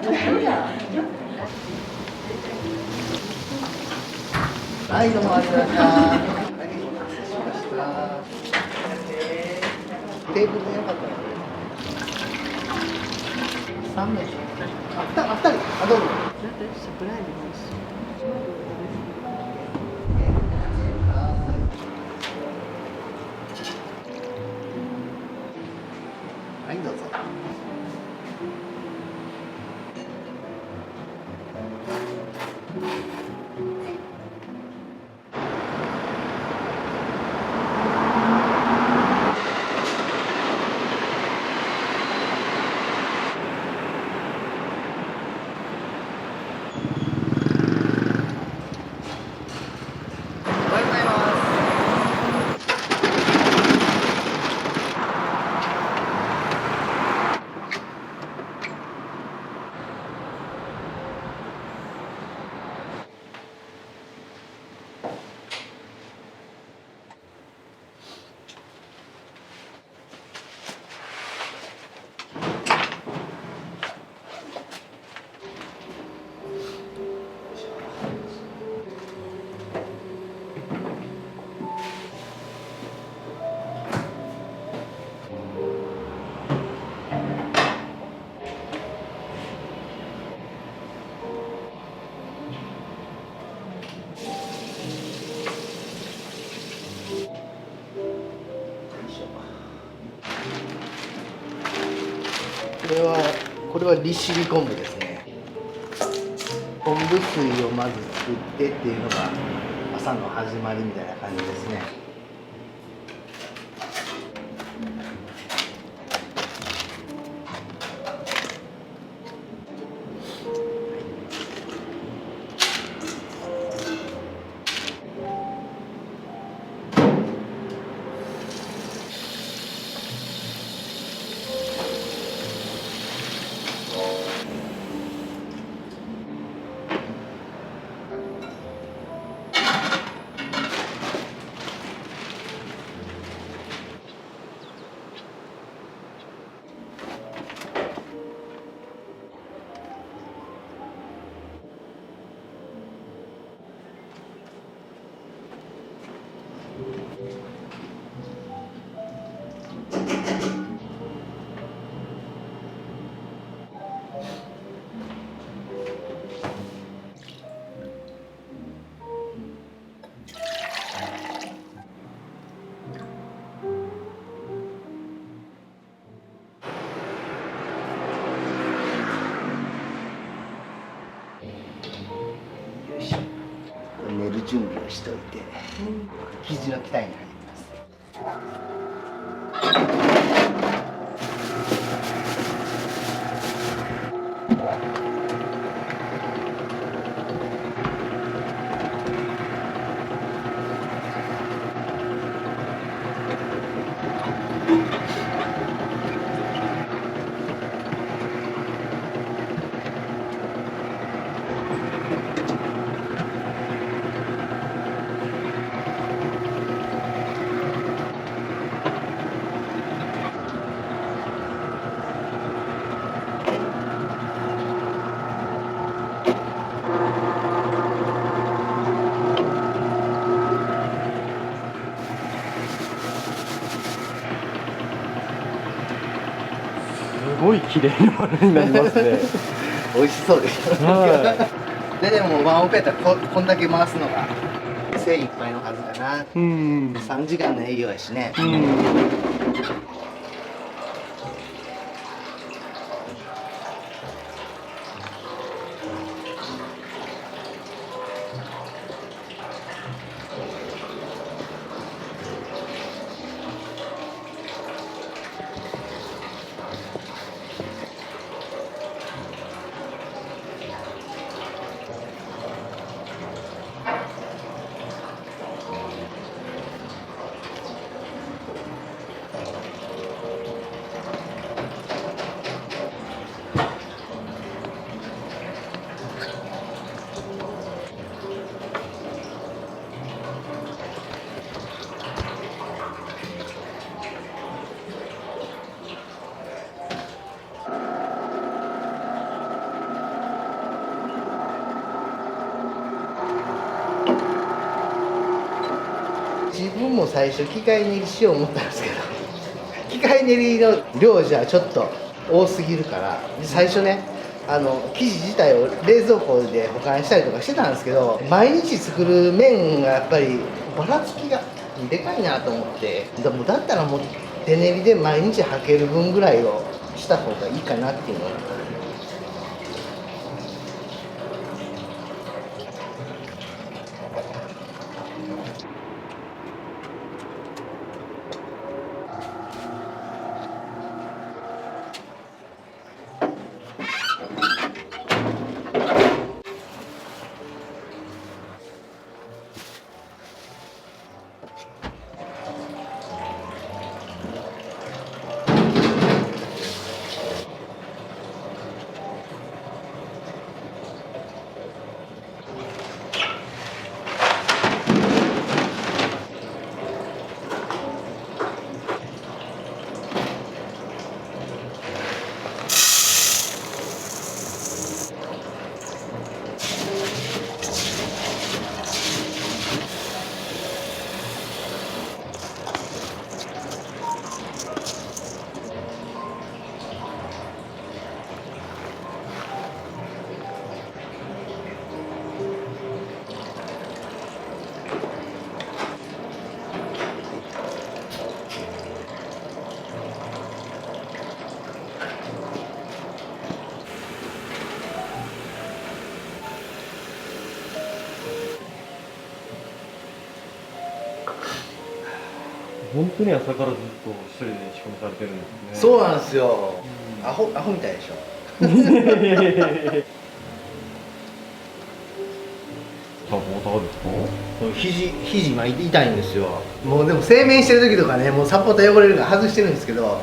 はい、どうもありがとうございました。はい、お待たせしました。テーブルでよかったらこれ。3名。あ、2人。あ、どうぞ。はい、どうぞ。これは利尻昆布ですね。昆布水をまず作ってっていうのが朝の始まりみたいな感じですね。寝る準備をしておいて、肘の鍛えに入ります。すごい綺麗なものになりますね。美味しそうでしょ。でもワンオペやったらこんだけ回すのが精一杯のはずかな。3時間の営業やしね。最初機械練りしよう思ったんですけど機械練りの量じゃちょっと多すぎるから最初ね生地自体を冷蔵庫で保管したりとかしてたんですけど毎日作る麺がやっぱりばらつきがでかいなと思ってだったらもう手練りで毎日履ける分ぐらいをした方がいいかなっていうのを本当に朝からずっと一人で仕込みされてるんですね。そうなんですよ、アホみたいでしょサポーターですか？肘今痛いんですよ。もうでも製麺してる時とかねもうサポーター汚れるから外してるんですけど、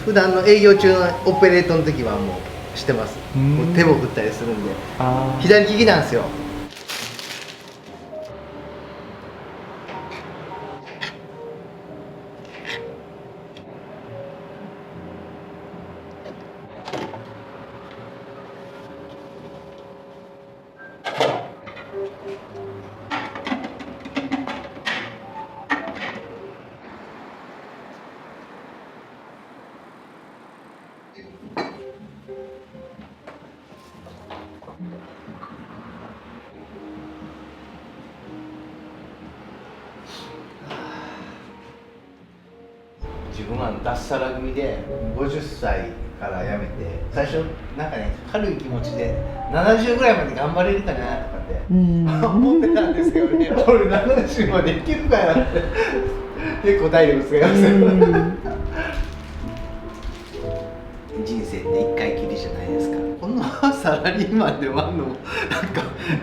普段の営業中のオペレートの時はもうしてます。もう手も振ったりするんで左利きなんですよ。自分は脱サラ組で50歳から辞めて最初なんかね軽い気持ちで70ぐらいまで頑張れるかなとかって思ってたんですけどね俺70までいけるかなって結構体力使いますよ人生って一回きりじゃないですか。このサラリーマンでもあんのも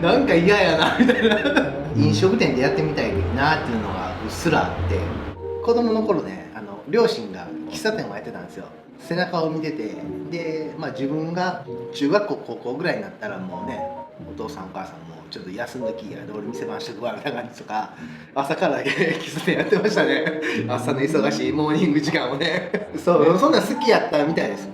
なんか嫌やなみたいな飲食店でやってみたいなっていうのがうっすらあって子供の頃ね両親が喫茶店をやってたんですよ。背中を見ててで、自分が中学校高校ぐらいになったらもうねお父さんお母さんもちょっと休んどきやで俺店番してくわみたいな感じとか朝から喫茶店やってましたね朝の忙しいモーニング時間をねそんなん好きやったみたいです。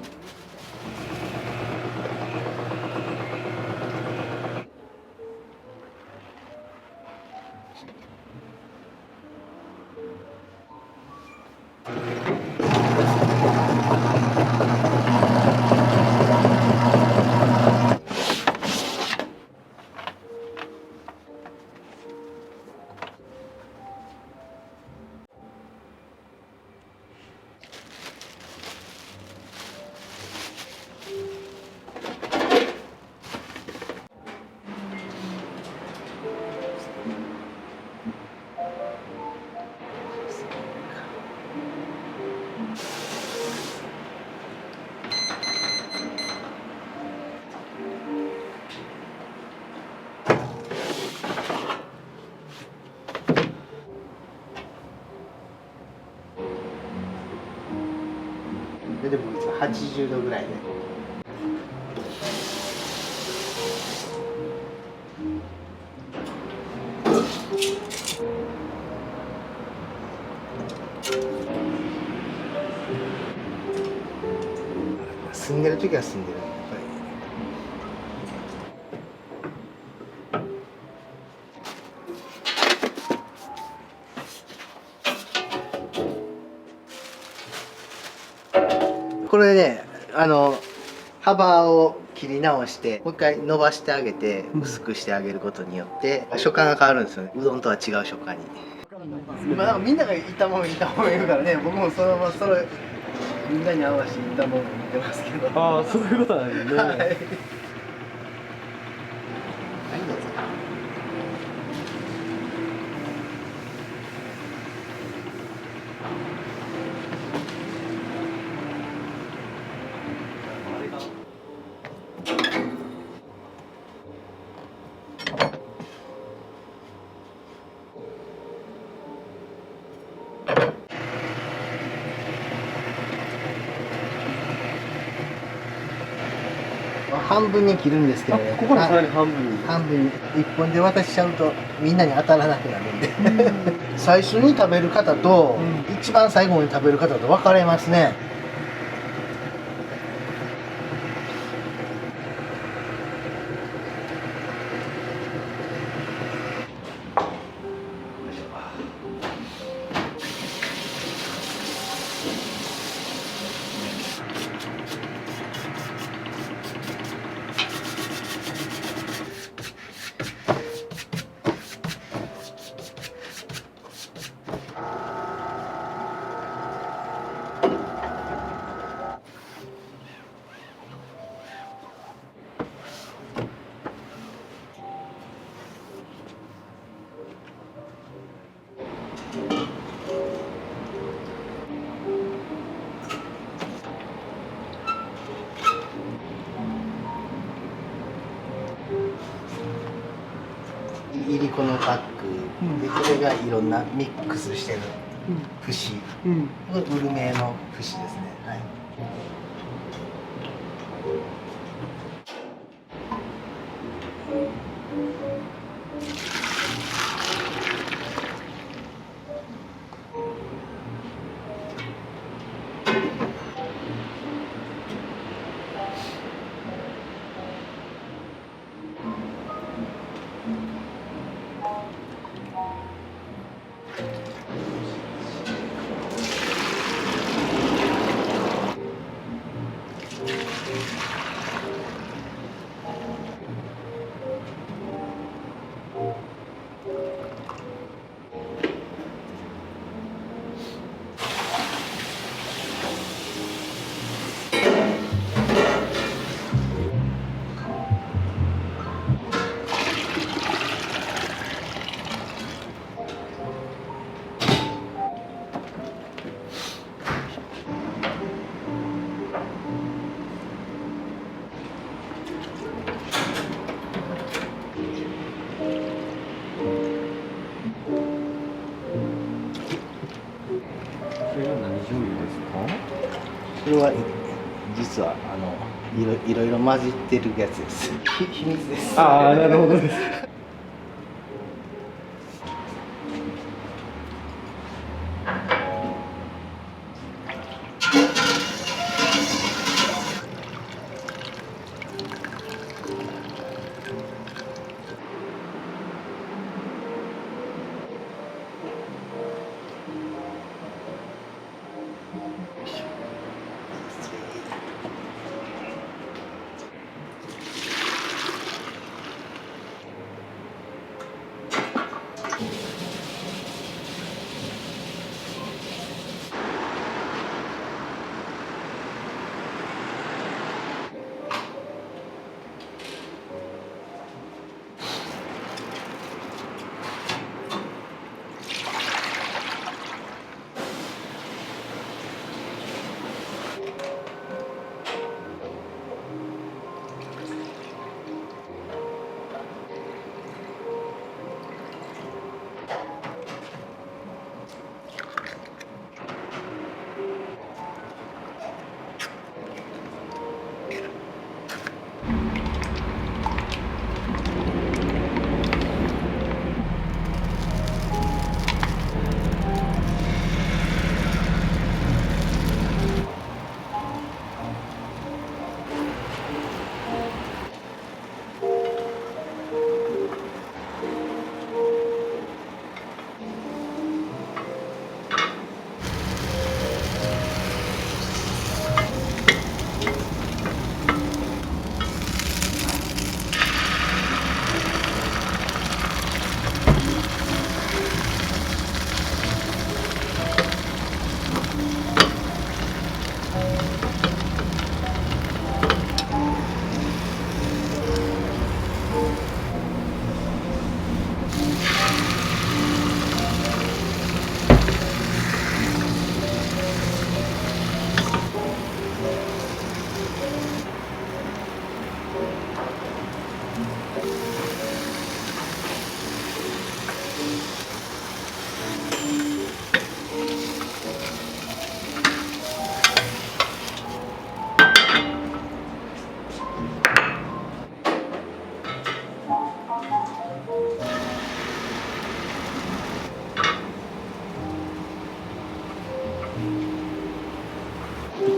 でもいつも80度ぐらいで。住んでる時は住んでる。やっぱり。これね幅を切り直してもう一回伸ばしてあげて薄くしてあげることによって食感が変わるんですよね。うどんとは違う食感に。今なんかみんなが炒もん言うからね、僕もそのままそれみんなに合わせて炒もん見てますけど。ああ、そういうことなんですね。はい、はい、どうぞ。半分に切るんですけど、ここでさらに半分に。半分に1本で渡しちゃうとみんなに当たらなくなるんで最初に食べる方と、一番最後に食べる方と分かれますね。いりこのパック、でこれがいろんなミックスしてる節、これウルメの節ですね。はい、それは何醤油ですか？これは実はいろいろ混じってるやつです。秘密です。ああ、なるほどです。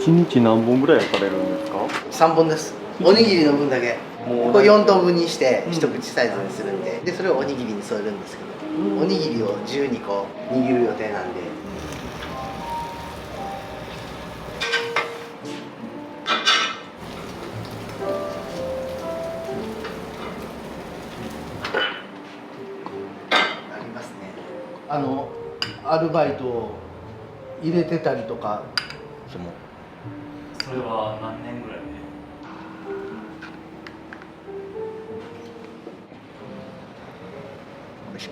1日何本ぐらい焼かれるんですか？3本です。おにぎりの分だけもうこれ4等分にしてうん一口サイズにするんで、でそれをおにぎりに添えるんですけど、うんおにぎりを12個握る予定なんで。ありますね。アルバイトを入れてたりとか、それは何年ぐらいで？よいしょ。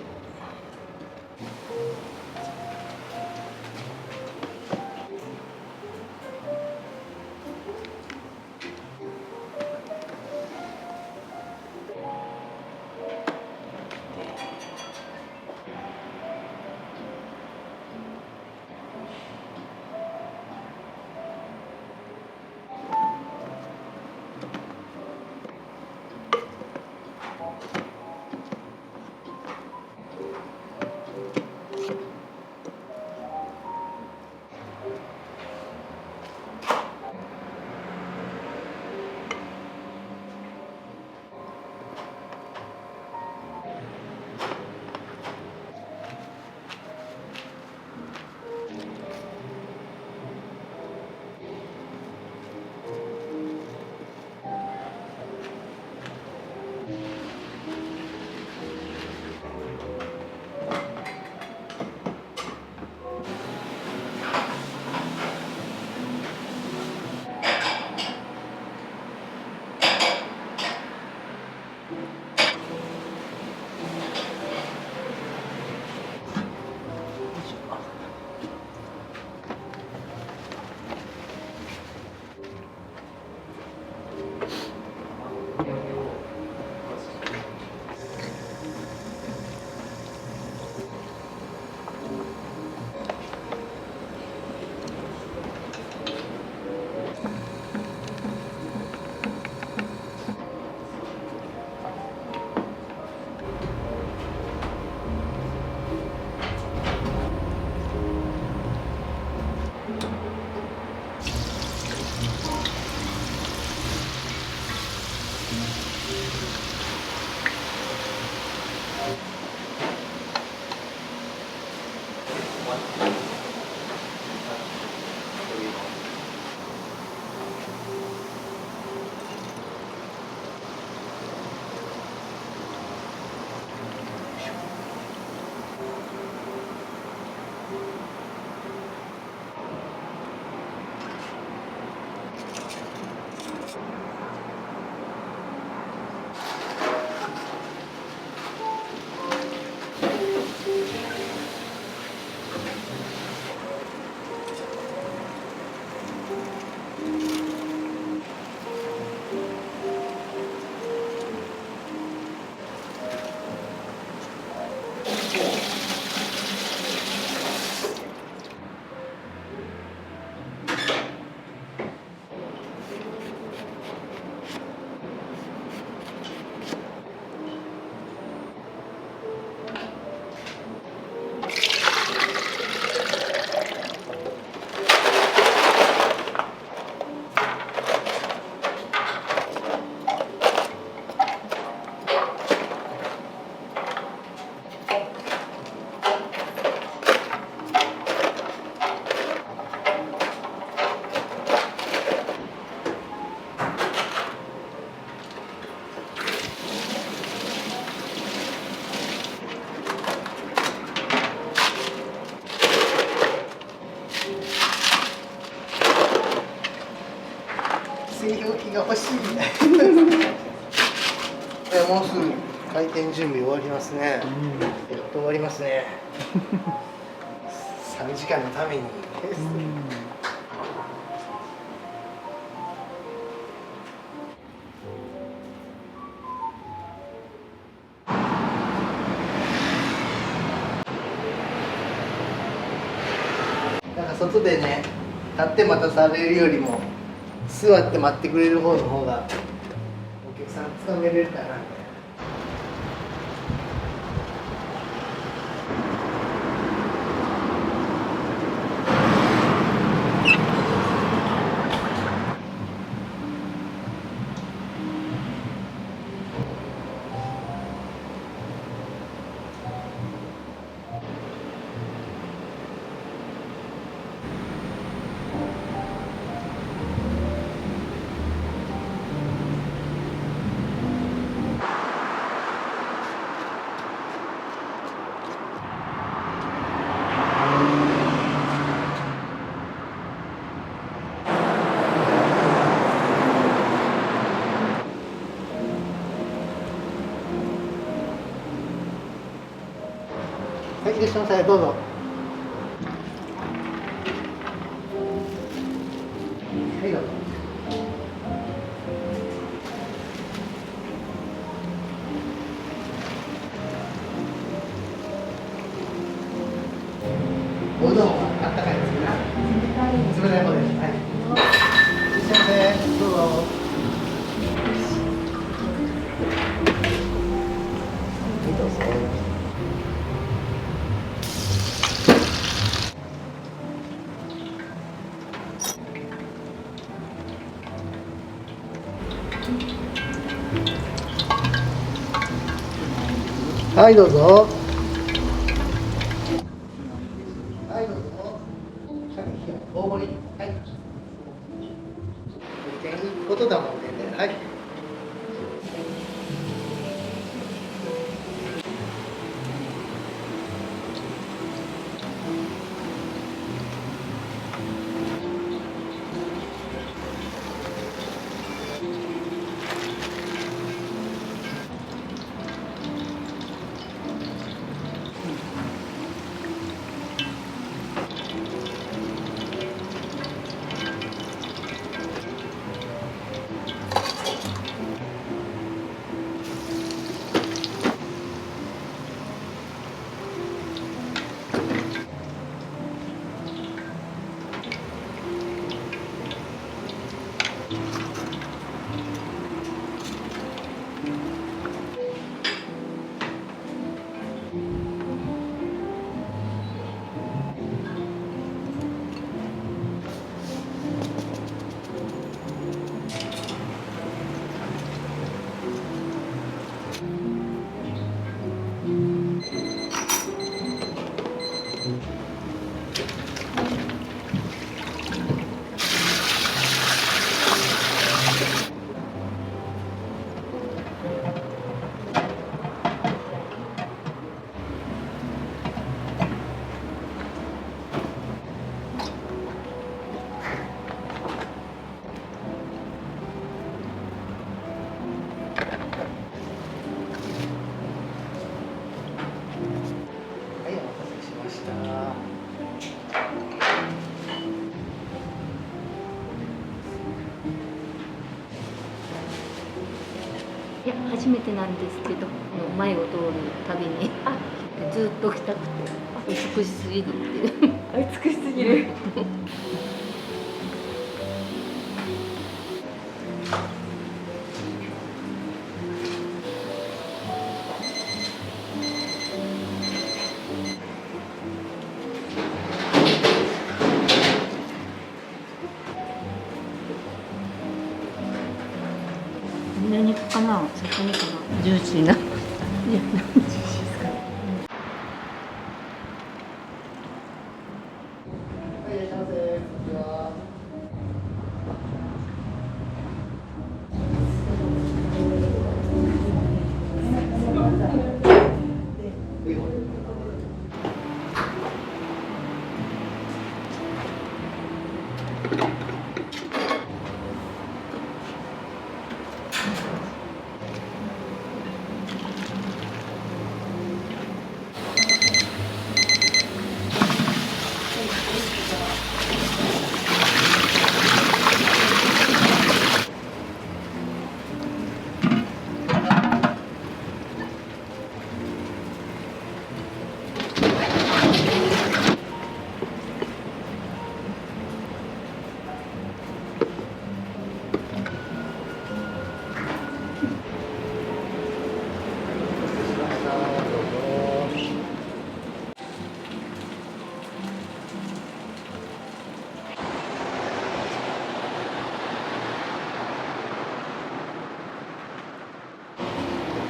製氷機が欲しい。もうすぐ開店準備終わりますね。やっと終わりますね。3時間のために。なんか外でね、立って待たされるよりも座って待ってくれる方の方がお客さんつかめれるかなみたいな。いらっしゃいませ、どうぞ。はい、どうぞ。おうどんはあったかいですか？冷たい方です。はい。いらっしゃいませ、どうぞ。はい、どうぞ。はい、どうぞ。はい、どうぞ。大盛り。はい。天一個とだもんで、はい。はい、お待たせしました。いや、初めてなんですけど、前を通るたびにずっと来たくて、美しすぎるっていう。美しすぎる。胸肉かな、魚かな、ジューシーな。いや、ジューシーですか。はい、いらっしゃいませ。こんにちは。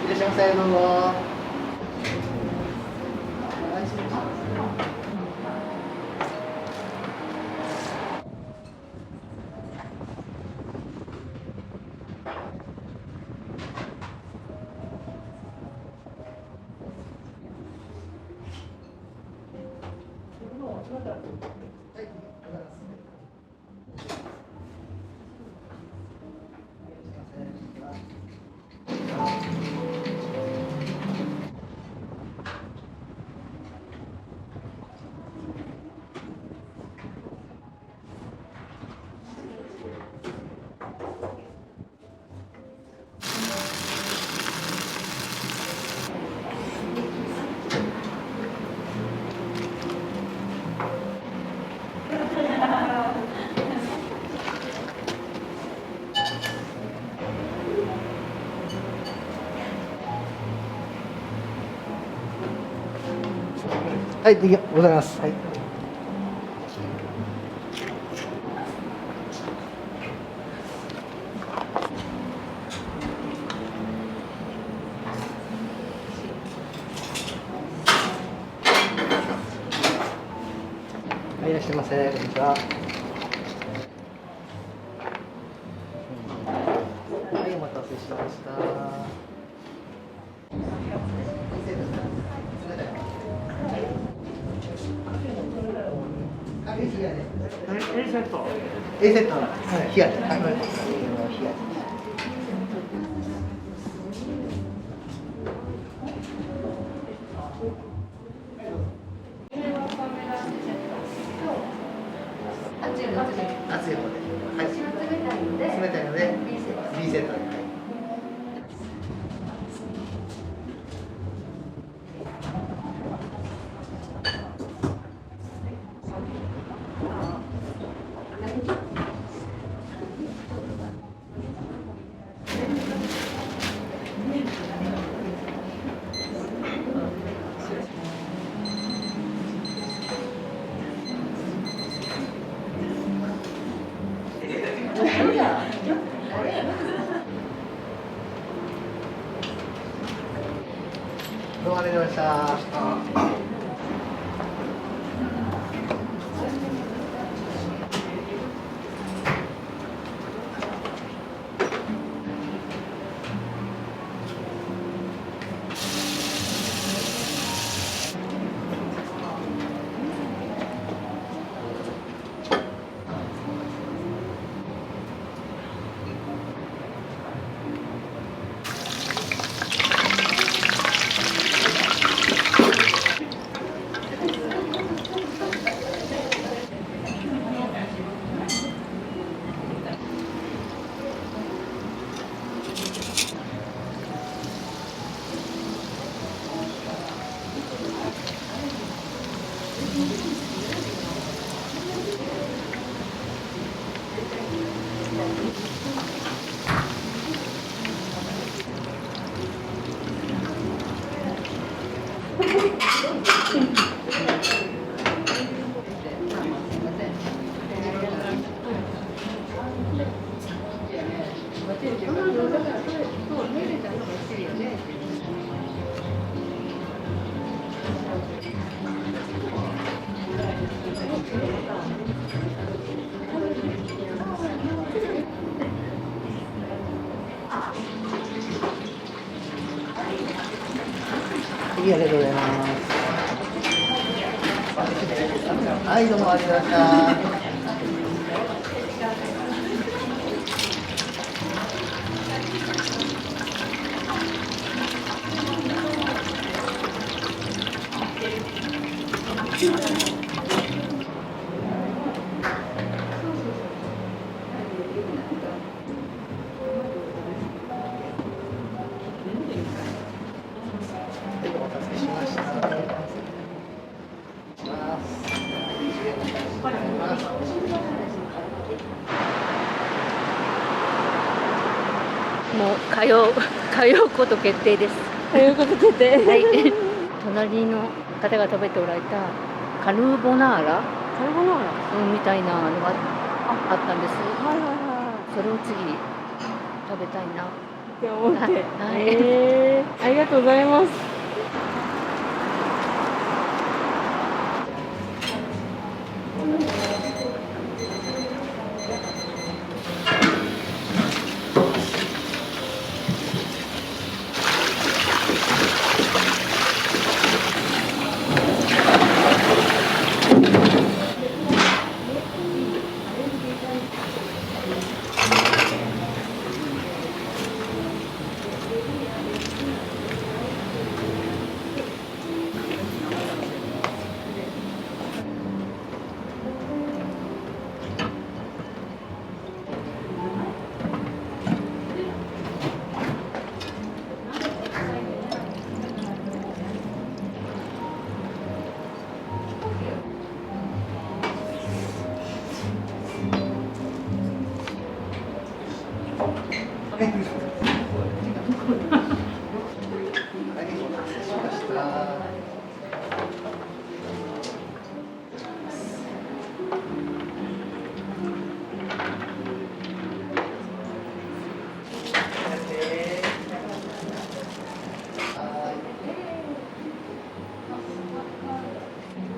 いらっしゃいませ、どうぞ。はい、失礼します。はいでございます。はい。はい、いらっしゃいませ。こんにちは。はい、お待たせしました。A セット。A セットの冷やで。はい。冷やで。熱い方で。はい。冷たいので B セットで。はい。どうもありがとうございました。ありがとうございます。はい、どうもありがとうございました。もう通うこと決定です。ということ決定。はい。隣の方が食べておられたカルボナーラ、カルボナーラ。みたいなのがあったんです。はいはいはそれを次食べたいな。い。って思って。はいありがとうございます。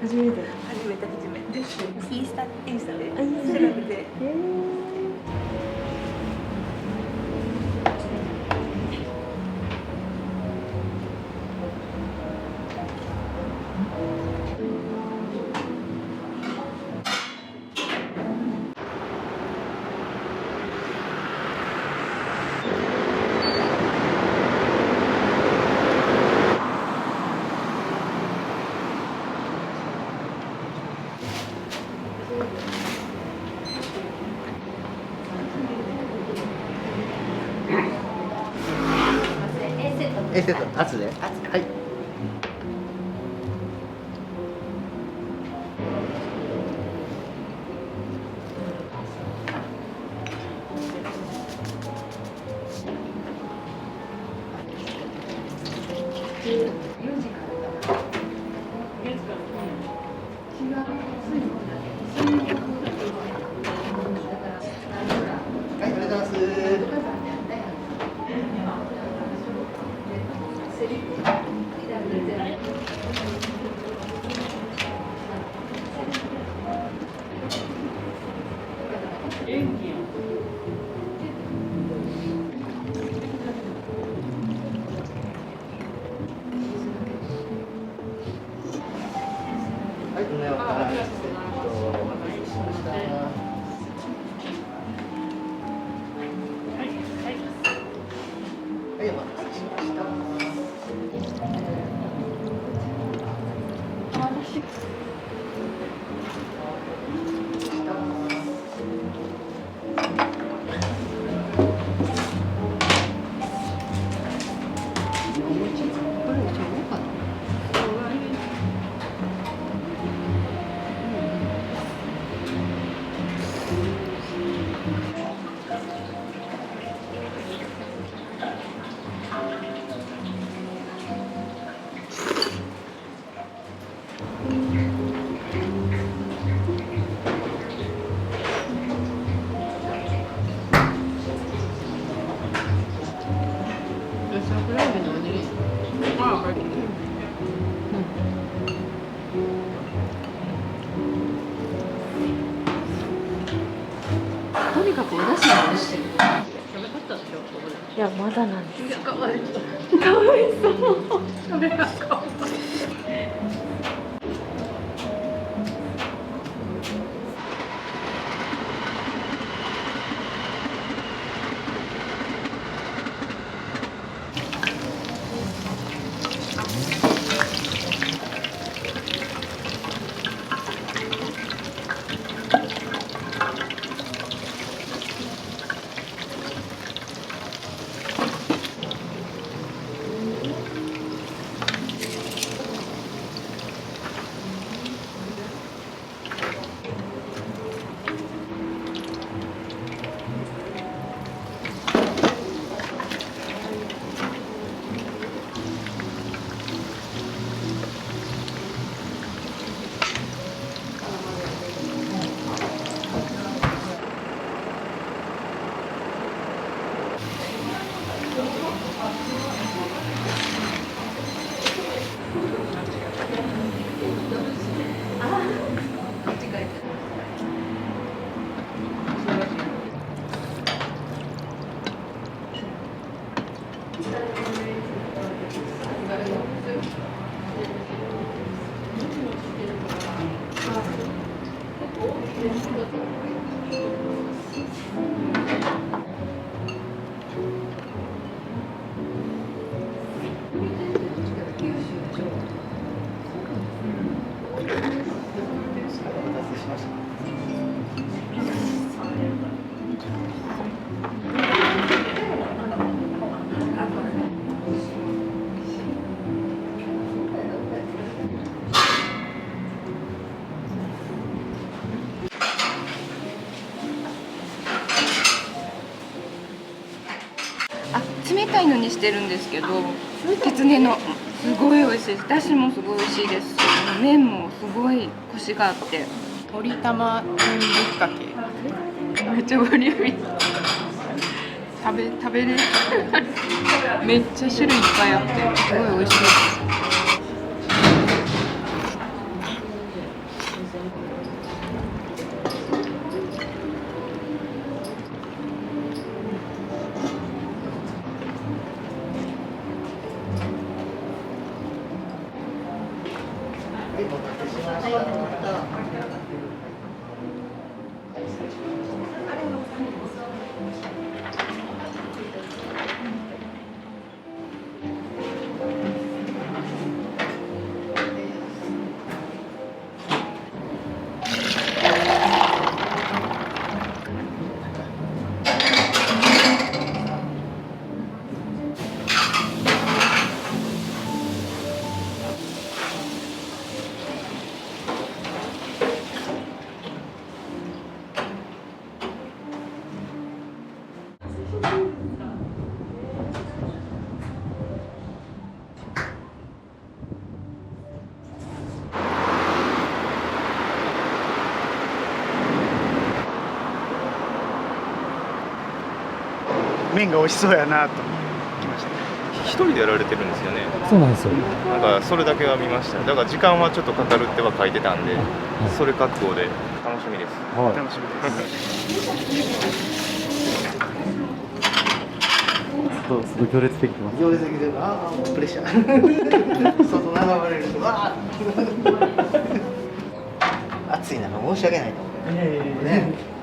初めて。初めてインスタでインスタで調べて。A セット圧で。はい。ありがとうございます。はい、お願いします。お待たせしました。はい、お待たせしました。とにかくお出汁が美味しい。いや、まだなんです。かわいい。かわいそう。それがかわいい。冷たいのにしてるんですけど、きつねのすごい美味しいです。だしもすごい美味しいですし、麺もすごいコシがあって、鶏玉天ぶっかけ。めっちゃボリューミー。食べれる。めっちゃ種類いっぱいあって、すごい美味しいです。はい、また。麺が美味しそうやなと来ました。一人でやられてるんですよね。そうなんですよ。なんかそれだけは見ました。だから時間はちょっとかかるっては書いてたんで、それ覚悟で楽しみです。はい。楽しみです。そうすごい行列できてます。行列できてる。ああ、もうプレッシャー。外眺まれると、わあ。暑い中申し訳ないと。ね。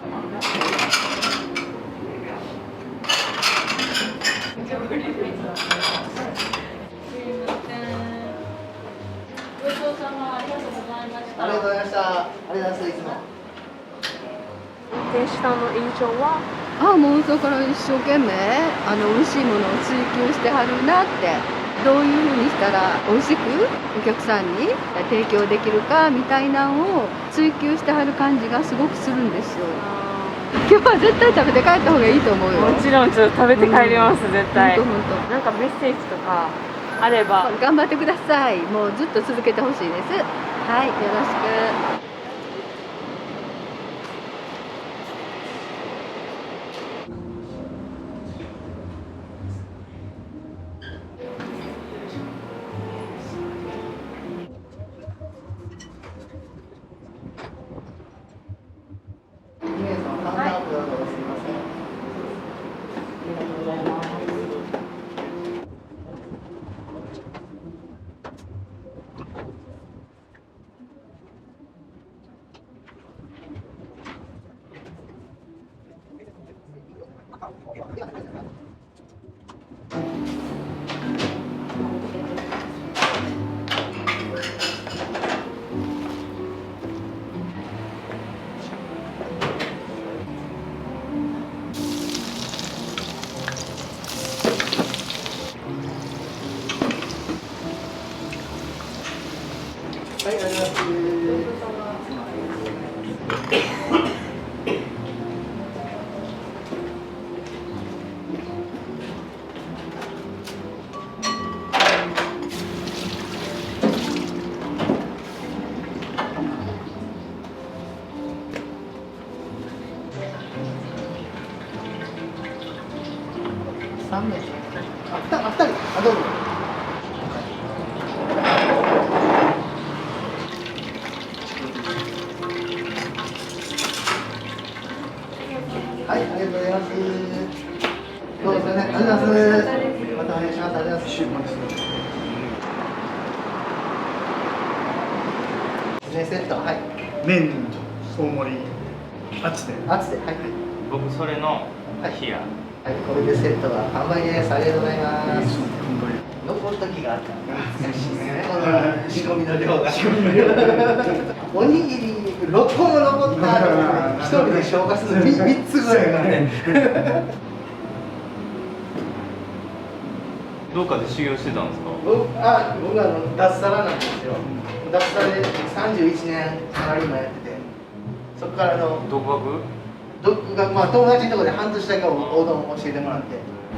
ありがとうございました。ありがとうございます。いつも。運転手さんの印象は？もうそこから一生懸命美味しいものを追求してはるなって、どういうふうにしたら美味しくお客さんに提供できるかみたいなのを追求してはる感じがすごくするんですよ。今日は絶対食べて帰った方がいいと思うよ。もちろんちょっと食べて帰ります、絶対。本当なんかメッセージとかあれば。頑張ってください。もうずっと続けてほしいです。はい、よろしく。はい、ありがとうございます。3名。2人。どうぞ。はい、ありがとうございます。どうぞね、ありがとうございます。またお願いします。ありがとうございます。ね、セット、はい。麺大盛り熱で。熱で、はい。僕それの冷や。はい、これでセットが完売です。ありがとうございます。残る時があったら難しいですね。この仕込みの量が。おにぎり6個も残ったら1人で消化するの3つぐらいがね。どうかで修行してたんですか？僕脱サラなんですよ。脱サラで31年サラリーマンやってて、そこから独学？独学、まあ友達のところで半年だけおうどんを教えてもらって、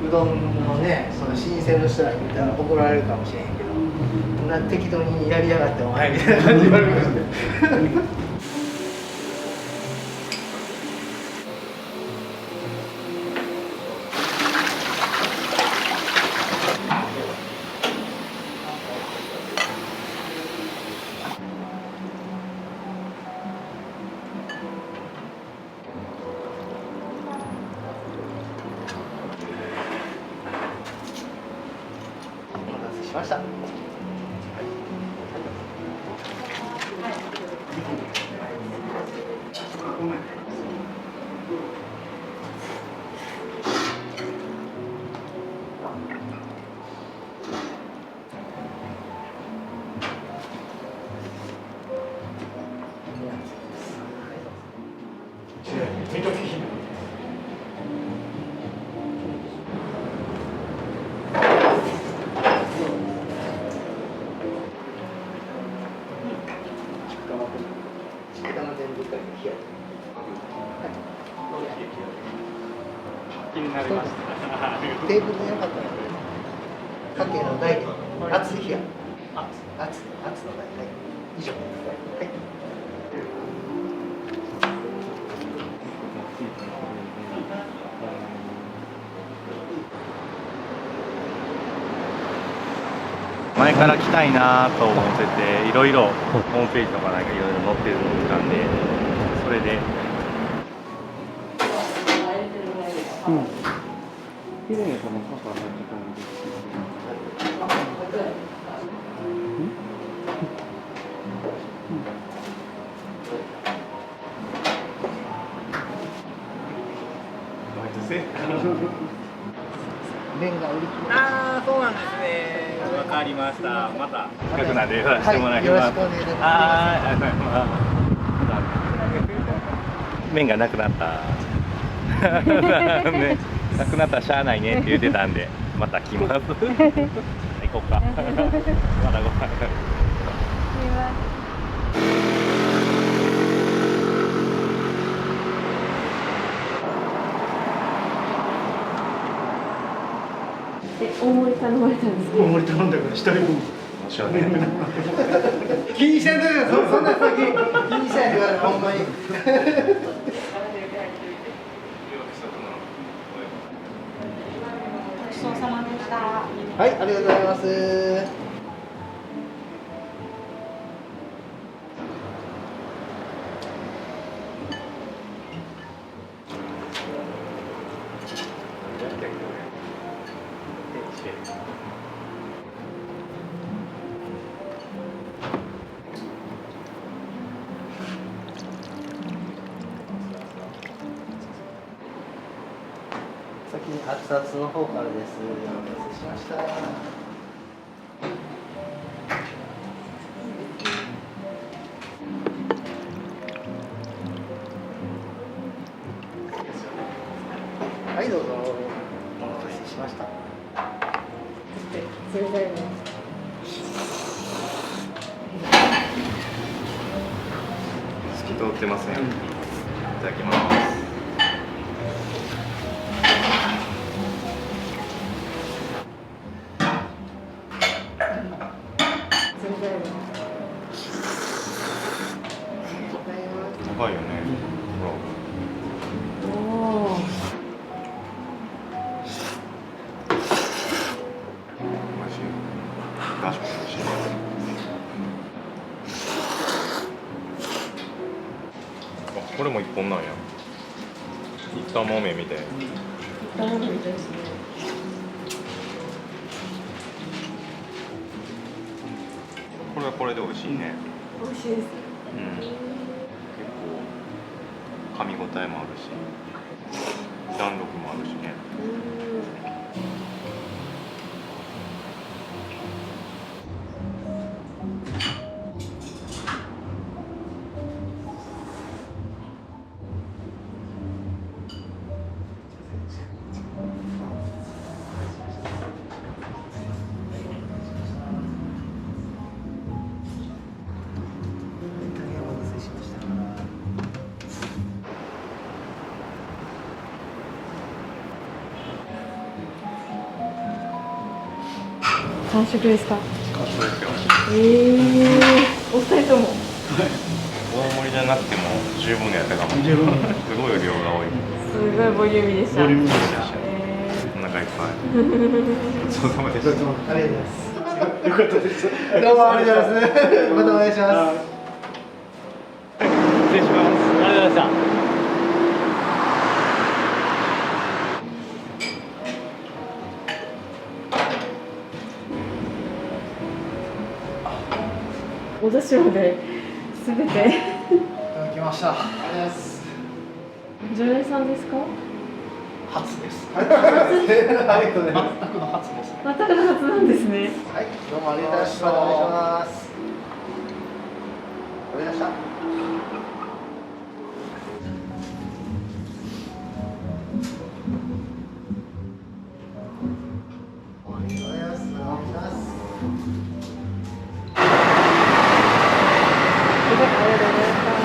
うどんのね、その老舗の人らに言ったら怒られるかもしれへんけど、こんな適当にやりやがってお前みたいな感じに言われまして。お待たせしました。テーブルでよかったらかけの台で熱い日や熱の台、はい、以上、はい。前から来たいなと思ってて、いろいろホームページとかなんかいろいろ載ってるのを見たんで、それで。麺が売り切れ。ああ、そうなんですね。わかりました。また近くなんでさせてもらいます。よろしくお願いします。ありがとうございます。麺がなくなった。ね、なくなったらしゃあないねって言ってたんで、また来ます。行こうか。まだご飯。大盛り頼まれたんですか？大盛り頼んだから一人分。申し訳ない。気にしてんだよ、そんな先気にしないでください、ほんまに。ごちそうさまでした。はい、ありがとうございます。先に熱々の方からです。お待たせしました。はい、どうぞ。お待たせしました。それだよね。透き通ってますね。いただきます。高いよね。おお。美味しい。確かに美味しい。あ、これも一本なんや。炒豆みたいな。炒めみたいですね。これはこれで美味しいね。美味しいです。うん。結構噛み応えもあるし、弾力もあるしね。完食ですか？完食ですよ。お二人とも。大盛りじゃなくても十分やったかも。十分。すごい量が多い。すごいボリューミーでした。ボリューミーでしたお腹いっぱい。ごちそうさまでした。ありがとうございます。よかったです。どうもありがとうございます。またお願いします。失礼します。ありがとうございました。お出汁まで全て。いただきました。ありがとうございます。常連さんですか？初です。ありがとうございます。全くの初です。全くの初なんですね。はい、どうもありがとうございました。お願いします。食べました。ありがとうございます。お願いします。ありがとうございました。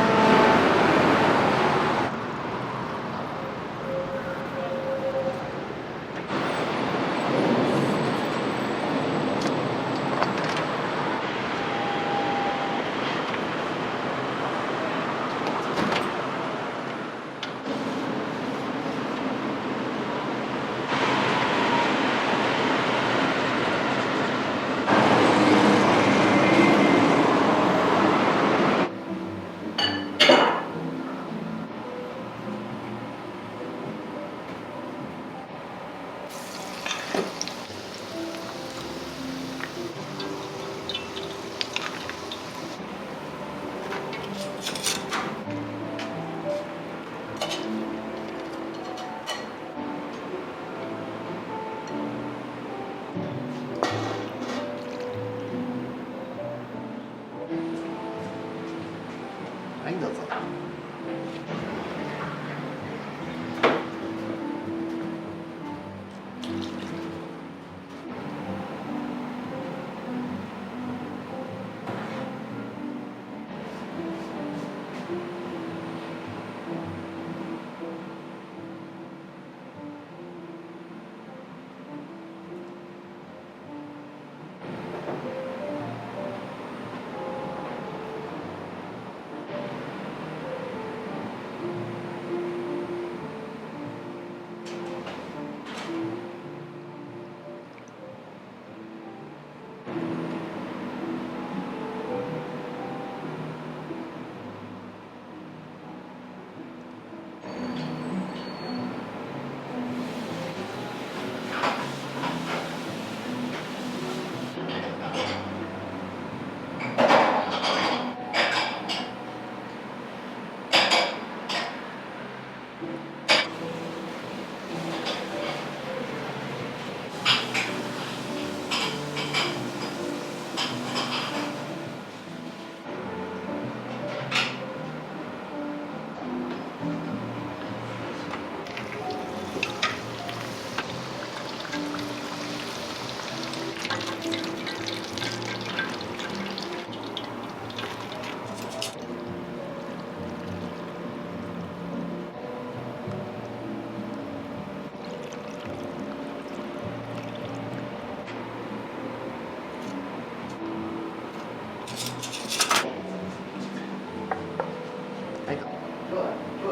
はい、今日は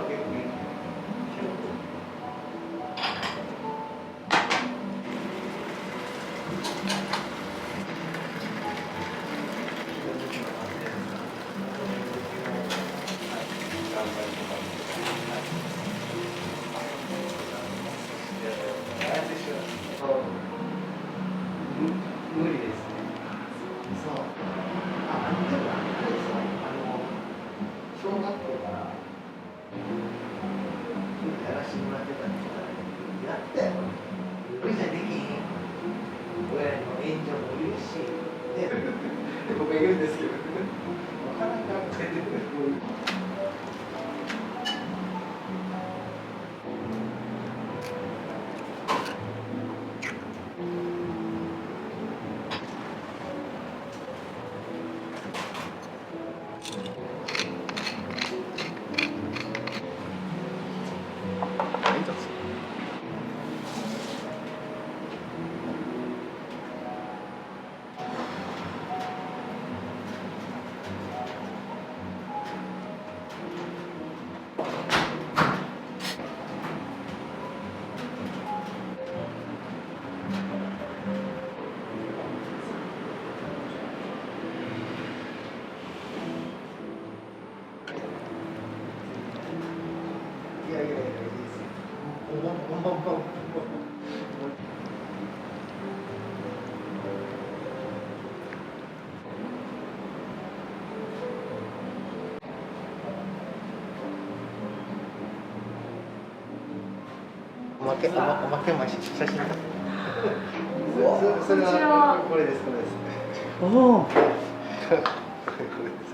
結構いい。無理ですね。そう。でもあれですよ。小学校からやらせてもらってたんですから、やったよ。無理じゃできひん。親の援助もいるし、で、僕が言うんですけど、なかなか出てくる。いやいやいや、いいですよ。おまけまし写真。それはこれですこれです。おお。これです。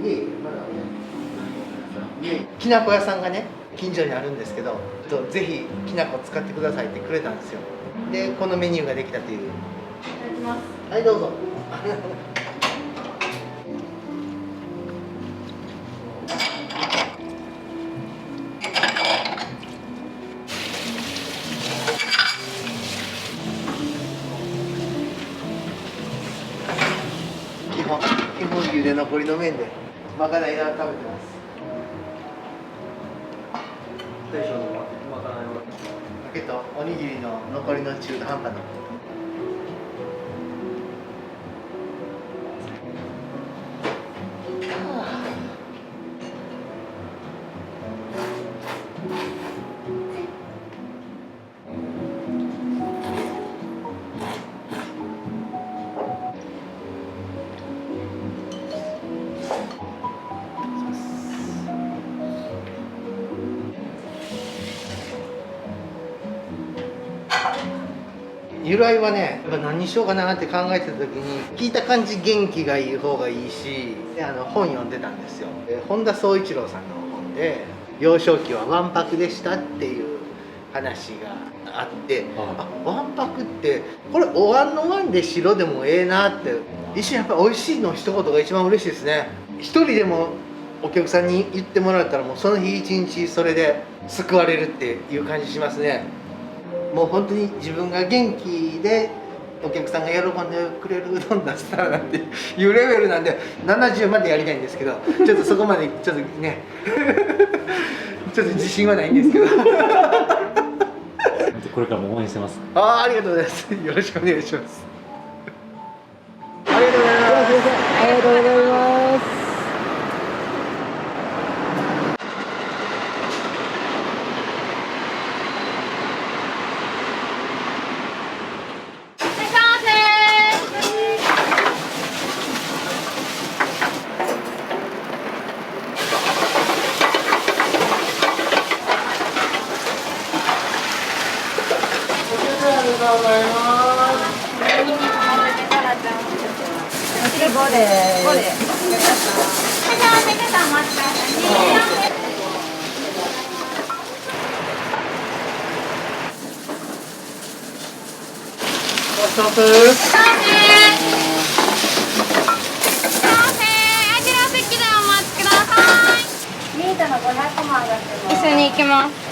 いえいえ、まだいえ、きなこ屋さんがね近所にあるんですけど、ぜひきなこ使ってくださいってくれたんですよ。でこのメニューができたという。いただきます。はい、どうぞ。基本茹で残りの麺でまかないが食べてます。大将のまかないはけとおにぎりの残りの中途半端な。由来はね、やっぱ何にしようかなって考えてた時に聞いた感じ元気がいい方がいいし、で本読んでたんですよ。本田宗一郎さんの本で幼少期はわんぱくでしたっていう話があって、わんぱくってこれお椀の椀で白でもええなって、一瞬やっぱ美味しいの一言が一番嬉しいですね。一人でもお客さんに言ってもらったらもうその日一日それで救われるっていう感じしますね。もう本当に自分が元気でお客さんが喜んでくれるうどん出したらなんていうレベルなんで70までやりたいんですけど、ちょっとそこまでちょっとねちょっと自信はないんですけどこれからも応援してます。ありがとうございます。よろしくお願いします。ありがとうございます。ありがとうございます。ストップ。一緒に行きます。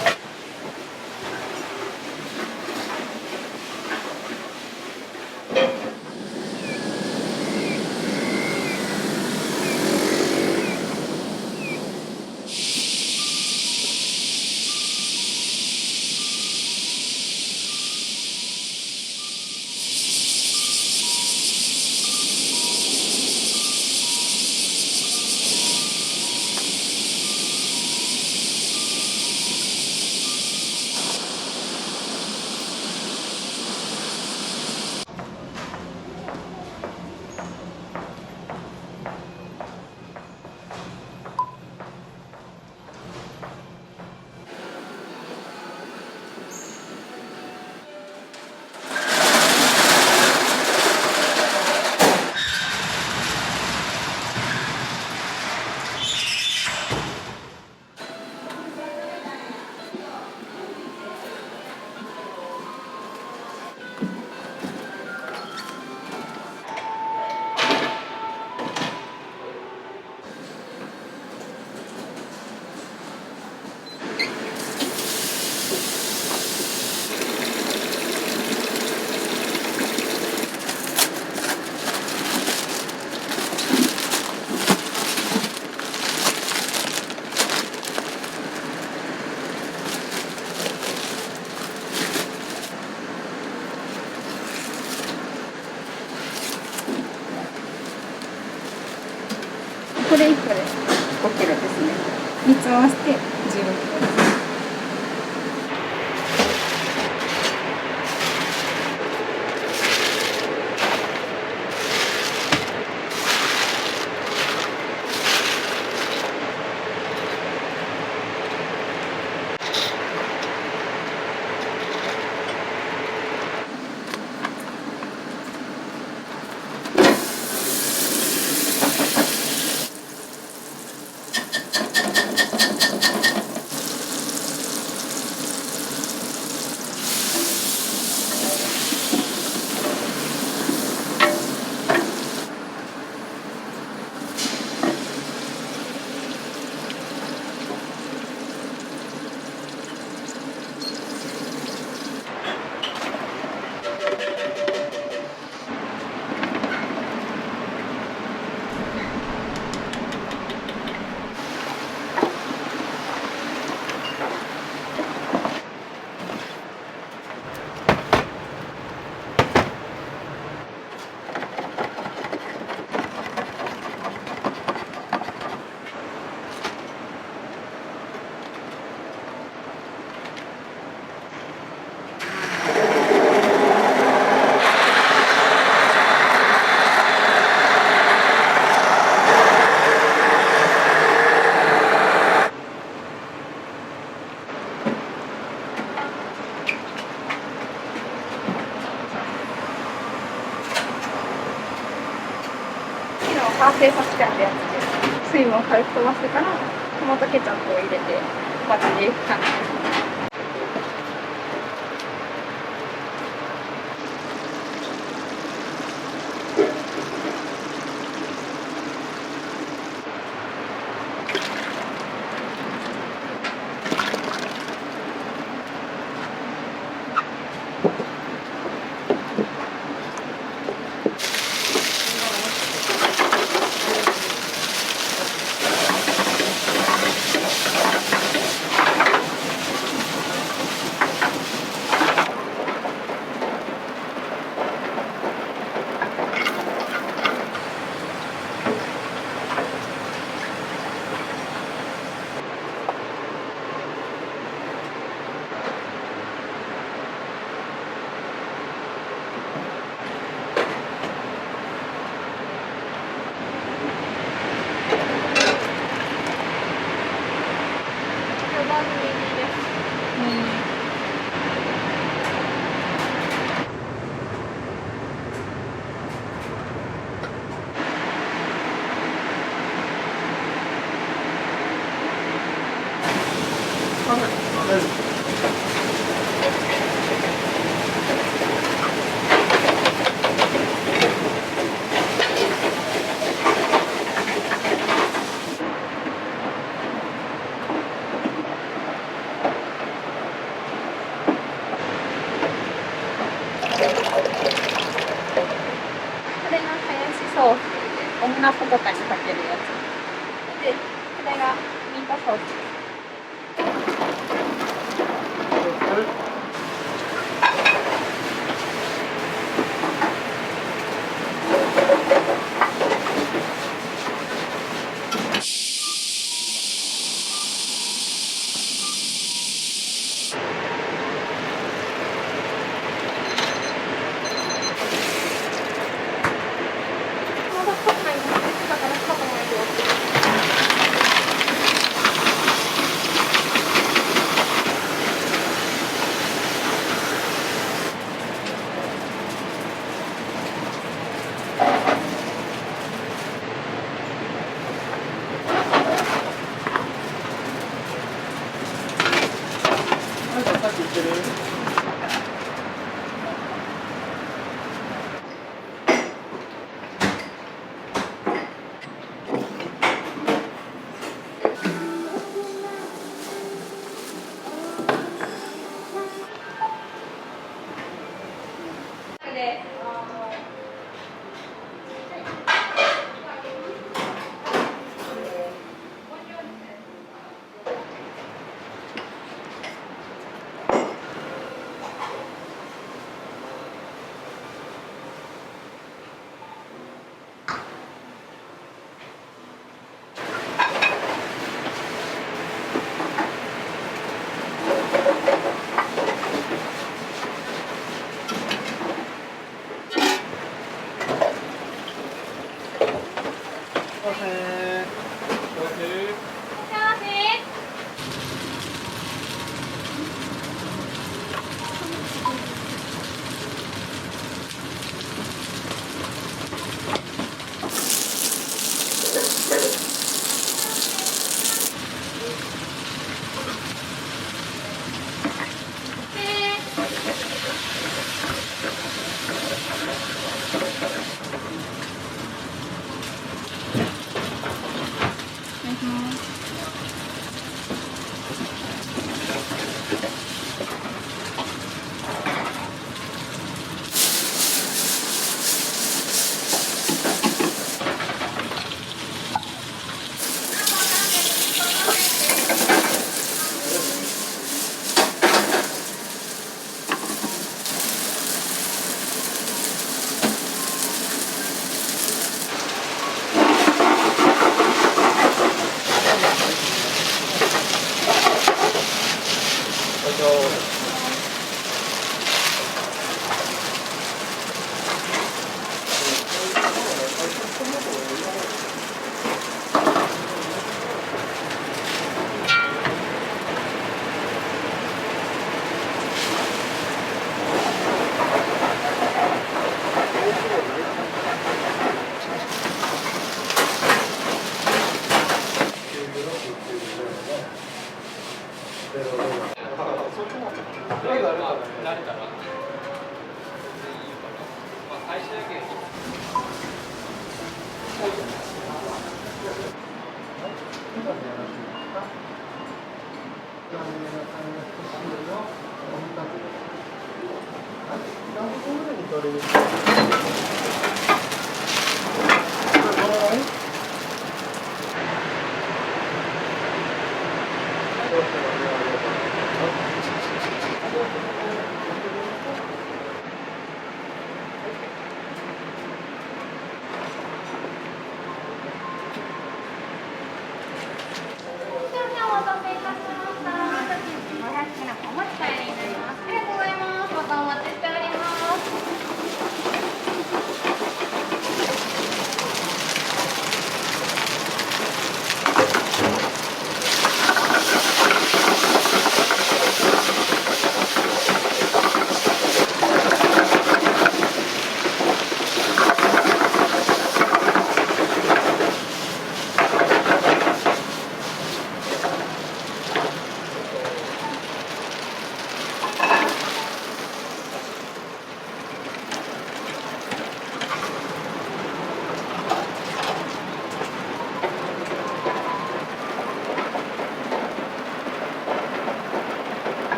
これ1個で5キロですね。3つ回して15キロです。完成させてあるやつです。水分を軽く飛ばしてからトマトケチャップを入れて混ぜていく感じです。ナップとかにかけるやつで、これがミートソース。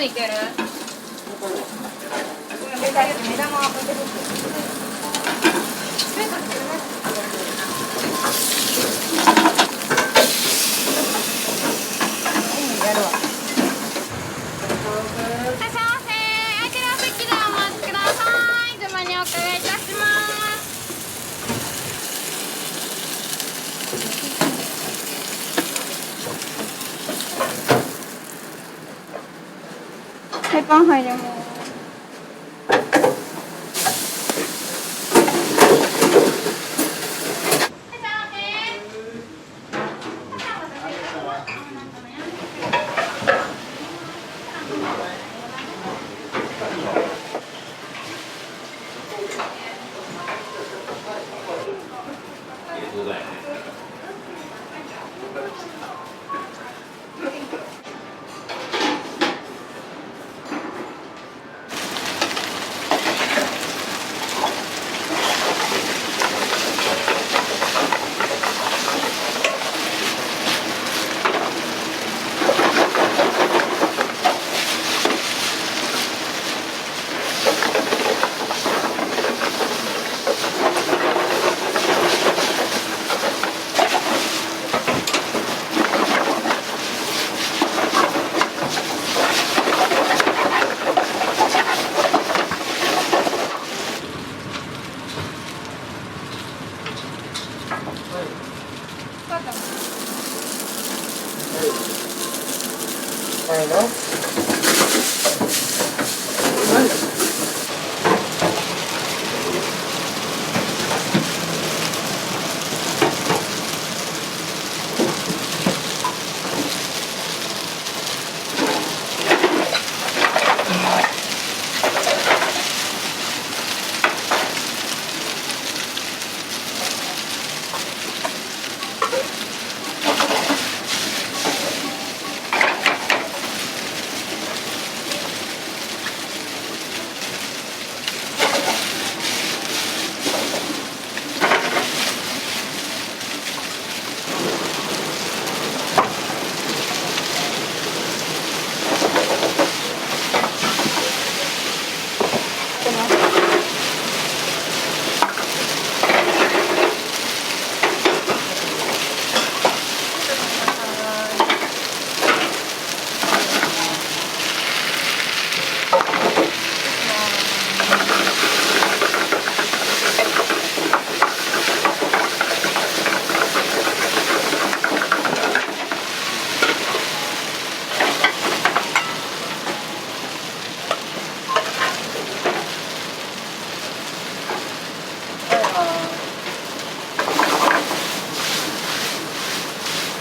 いける？鉄板入れます。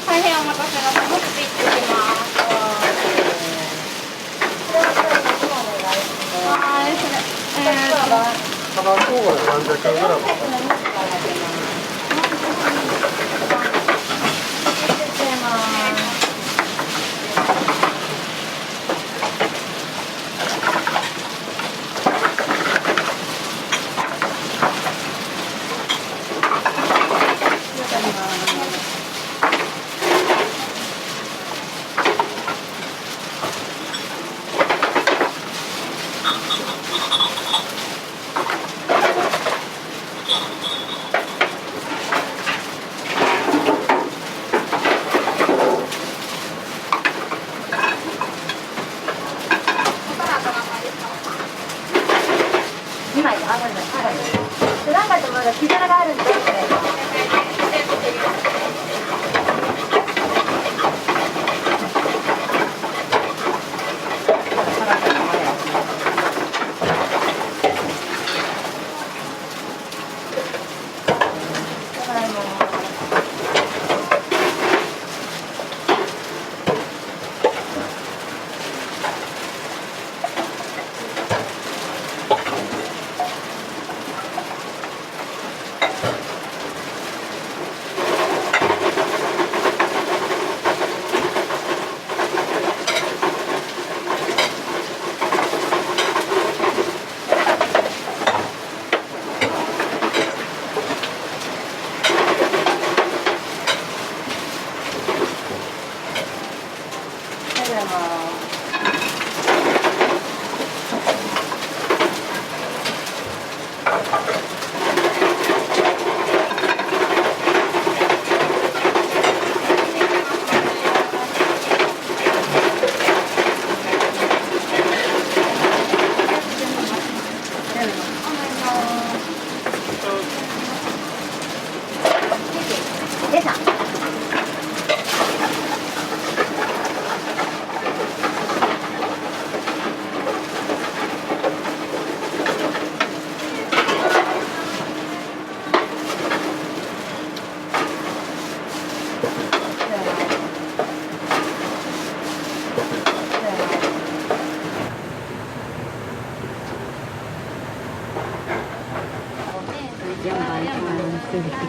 大変お待たせのもの作っていきます。はい、それ。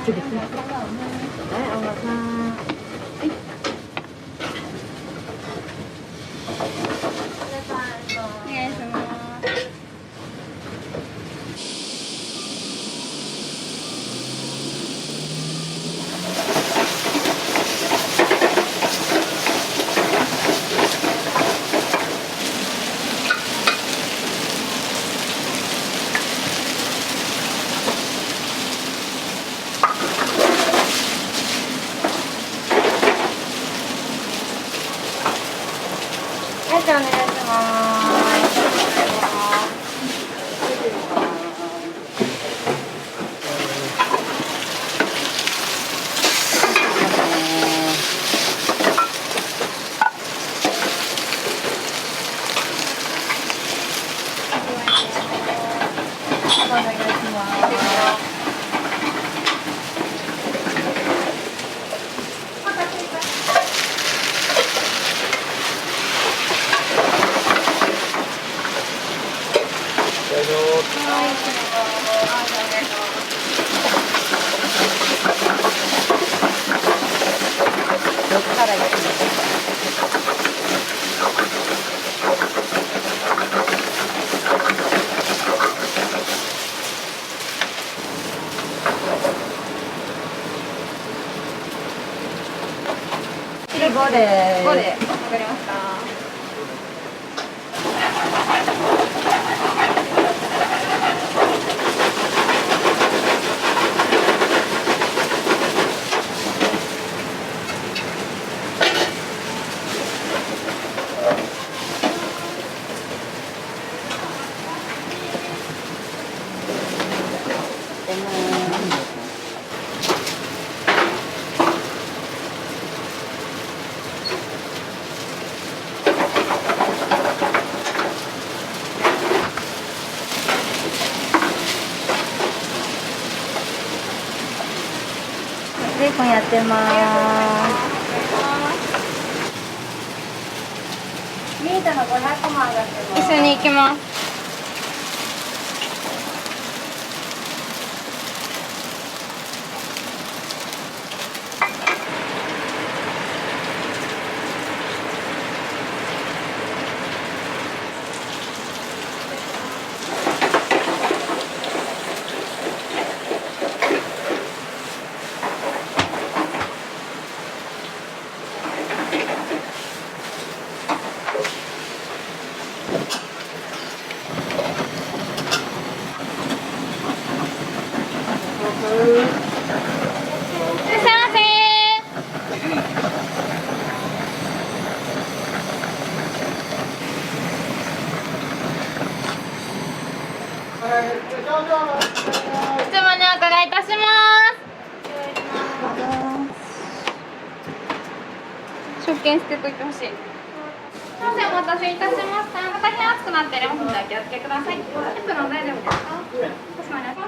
願いします。お願いします。5でわかりました。ベーコンやってます。ミートの500万が一緒に行きます。質問にお伺いいたします。食券捨てといてほしい。すみません、お待たせいたしました。大変熱くなっておりますのでお気をつけください。エプロン大丈夫ですか？かしこまりました。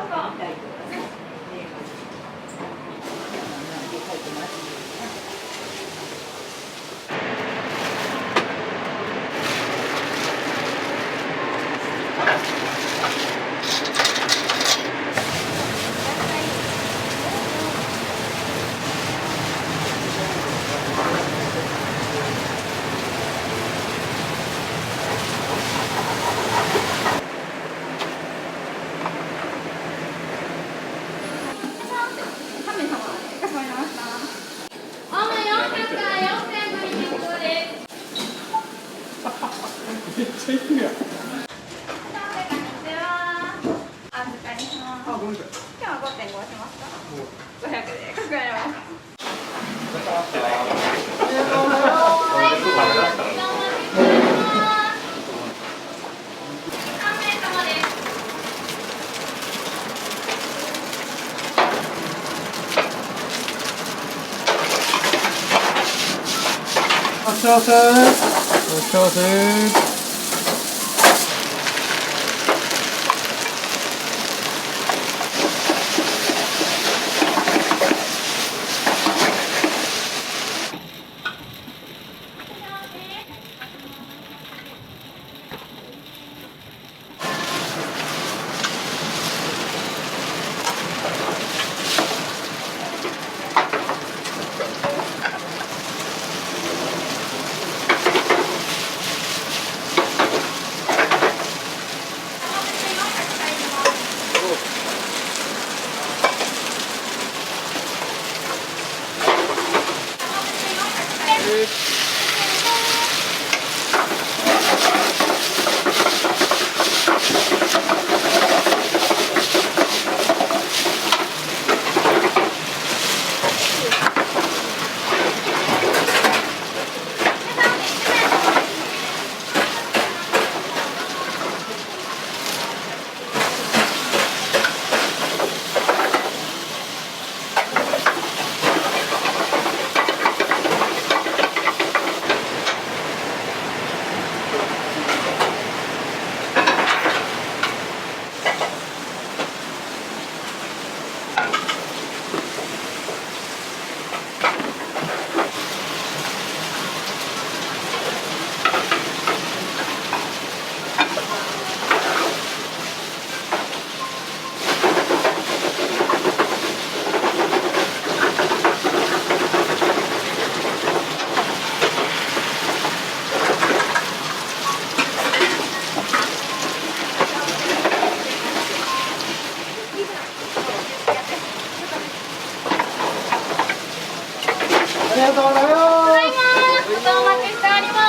お待ちしておりま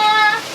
す。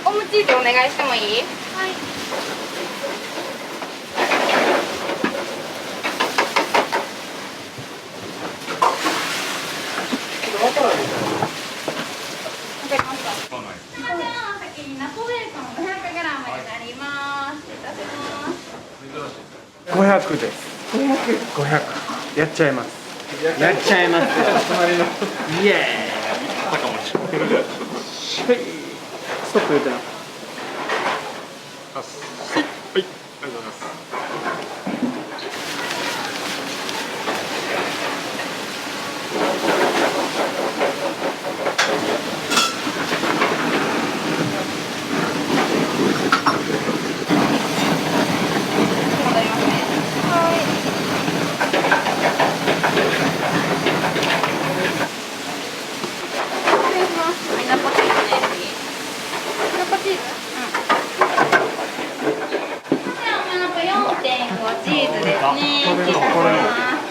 オムチーズお願いしてもいい？はい。500です。500。やっちゃいます。やっちゃいます。イエーイ。ストップ言うてな。はい、ありがとうございます。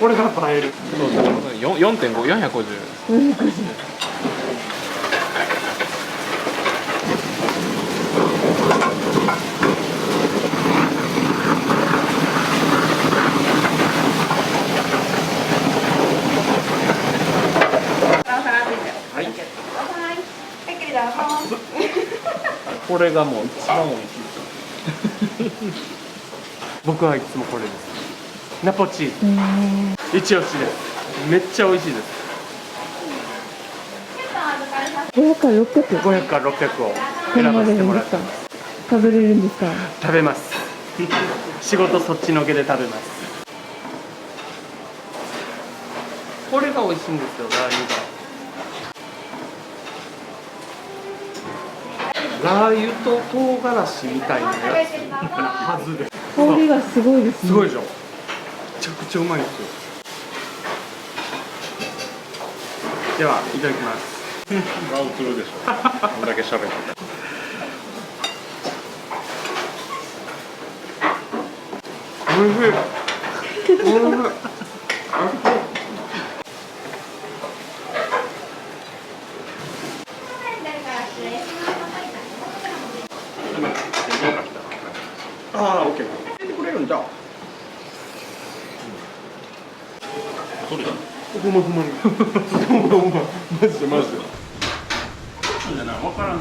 これが映える。4.5、450。はい。これがもう一番美味しい。僕はいつもこれです。ナポチーズ。一押しです。めっちゃ美味しいです。500から600。500から600を選ばせてもらってます。食べれるんですか？食べます。仕事そっちのけで食べます。これが美味しいんですよ、ラー油が。ラー油と唐辛子みたいなやつはずです。香りがすごいですね。すごいでしょ。めちゃくちゃうまいですよ。では、いただきます。映るでしょ。こんだけ喋って。おいしい。おいしい。ああ、オッケー。入れてくれるんじゃ。それだ。ほんまほんまに。ほんまほんま。マジでマジで。じゃない、わからん。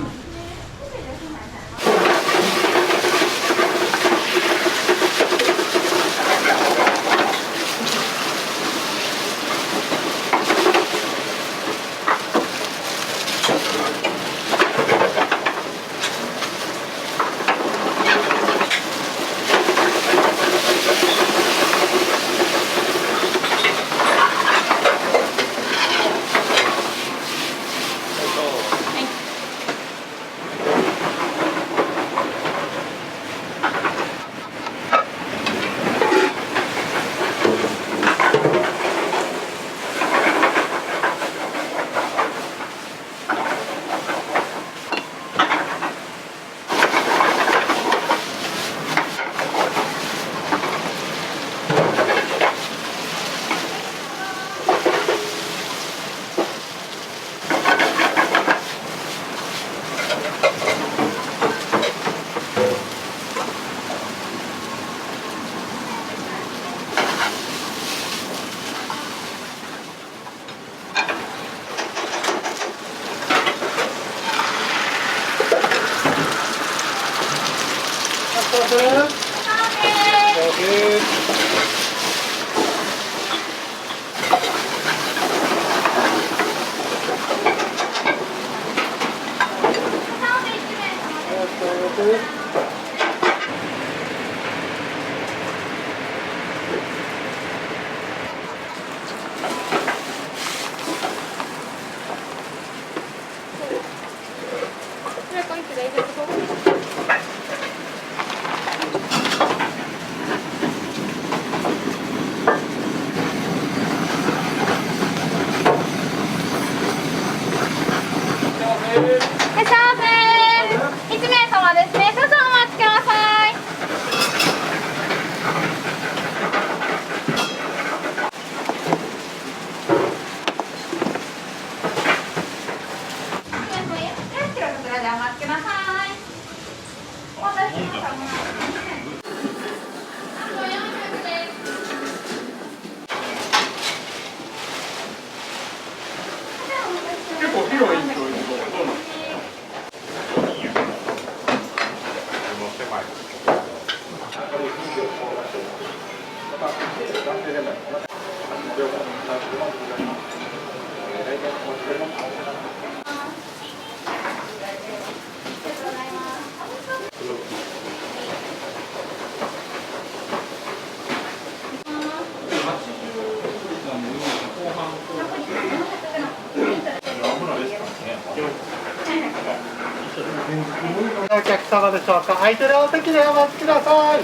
待ちください。お待たせしました。あと400です。結構広いんですよ。どうなんですか？お客様でしょうか。空いてるお席でお待ちください。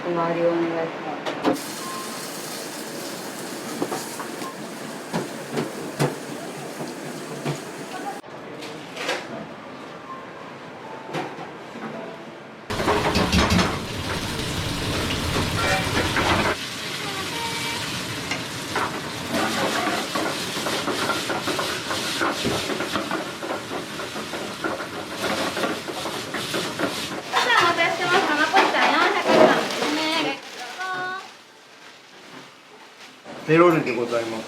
お回りをお願いします。ペロリでございます。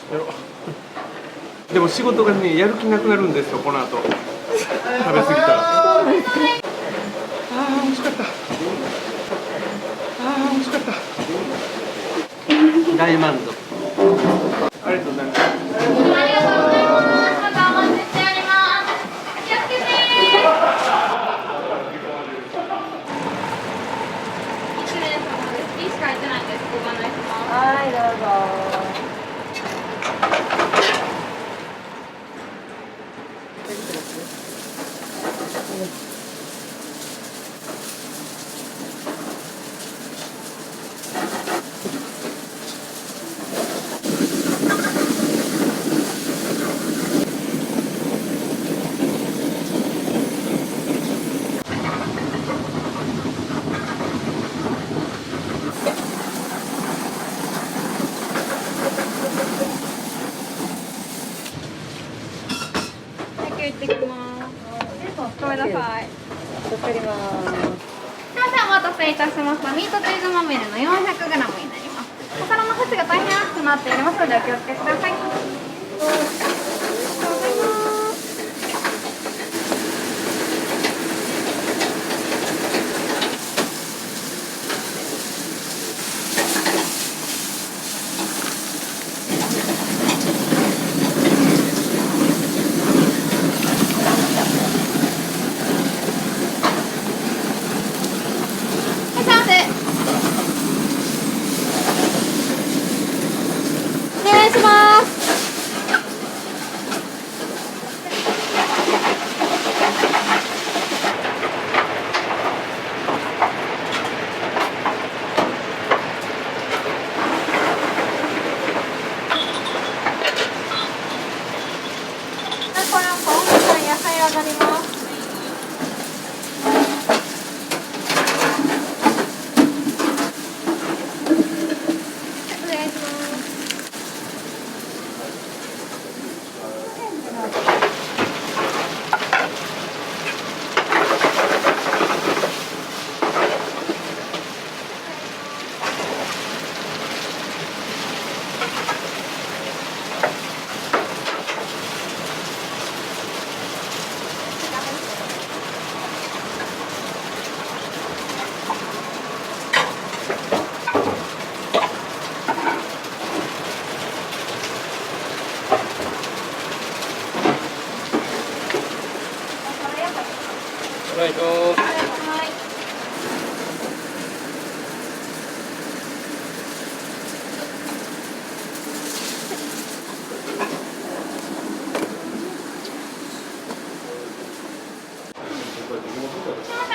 でも仕事がね、やる気なくなるんですよ、この後。食べ過ぎたら。ああ、美味しかった。ああ、美味しかった。大満足。ありがとうございます。ありがとうございます。またお待ちしております。気をつけて。1名様です。しか入ってないんです。ご案内します。はい、どうぞ。おせいたしました。ミートチーズまみれの 400g になります。お皿の縁が大変熱くなっておりますのでお気をつけください。ありがとうございます。お願いします。これはお野菜上がります。お願いします。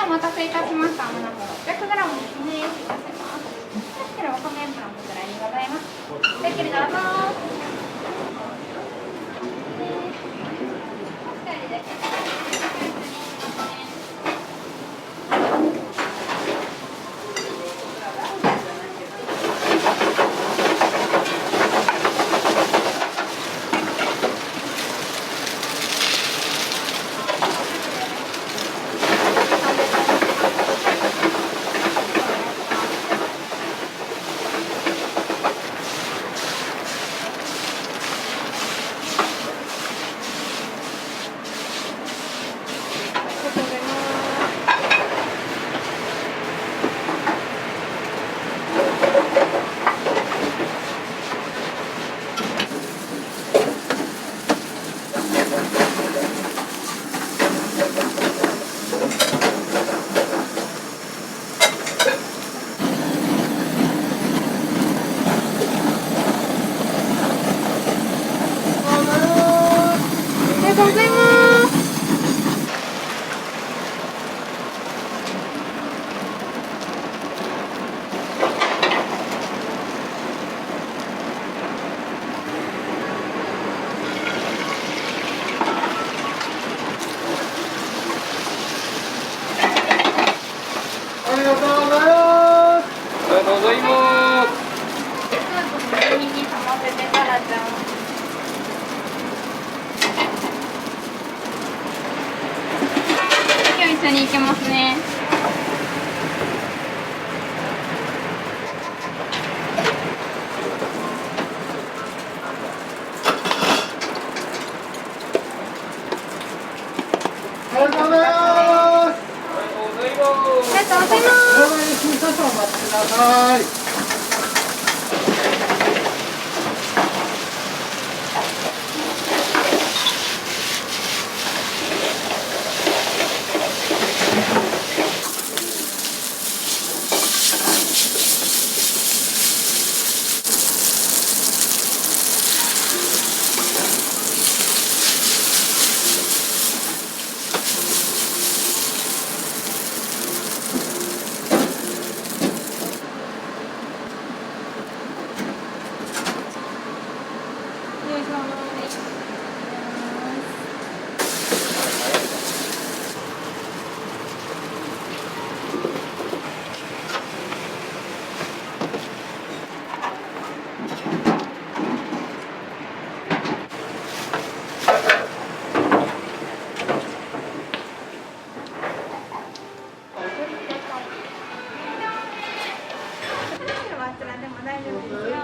お待たせいたしました。もなか 600g ですね。いたします。ではお米パンこちらにございます。ごゆっくりどうぞ。一緒に行けますね。ありがとうございます。ありがとうございます。少々お待ちください。ちらでも大丈夫ですよ。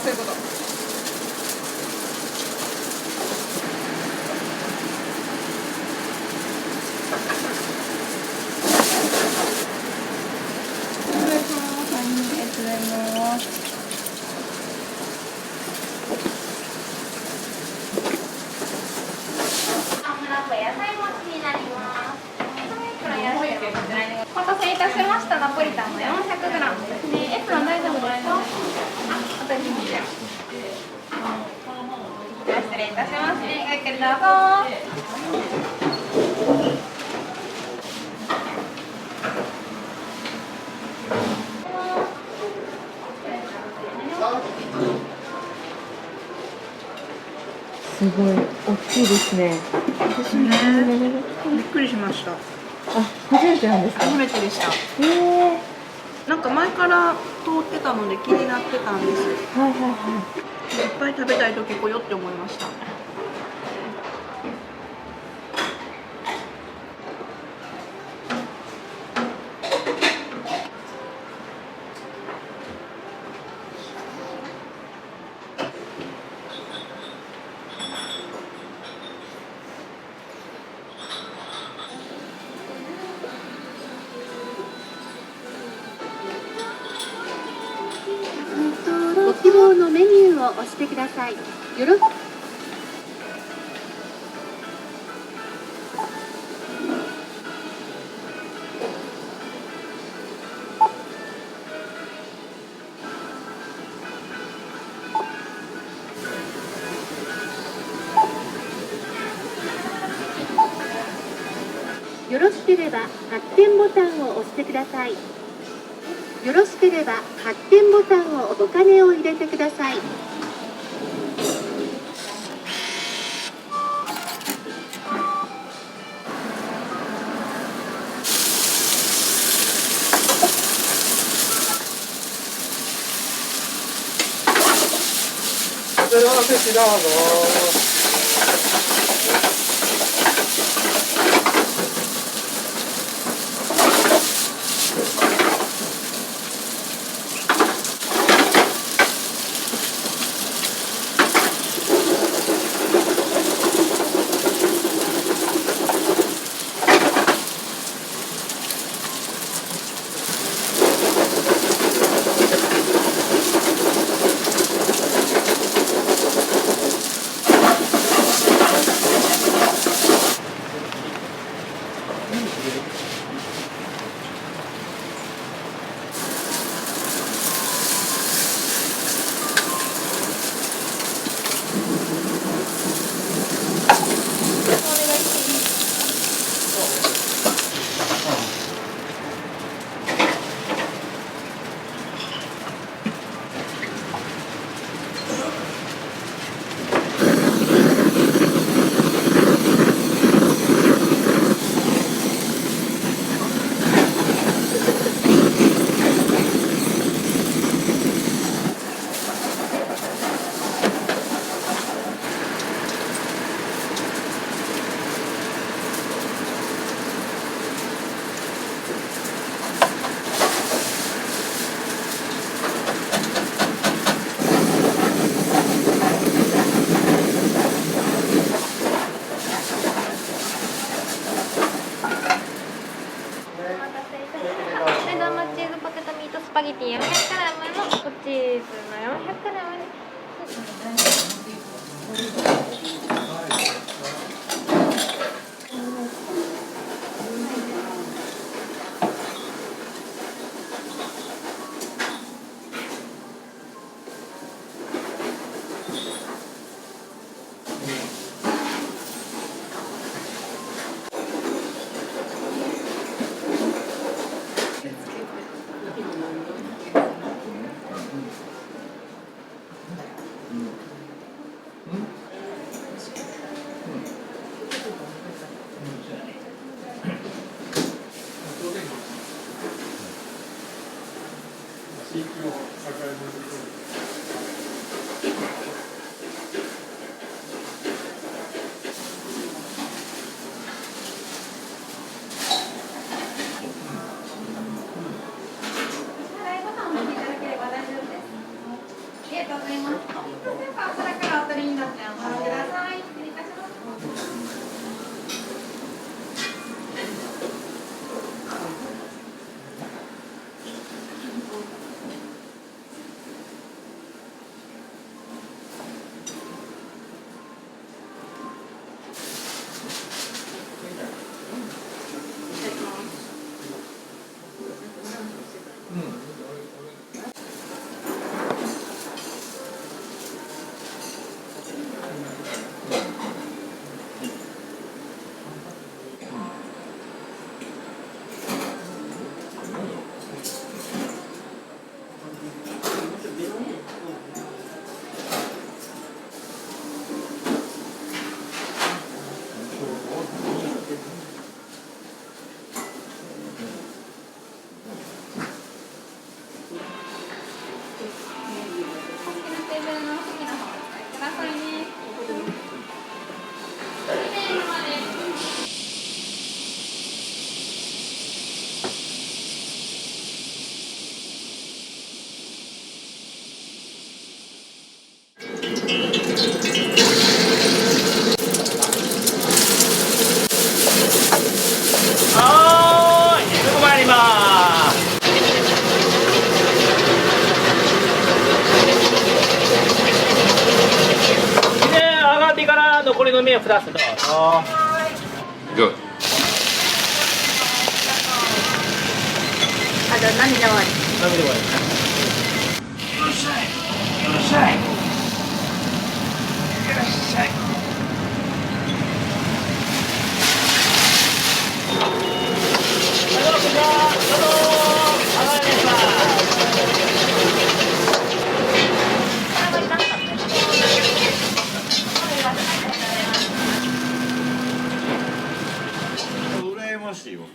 そういうこと。お待たせいたしました。ナポリタンの 400g ですね。エプロン大丈夫ですか？あと2分で。失礼いたしますね。ごゆっくりどうぞ。すごい大きいですね。ですね。びっくりしました。あ、初めてなんですか？初めてでした。なんか前から通ってたので気になってたんです。はいはいはい。いっぱい食べたい時来よって思いました。ご希望のメニューを押してください。よろしければ発展ボタンを押してください。よろしければ発展ボタンをお金を入れてください。スパゲティ 400g のチーズの 400g ではーい、すぐ参ります。で、上がってから残りの麺を2つどうぞ。Good. あ、じゃあ涙割り。涙割り。羨ましいわ。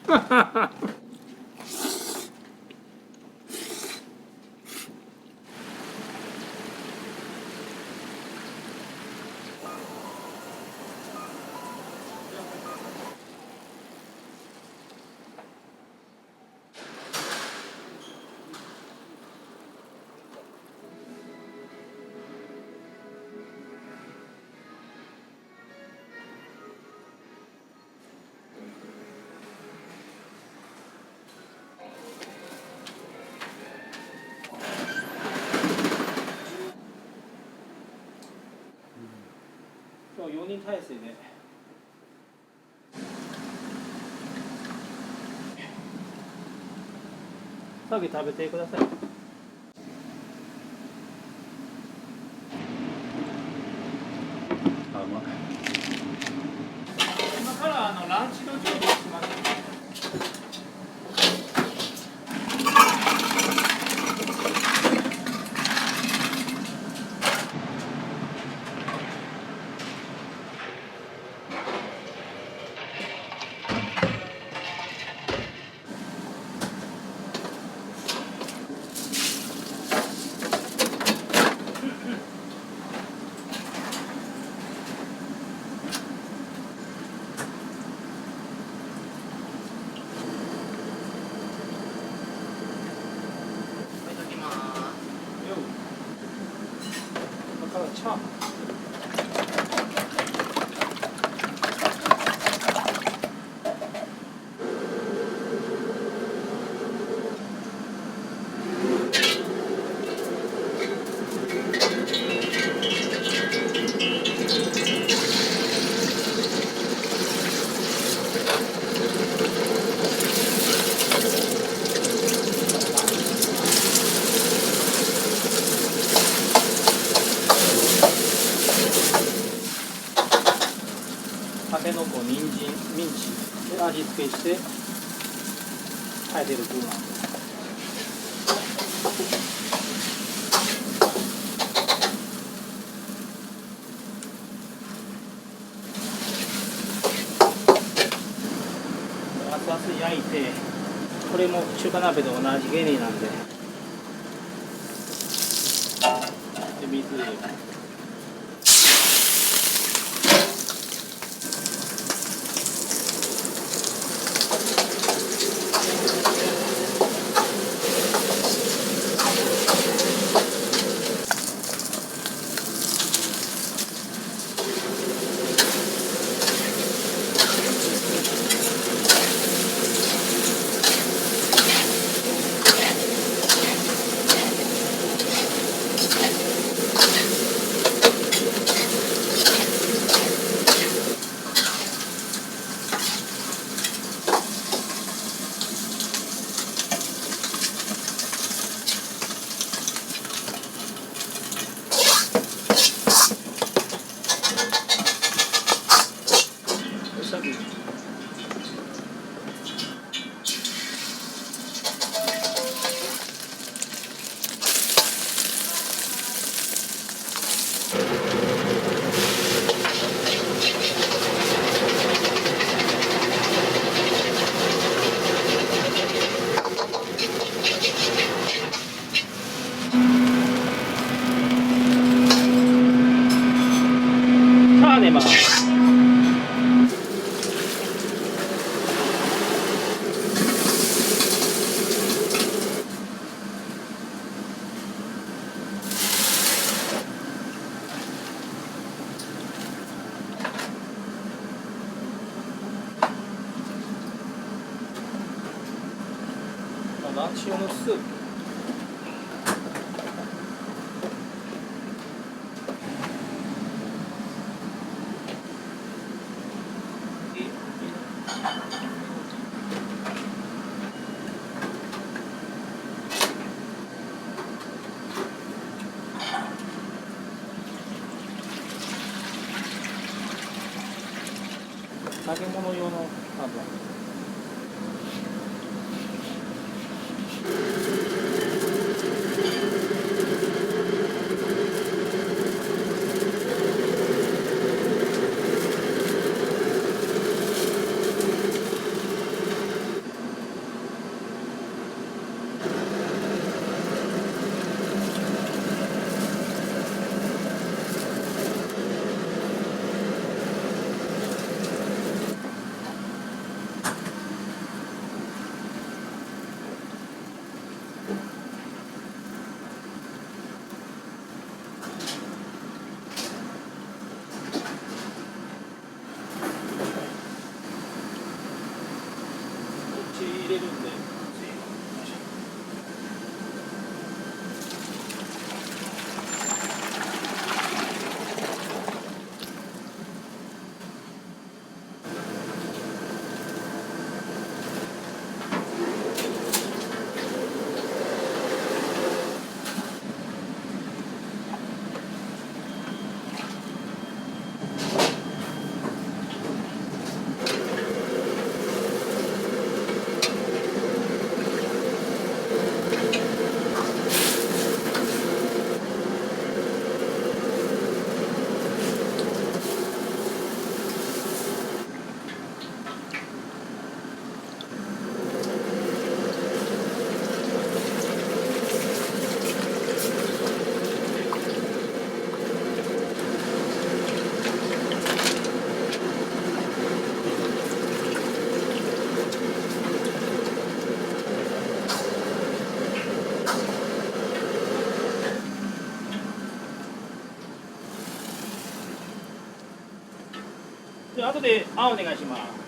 今日4人体制で。さぎ食べてください。あ、うまい。今からランチの準備をします。たけのこ、人参、ミンチで味付けして炊いてる具なんです。熱々焼いて、これも中華鍋と同じ原理なんで。で、水入れる。さあ出ます。ナチョのスープ。揚げ物用の油。入れるんで。で、後でお願いします。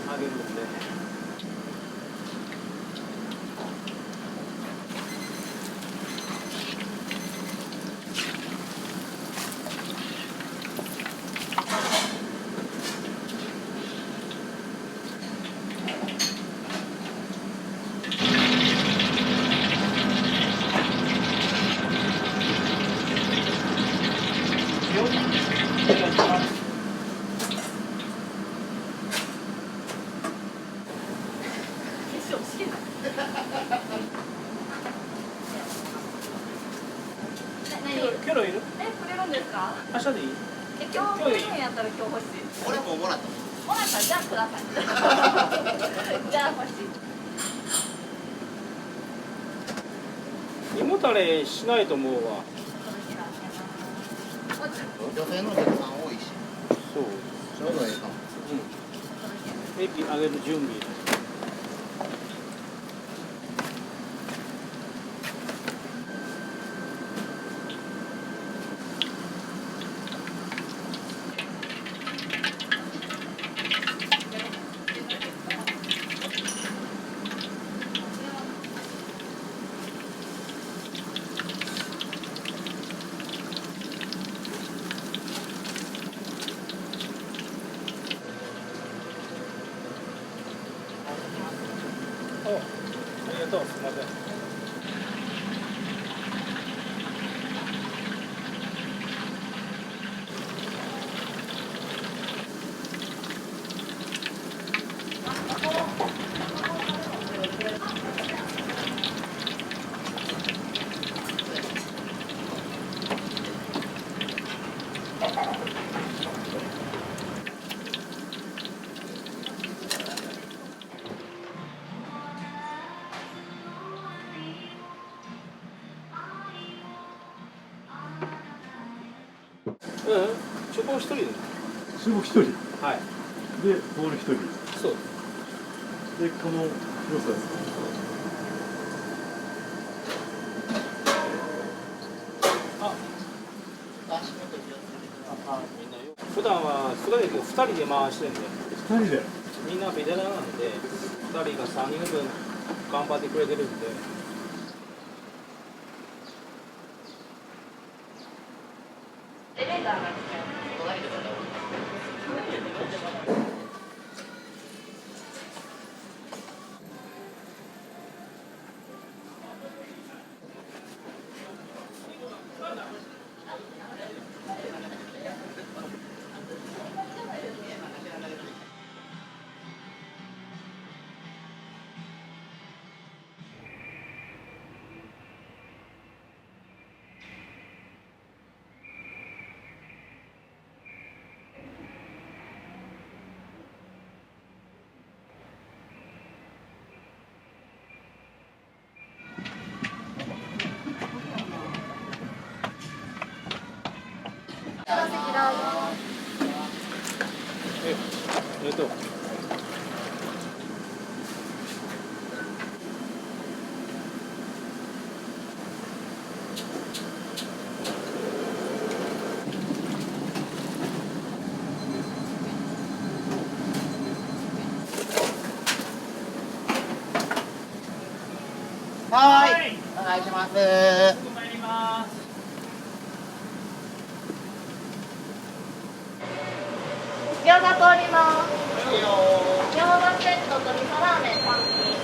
揚げるんで。キョロいる？くれるんですか？明日でいい？今日くれるんやったら今日欲しい。俺ももらったもらったらじゃあください。じゃあ欲しい。胃もたれしないと思うわ。女性のお客さん多いしそう。ちょうどいいかも。エビ揚げる準備。ありがとう。すみません。厨房一人です。厨房一人。はい。で、ボール一人。そう。で、この広さですか。普段は少ないけど2人で回してるんで。2人で。みんなベテランなんで、2人が3人分頑張ってくれてるんで。はい、お願いします。参ります。餃子通ります。餃子セットと味噌ラーメン3品。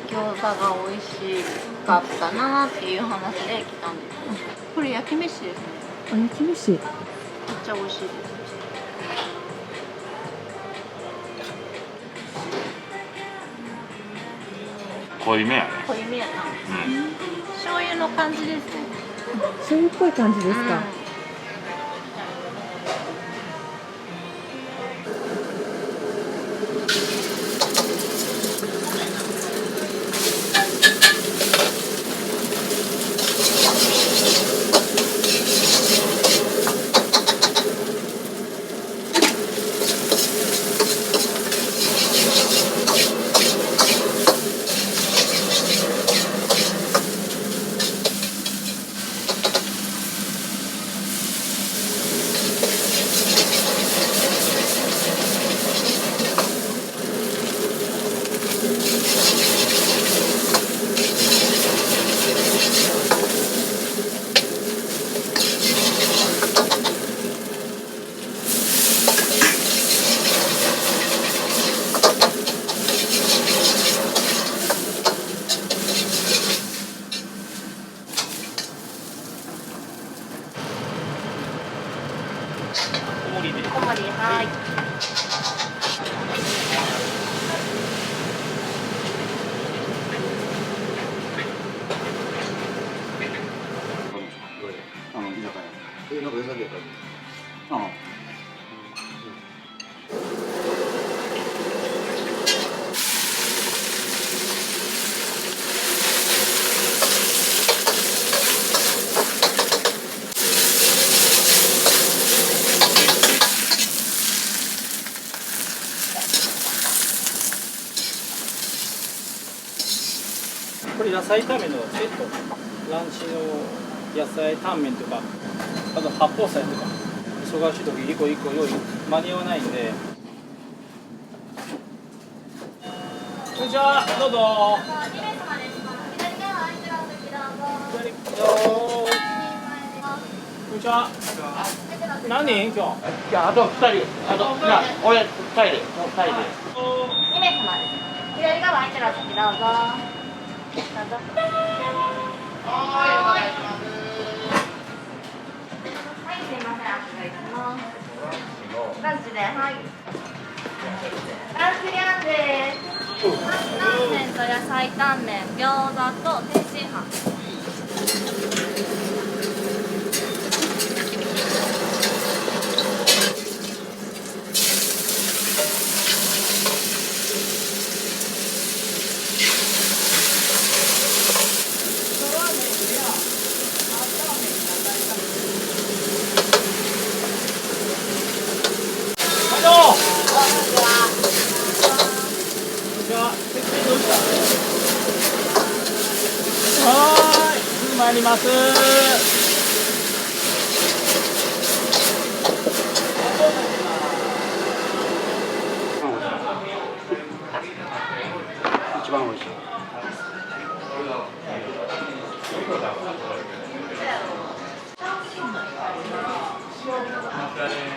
餃子が美味しかったなっていう話で来たんです。これ焼き飯ですね。あ、焼き飯。めっちゃ美味しいです。こ濃いめやね。濃いめやな。醤油の感じですね。醤油っぽい感じですか。小盛り、はい。なんか良さげやった。これ野菜炒めのセット、ランチの野菜タンメンとか、あと八宝菜とか、忙しい時一個一個用意間に合わないんで。こんにちは、どうぞ。2名様です。左側空いてるお席どうぞ。こんにちは。何人今日？いや、あと2人。俺2人で。2名様です。左側空いてるお席どうぞ。どうぞ。はい、すいません、お願いします。ランチで、はい。ランチリャンです。タンメンと野菜タンメン、餃子と天津飯。すぐ参ります。一番美味しい。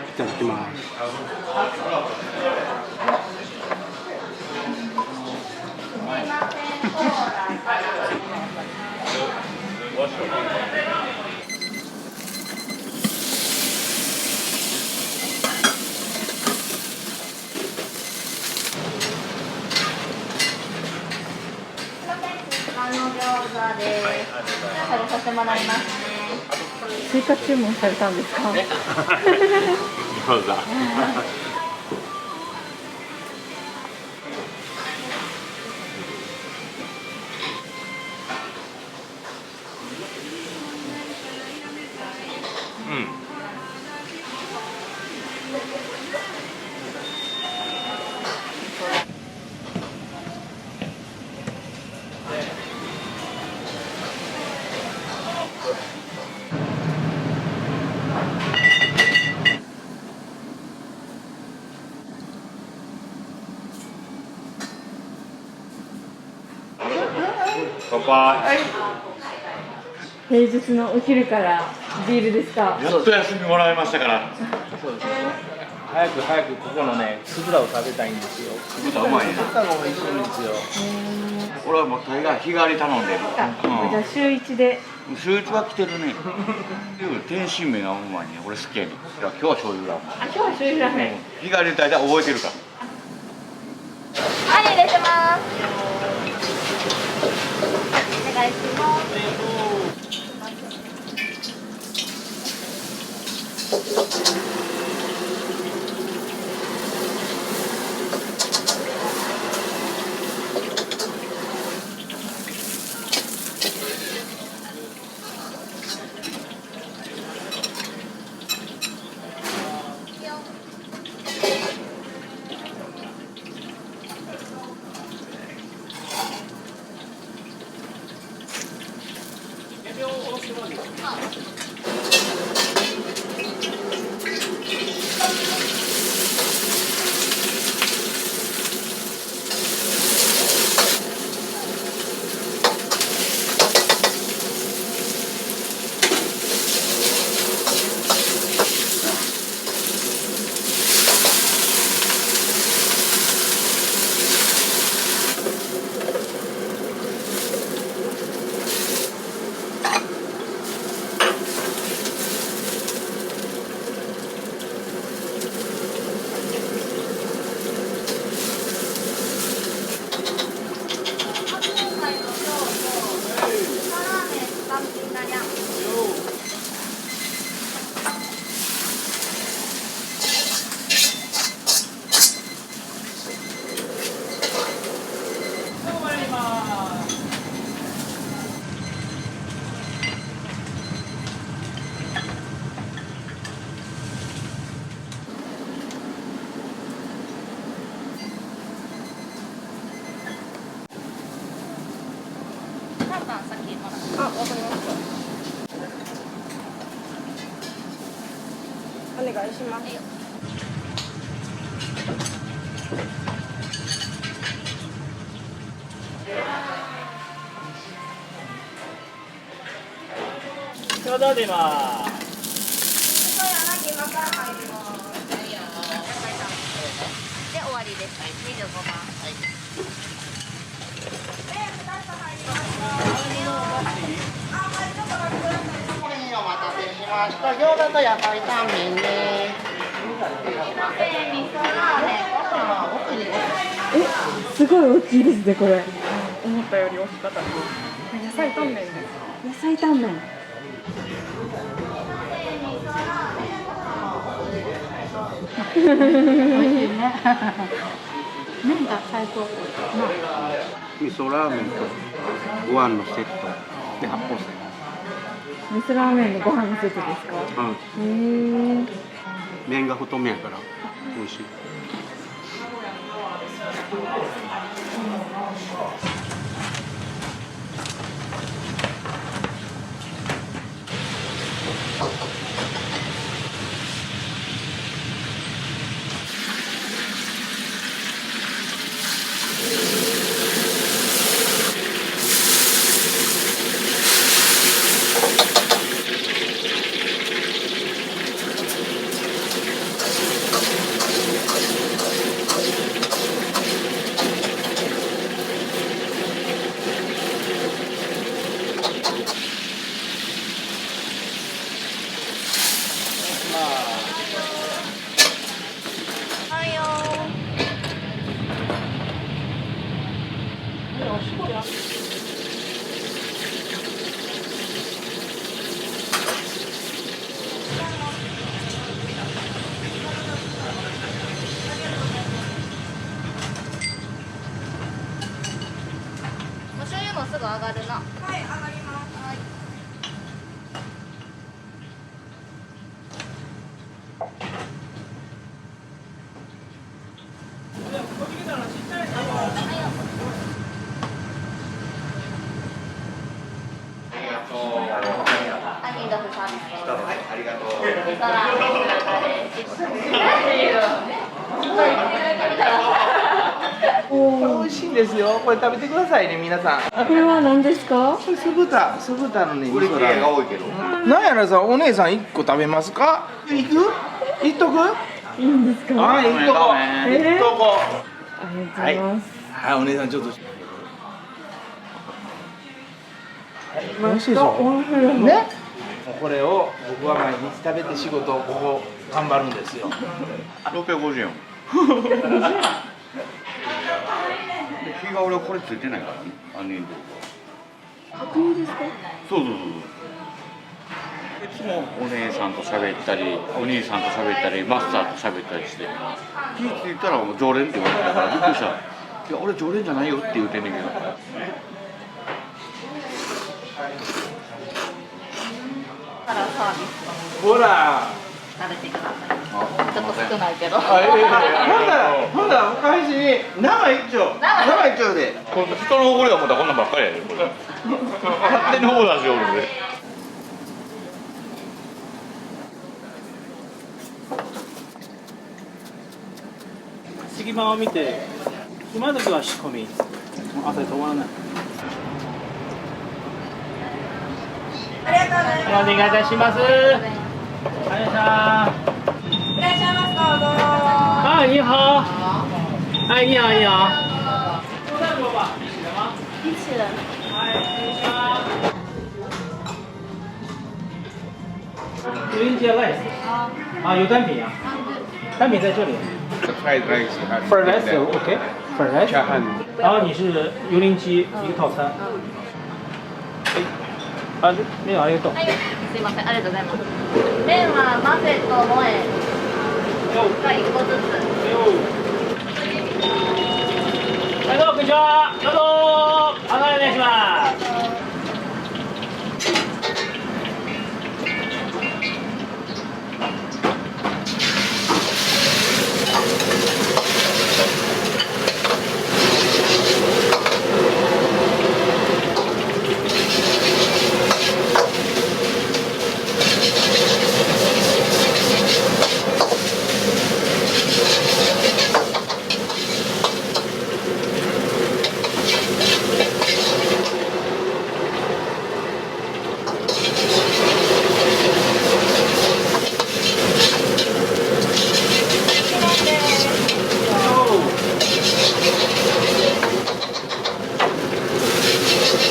いただきます。餃子です。食べさせてもらいますね。追加注文されたんですか？餃子。乾杯。平日のお昼からビールですか？やっと休みもらいましたから。早くここのね、つぶらを食べたいんですよ。つぶらうまいね。つぶらが美味しいんですよ。俺はもう大概日替わり頼んでる。じゃあ週1で。週1は来てるね。天津麺がうまいね。俺好きやね。今日は醤油ラーメン。あ、今日は醤油ラーメン。日替わりで大体覚えてるから。はい、入れてます。願いします。あ、わかりました。お願いします。ちょうど出ます。で終わりです。25番。お待たせしました。餃子と野菜タンメンね。すごい大きいですねこれ。思ったより大きかったです。野菜タンメンです。野菜タンメン。美味しいね。麺が最高。味噌ラーメンとご飯のセットで八宝菜。味噌ラーメンのご飯のセットですか。うん。へえ。麺が太麺やから美味しい。はいよお醤油もすぐ上がるな。はい、上がります。はい。アニードフサービス。はい、ありがとう。味噌ラーメン。美味しいんですよ。これ食べてくださいね、皆さん。これは何ですか。これ酢豚のね、味噌ラーメンが多いけど。なんやらさ、お姉さん1個食べますか。行く。行っとく。いいんですか。はい、行っとこう。行っとこありがとうございます。はい、お姉さんちょっと。美味しいでしょ。ね。これを僕は毎日食べて仕事をここ頑張るんですよ。650円。日が俺これついてないからね。アニード。確認ですか？そうそうそう。いつもお姉さんと喋ったり、お兄さんと喋ったり、マスターと喋ったりして。気ぃ付いたらもう常連って言われてたからびっくりした。いや俺常連じゃないよって言うてんねんけど。からサービスほら。食べてください。ちょっと少ないけど。ほんならお返しに生一丁で。これ人のおごりはもうこんなんばっかりやでこれ。勝手にオーダーしようので。隙間を見て、今時は仕込み、朝で止まらない。ありがとうございます。お願いいたします。ありがとうございました。いらっしゃいますどうぞ。啊，你好。哎，你好，你好。一起人。油淋鸡 rice。啊，有单品呀。单品在这里。fried rice。fried rice OK。fried rice。然后你是油淋鸡一个套餐。あ、麺ありがとう。はい、すいません、ありがとうございます。麺は混ぜと萌えが1個ずつ。はい、どうもこんにちは。どうぞ。お願いします。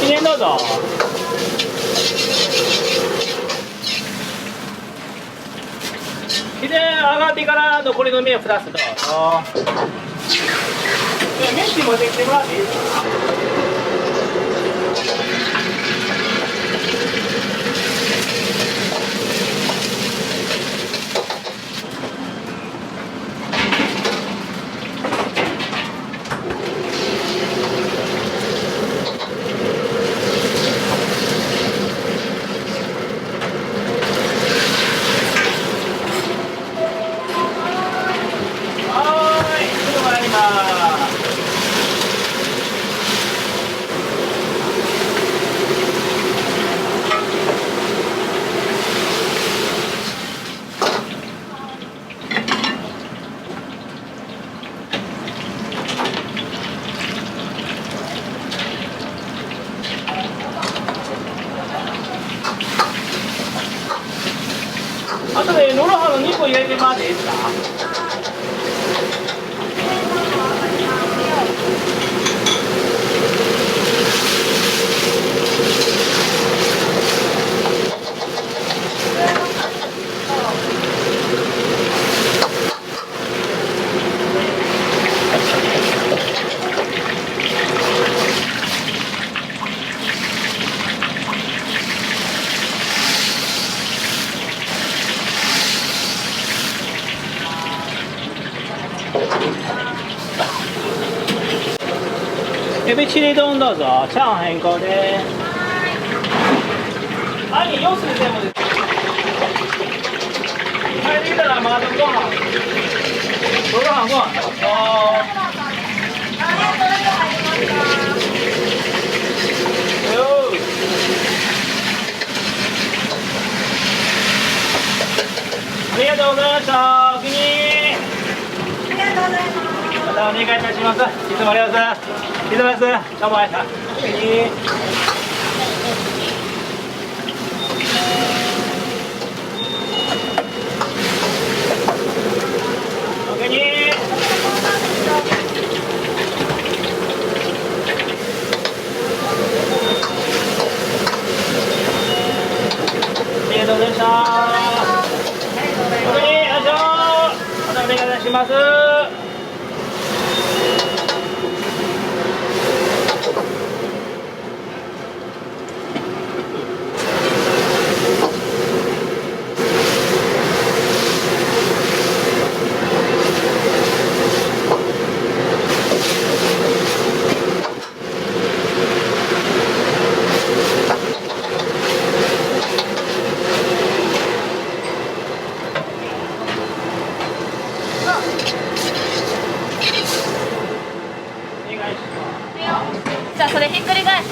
記念どうぞ。記念上がってから残りの麺2つどうぞ。メンチ持ってきてもらっていいですか。あとでノロハの2個入れてもらっていいですか。エビチリ丼どうぞ。チャーハン変更です。兄、4すで全部です。帰ってきたらまだご飯。ご飯どうぞ。ありがとうございました。お気に入り。ありがとうございます。またお願いいたします。いつもありがとうございます。いつもです。どうもありがとう。お気に入り。お気に入り。ありがとうございました。お気に入り、よいしょ。またお願いいたします。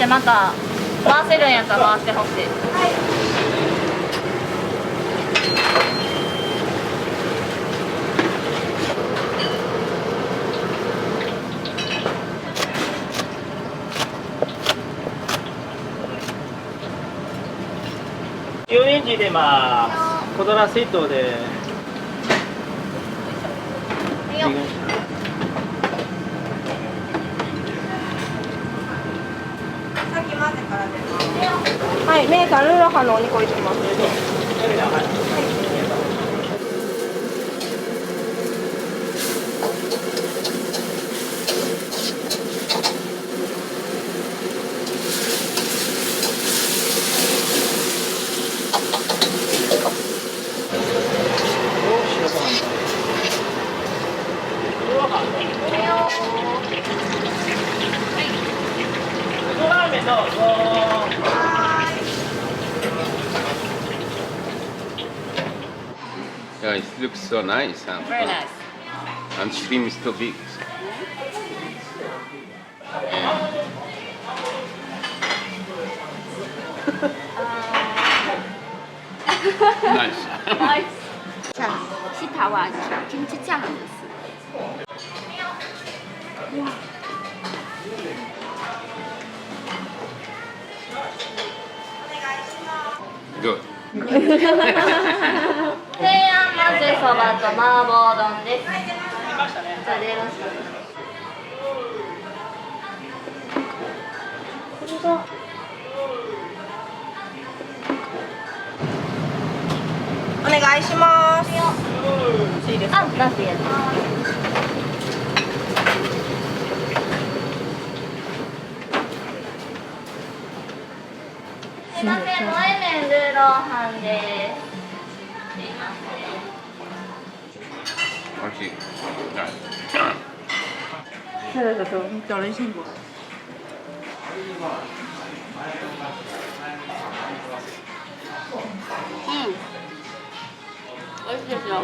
また回せるんやったら回してほしい。油レンジ入れます。コドラセットで。はい、メーカールーロハのお肉をいきます。ラーメンどうぞ。Yeah, it looks so nice. Huh? Very nice. And shrimp is too big. Nice. 酱西塔瓦kimchi酱です。 Good. 西安まぜそばと麻婆丼です。じゃあでよろしく。お願いします。いいですか？あ、出すやつ。すみません、萌え麺ルーローハンです。すいません。美味しい。现在都找人辛苦。美味しいですよ。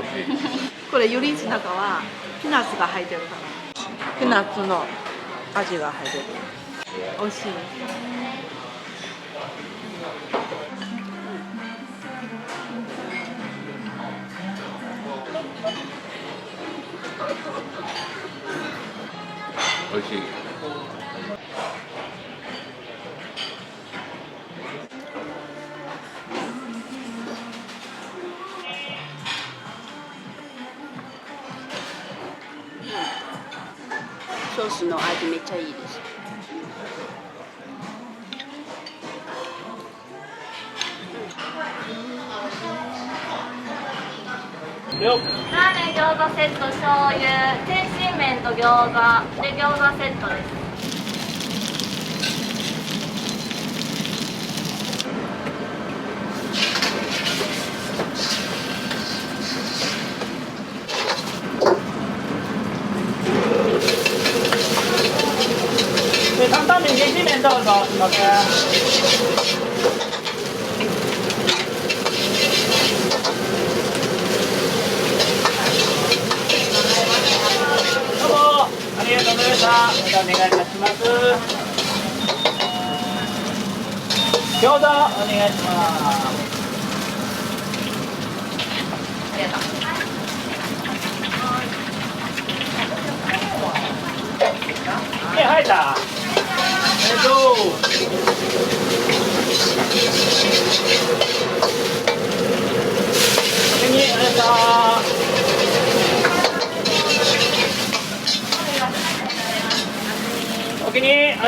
これユリーチの中はピーナッツが入ってるから。ピーナッツの味が入ってる。美味しい。美味しい。ソースの味めっちゃいいです。ラーメン餃子セット醤油天津麺と餃子で餃子セットです。で担々麺、天津麺どうぞ。すいません。どうもありがとうございました。またお願いいたします。餃子お願いします。ありがとう。入った。お気に入りありがとうございました。お気に入りありがとう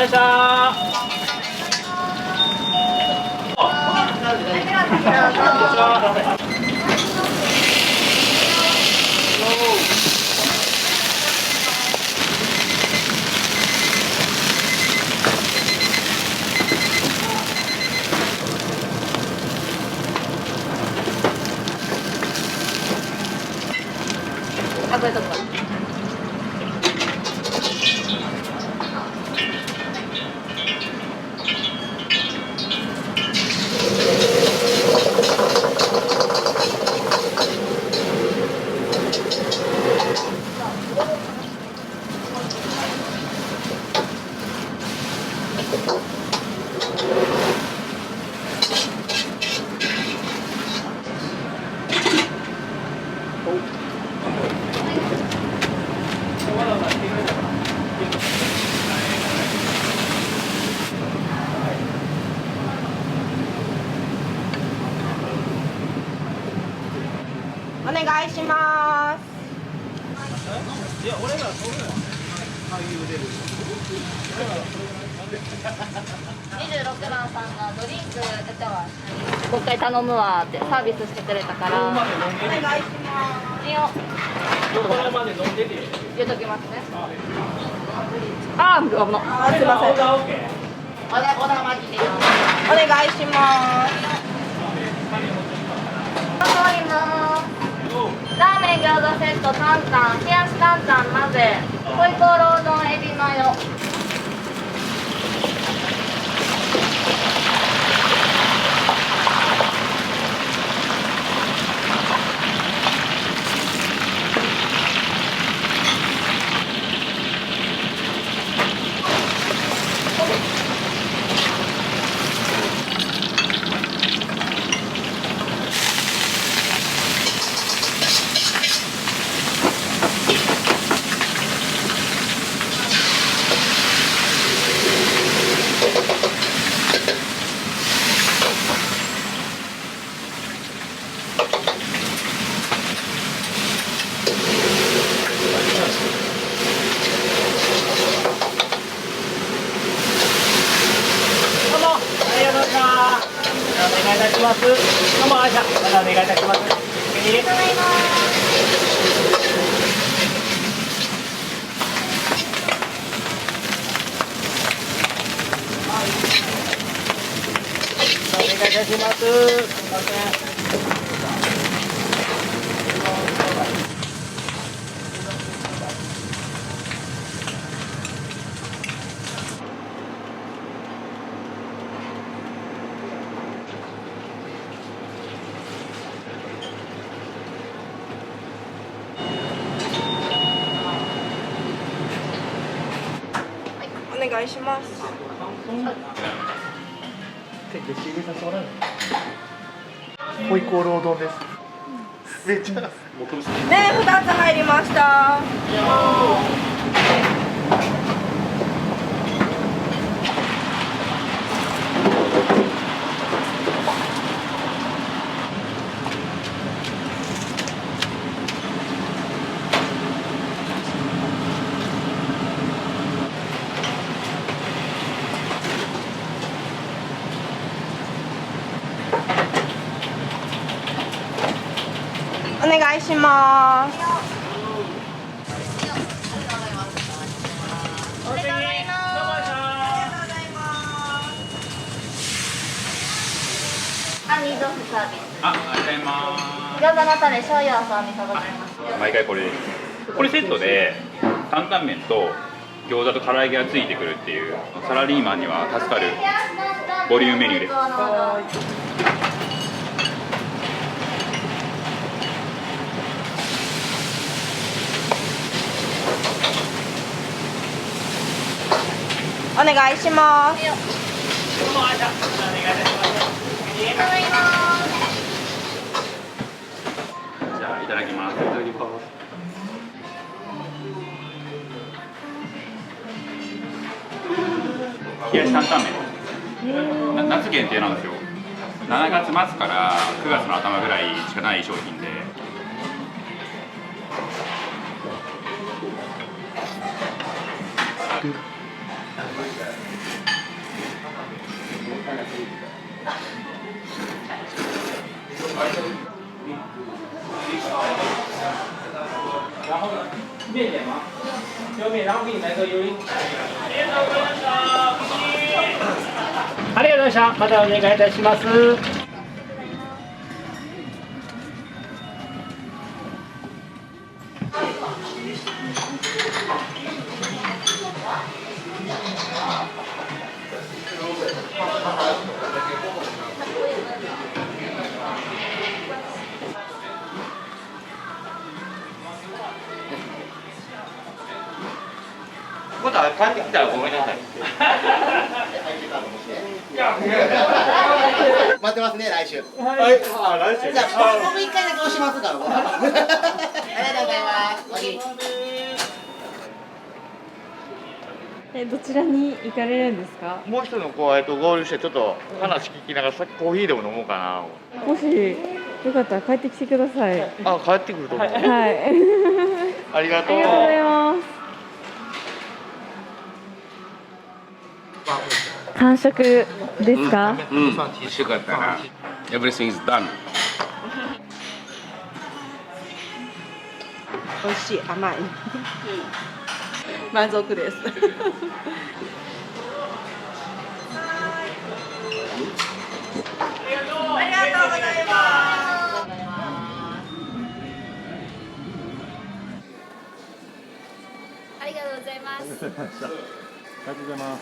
ございました。あ、これとか。お願いします。いや俺らそういうの26番さんがドリンクもう一回頼むわってサービスしてくれたからお願いします。いいよこれまで飲んでて言うときますね。あー、危な。すいません。オーダー OK。おだまきでお願いします。ラーメン餃子セット担々冷やし担々混ぜホイコーロー丼エビマヨ。お願いいたします。どうもまたお願いいたします。ただいま。お願いいたします。すみません。お願いします。ホイコーロー丼です。めっちゃ。麺2つ入りました。お願いします。あ、ニードフサービス。ありがとうございます。餃子のタレ醤油味噌味噌ございます。毎回これです。これセットで担々麺と餃子と唐揚げがついてくるっていうサラリーマンには助かるボリュームメニューです。お願いします。じゃあいただきます。冷やし担々麺。夏限定なんですよ。7月末から9月の頭ぐらいしかない商品で。然后呢，面点吗？要面，然后给你来个鱿鱼。ありがとうございました。ありがとうございました。またお願いいたします。また帰ってきたらごめんなさい。待ってますね、来週。はい、あ、来週。じゃあ、僕一回だけ押しますから。ありがとうございます。どちらに行かれるんですか？もう一人の子は合流してちょっと話聞きながらさっきコーヒーでも飲もうかな。もしよかったら帰ってきてください。あ、帰ってくると思う。はい。ありがとう。ありがとうございます。完食ですか？うん。よかったな。Everything is done。美味しい、甘い。満足です。ありがとうございます。ありがとうございます。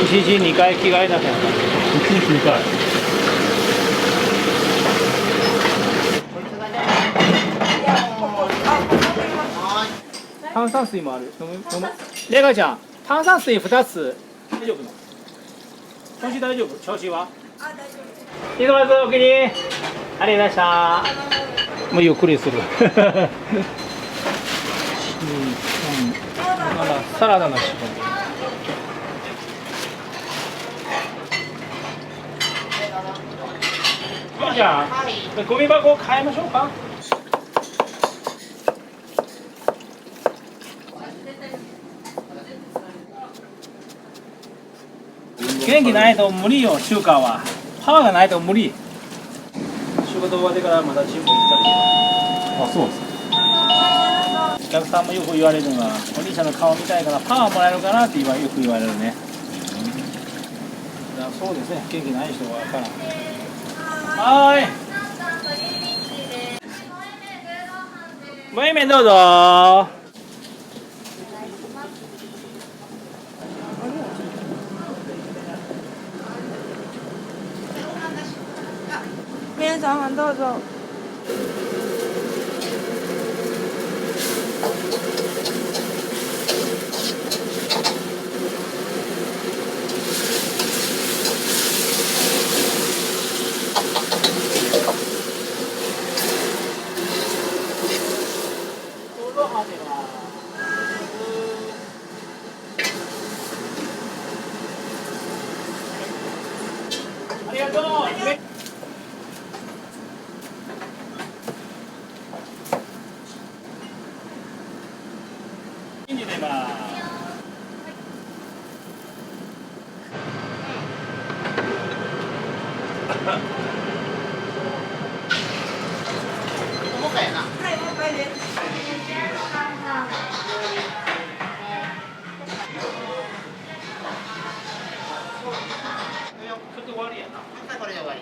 1日2回着替えなきゃならない。1日2回。炭酸水もある。飲む。レガちゃん、炭酸水2つ。大丈夫の？調子大丈夫？調子は？ひとまずお気に。ありがとうございました。もうゆっくりする。サラダの仕込み。じゃあ、ゴミ箱を変えましょうか。元気ないと無理よ、中華は。パワーがないと無理。仕事終わってからまたジム行ったり。あ、そうですか。お客さんもよく言われるのが、お兄ちゃんの顔見たいからパワーもらえるかなってよく言われるね。そうですね、元気ない人はから。はい。もう一麺どうぞ。皆さんどうぞ。ありがとう。信じてます。もう一回やな。はい、もう一回です。ちょっと終わりやな。これで終わり。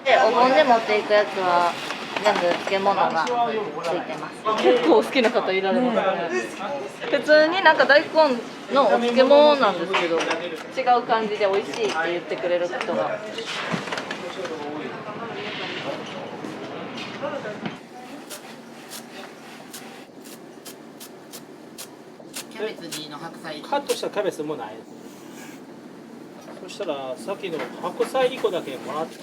で、お盆で持っていくやつは全部漬物がついてます。結構好きな方いられますね。普通になんか大根のお漬物なんですけど、違う感じで美味しいって言ってくれる人が。キャベツにの白菜。カットしたキャベツもない。そしたらさっきの白菜2個だけもらって。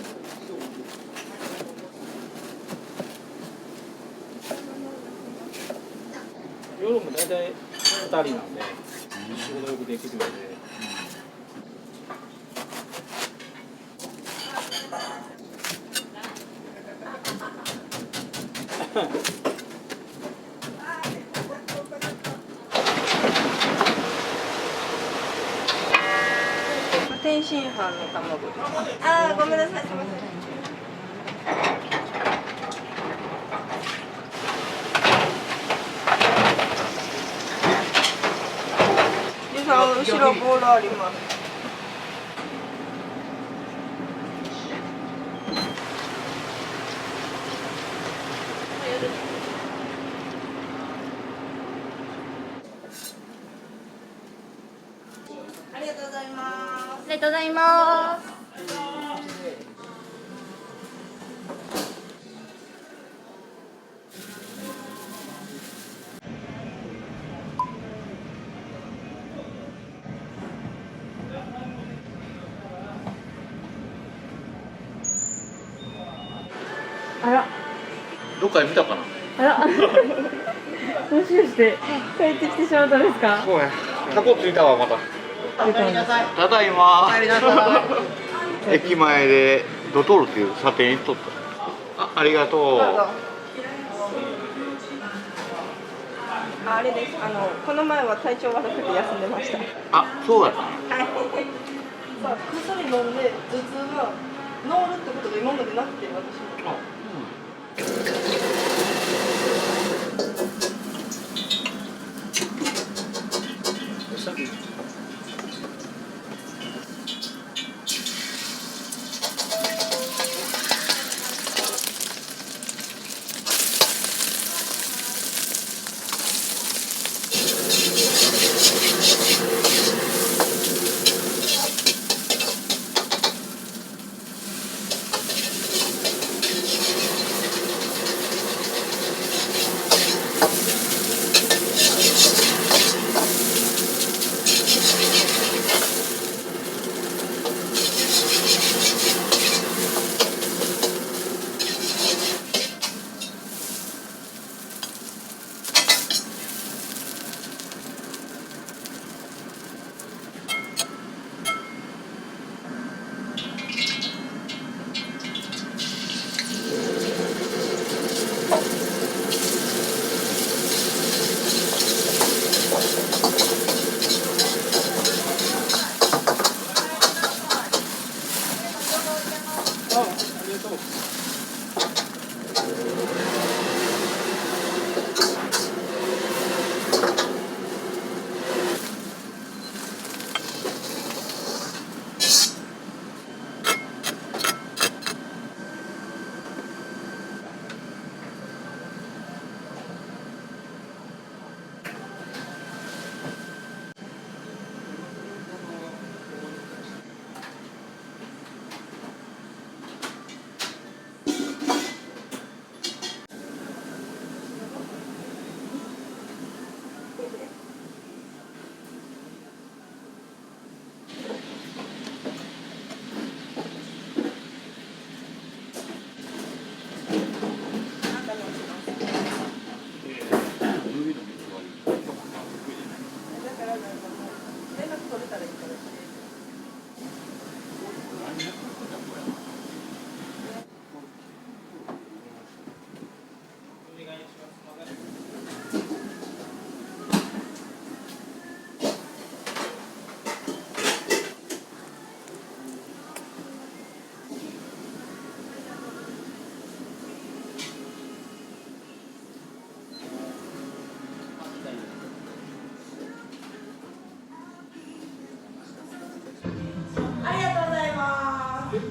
夜も大体2人なんで仕事よくできるので。天津飯の卵です。ああ、ごめんなさい。すみません。ゆうさん、後ろボールあります。りがとうございます。あら、どっかで見たかな。あら。もしかして帰ってきてしまったんですか。そうや。タコついたわまた。出たんです。ただいま。駅前でドトールっていう査定にとった。ありがとう。あれです。この前は体調悪くて休んでました。あ、そうやったね。はい。さあ、薬飲んで頭痛が治るってことが今までなくて、私も。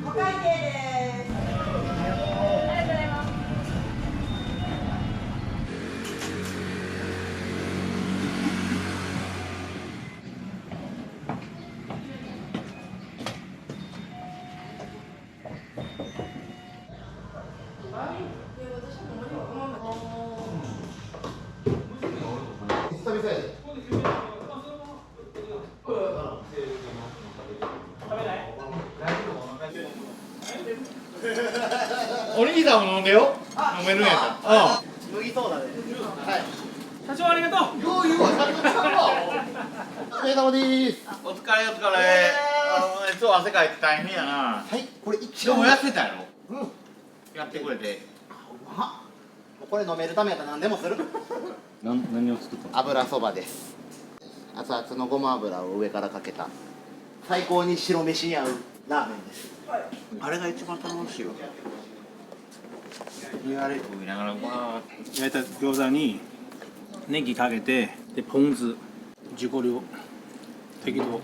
お会計です。お兄さんも飲んでよ。飲めるんやったら。麦ソーダで。はい。社長ありがとう。よう言うわ、社長さんは。お疲れ様です。お疲れお疲れ。今日汗かいて大変やな。はい、これ一でもやってたやろ。うん。やってくれて。これ飲めるためやったら何でもする。何を作ったの？油そばです。熱々のごま油を上からかけた最高に白飯に合うラーメンです。あれが一番楽しいわ。あれ食いながらわー焼いた餃子にネギかけて、でポン酢自己量適当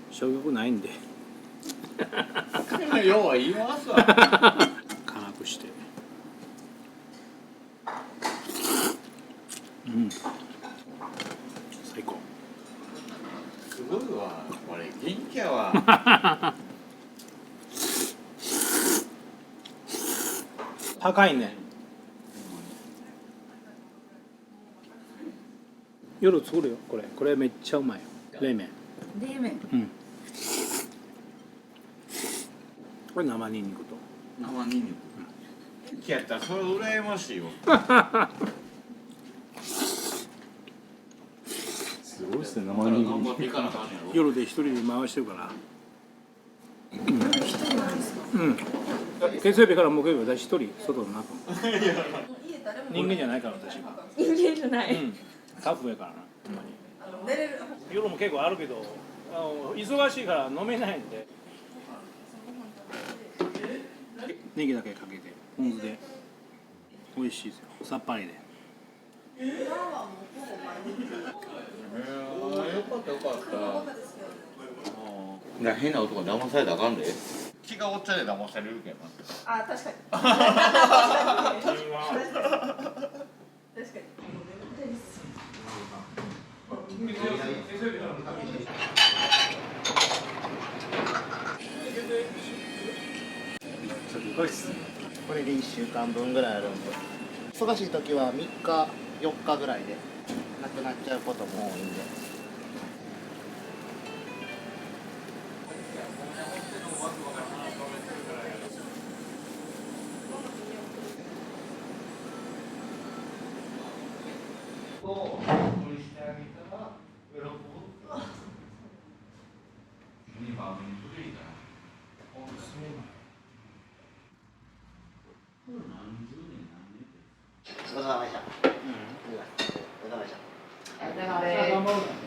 醤油ないんで要は言いますわ。辛くして、ごいわ俺元気やわ高いね夜作るよこれめっちゃうまいよ冷麺うんこれ生ニンニクと生ニンニク元気やったらそれ羨ましいよすごいっすね生ニン頑張っていかなあかんねやろ夜で一人で回してるからうん月曜日から木曜日私一人外の中人間じゃないから私は人間じゃない、うんタフやからなほんまに夜も結構あるけど忙しいから飲めないんでネギだけかけてポン酢で美味しいですよさっぱりでよかったよかった変な男に騙されたらあかんで気がおっちゃで騙されるけどなあ、確かにすごいっすね。これで1週間分ぐらいあるんで、忙しい時は3日4日ぐらいでなくなっちゃうことも多いんで。お疲れ様でした。お疲れ様でし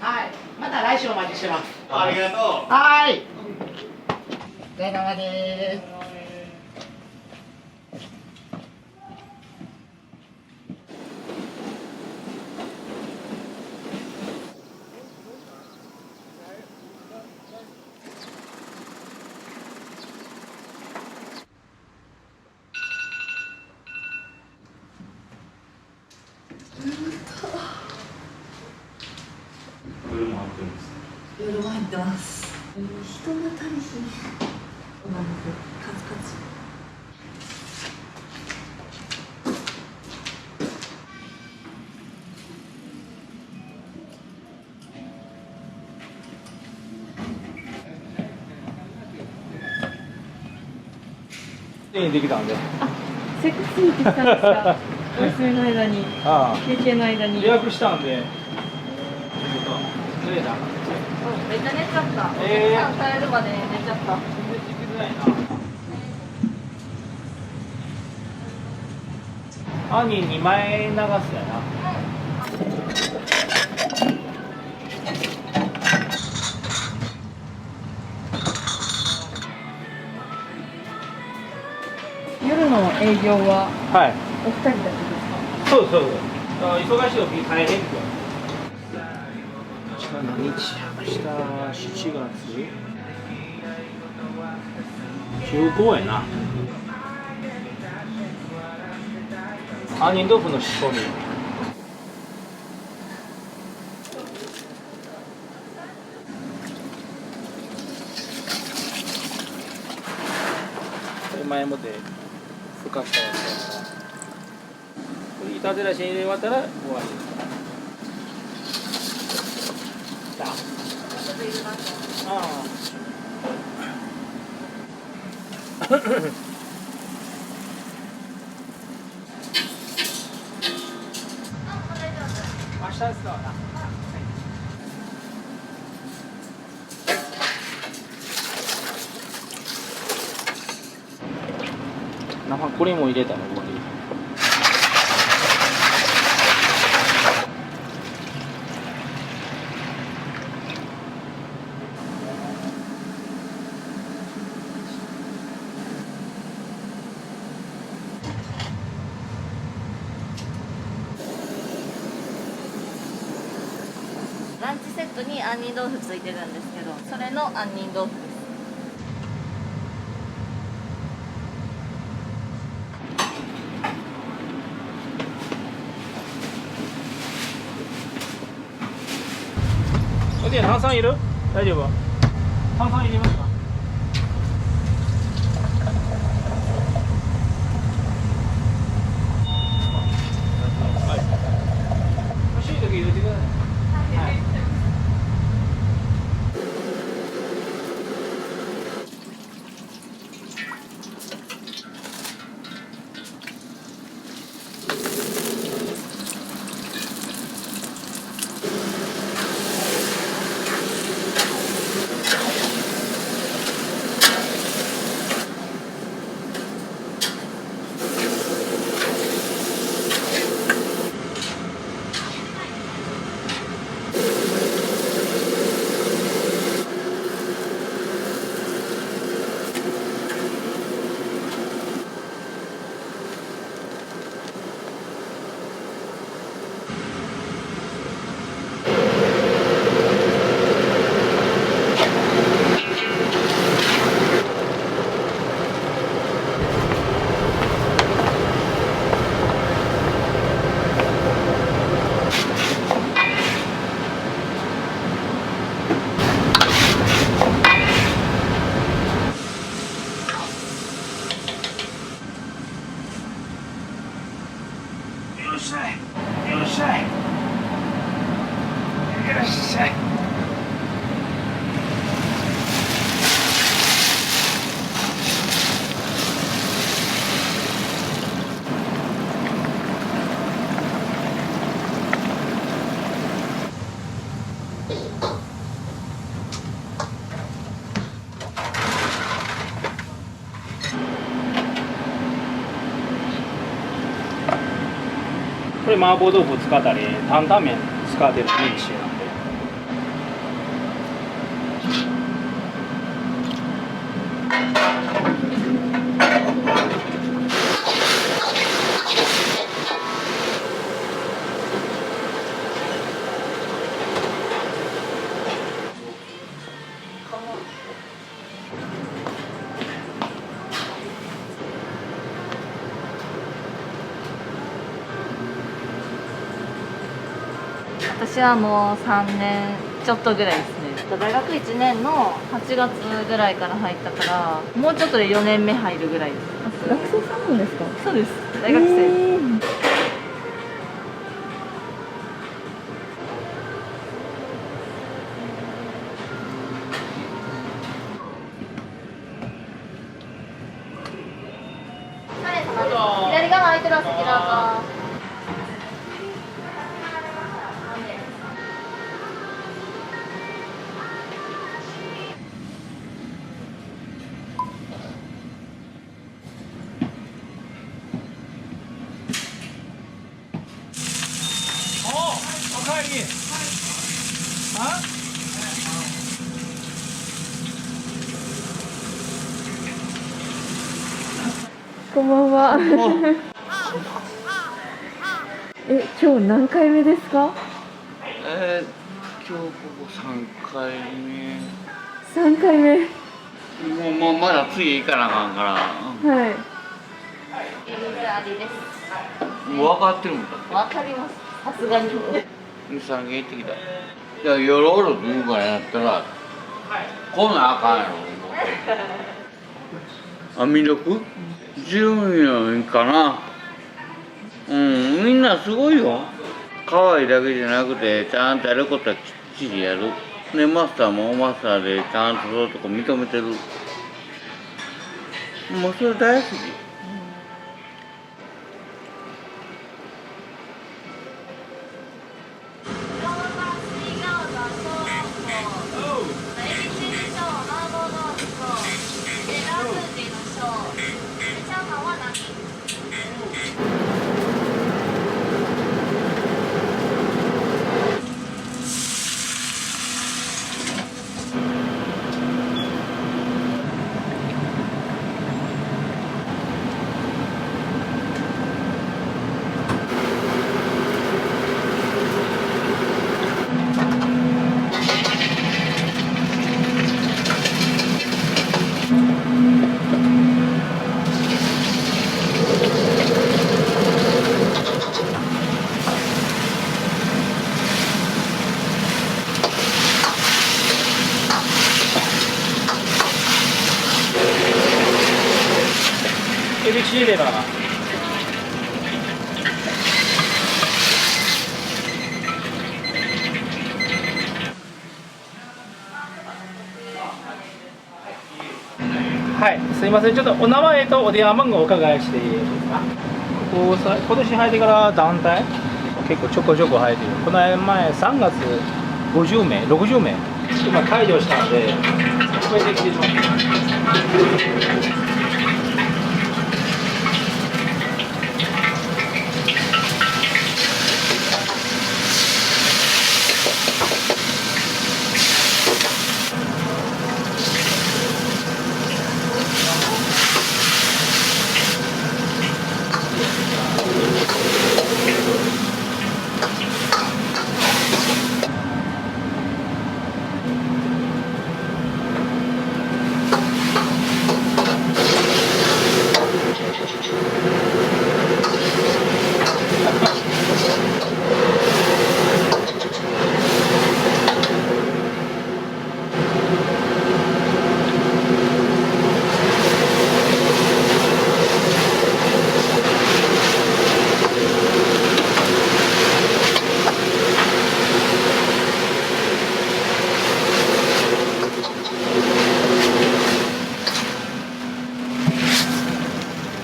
た。はい、また来週お待ちしてます。ありがとうはい。お疲れ様です。夜も入ってます。人が足りひん。カツカツ。できたんでセクシーって言ったんですか。お休みの間に、休憩の間に。予約したんでめっちゃ寝ちゃった。お客さん帰るまで寝ちゃった。兄2枚流すやな。夜の営業ははい。お二人だけですか。そうですそうです。忙しい時大変ですよ。何日明日7月休校やな。杏仁豆腐の仕込み。前もってふかしたやつやからこれ板照らしに入れ終わったら終わりですだあ明日ですからな生クリームを入れたら終わり。ランチセットに杏仁豆腐ついてるんですけど、それの杏仁豆腐です。おじい炭酸いる？大丈夫？炭酸入れますか？はい。欲しい時入れてください。はい。よっしゃい。よっしゃい。よっしゃい。これ麻婆豆腐使ったり担々麺使ってるミンチなんで。私はもう3年ちょっとぐらいですね。大学1年の8月ぐらいから入ったからもうちょっとで4年目入るぐらいです。学生さんなんですか？そうです、大学生。左側空いてるお席どうぞ。おかえり。あ？こんばんは。今日何回目ですか？今日ここ3回目。3回目。もうまだ次行かなあかんから。はい。もう分かってるもんだって。わかります。さすがに。2、3軒行ってきた。いや、よろおろと言うからやったら、こんなんあかんやろ、思って。魅力？10人かな。みんなすごいよ。可愛いだけじゃなくて、ちゃんとやることはきっちりやる。で、マスターもマスターでちゃんとそういうとこ認めてる。もうそれ大好き。切りチレバはい、すいません、ちょっとお名前とお電話番号をお伺いしていいですか。今年入ってから団体結構ちょこちょこ入ってる。この前3月50名、60名今解除したので増えてきてしまって。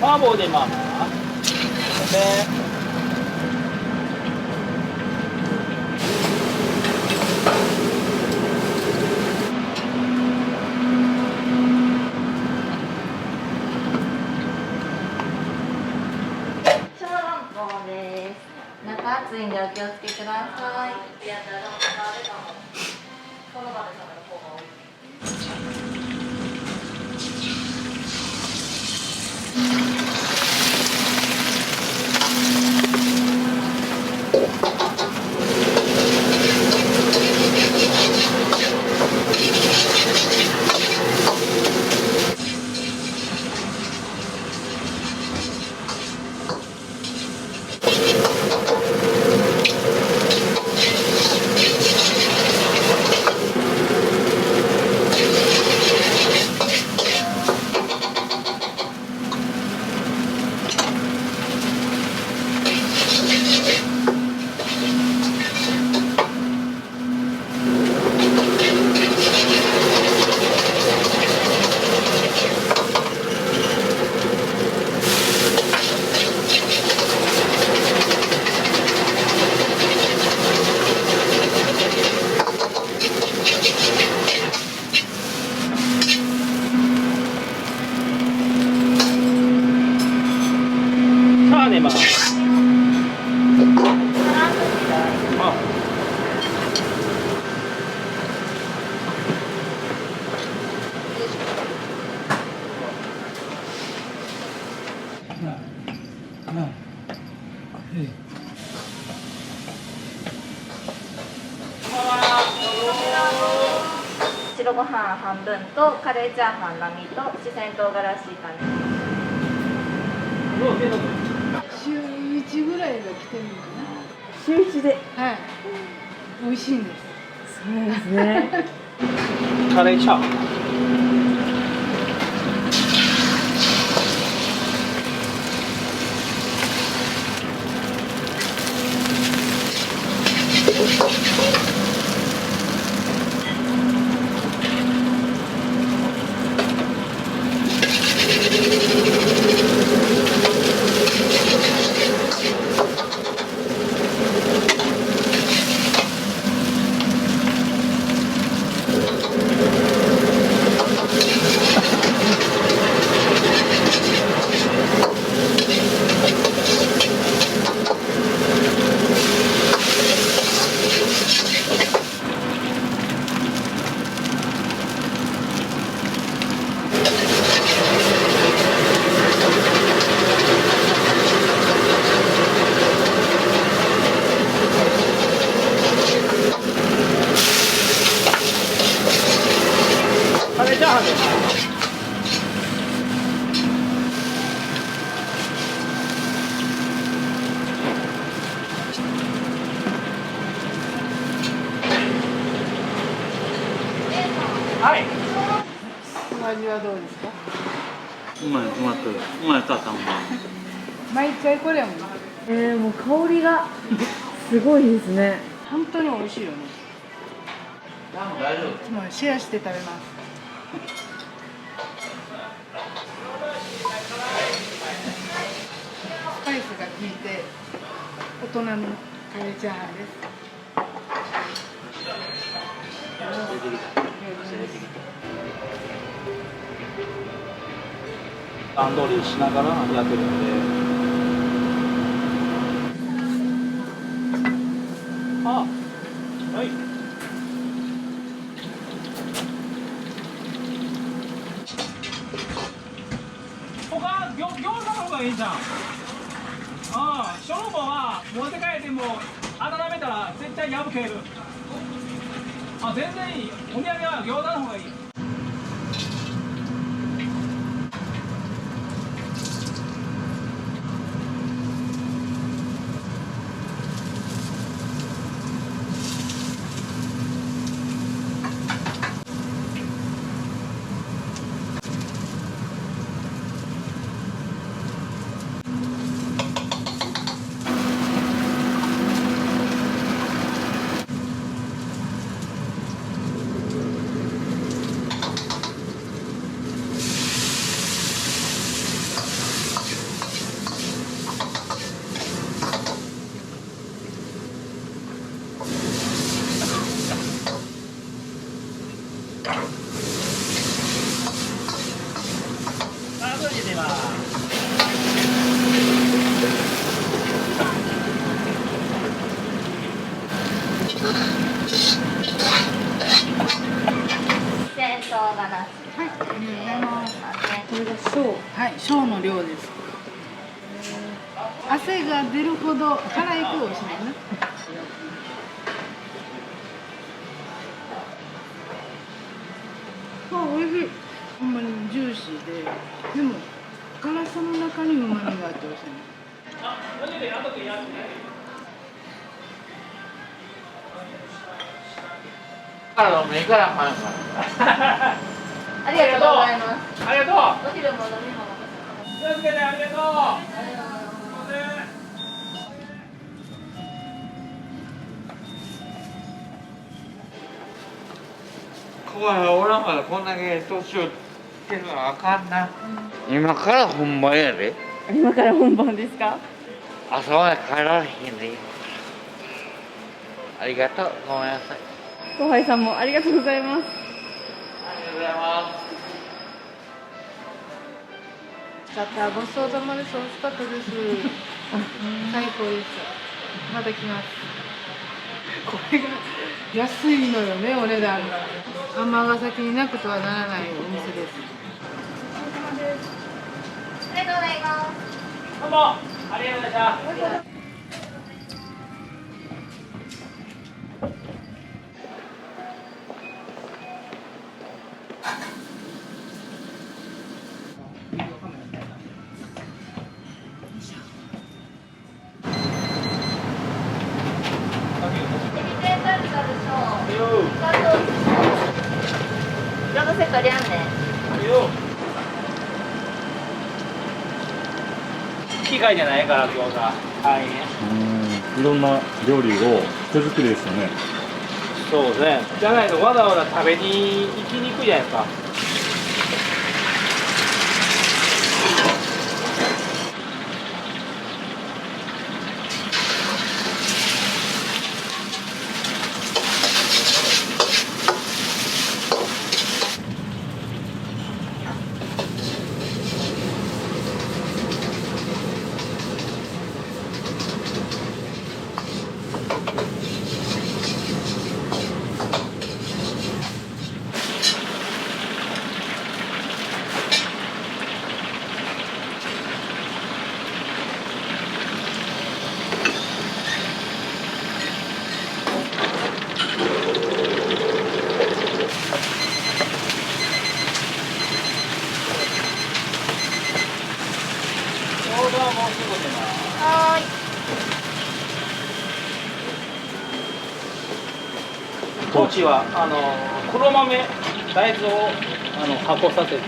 麻婆でまあ小籠包です。中熱いんでお気をつけください。この場で食べる方が多い。白ご飯半分とカレーチャーハン並みと四川唐辛子炒め。週1ぐらいが来てるのかな。週1で。はい。美味しいんです。そうですね。カレーチャーハン。味はどうですか？うまい、うまく、うまいかったもん。毎回これやもん。もう香りがすごいですね。本当に美味しいよね。いつもシェアして食べます。スパイスが効いて大人のカレーチャーハンです。段取りしながらやってるので。あ、はい。餃子の方がいいじゃん。ああ、ショーモは持って帰っても温めたら絶対破ける。あ、全然いい。お土産は餃子の方がいい。生姜がなし。はい、ありがとうございます。これが小、はい、小の量です。汗が出るほど辛いと美味しいね。あ、美味しい。ほんまにジューシーで、でも辛さの中に旨味があって美味しいね。ありがとうございます。ありがとう。お昼も飲み物。気をつけて、ありがとう。怖い、おらんからこんだけ年をってるのはあかんな。今から本番やで。今から本番ですか？朝まで帰られへんで。ありがとう、ごめんなさい。後輩さんもありがとうございます。ありがとうございます。ごちそうさまです。美味しかったです。最高です。また来ます。これが安いのよね、お値段が。尼崎になくてはならないお店です。ありがとうございます。どうも、ありがとうございました。機械じゃないから餃子大変。いろんな料理を手作りですよね。そうですね。じゃないとわざわざ食べに行きにくいじゃないですか。はーい。当地は黒豆大豆を発酵させて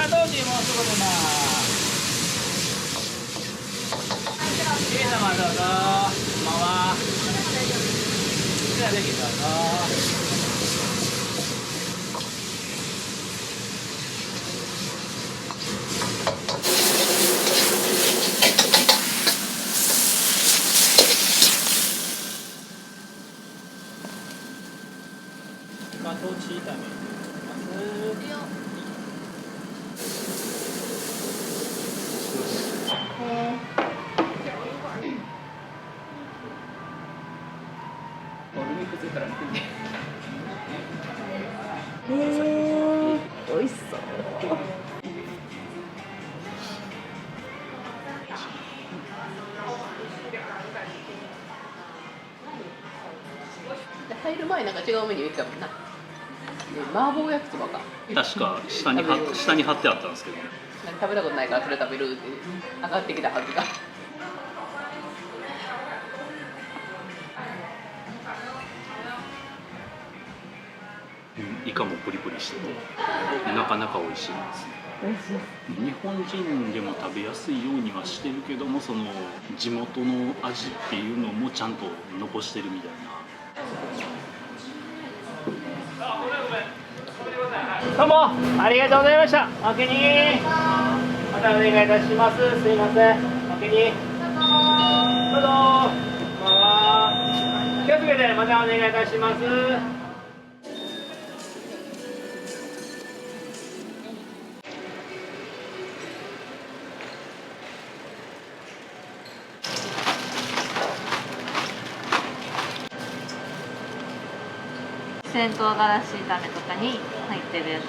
加藤チーもうすぐ出ます。皆様どうぞ。こんばんは。じゃあぜひどうぞ。加藤チ炒め。美味しそう。入る前なんか違うメニュー言ってたもんな。麻婆焼きそばか。確か下に貼ってあったんですけどね。食べたことないからそれ食べるって上がってきたはずが。イカもプリプリしててなかなか美味しいですね。日本人でも食べやすいようにはしてるけども、その地元の味っていうのもちゃんと残してるみたいな。どうもありがとうございました。お気にまたお願いいたします。すいません。お気にどうぞ。こんばんは。気をつけてまたお願いいたします。千唐辛子炒めとかに入ってるやつ。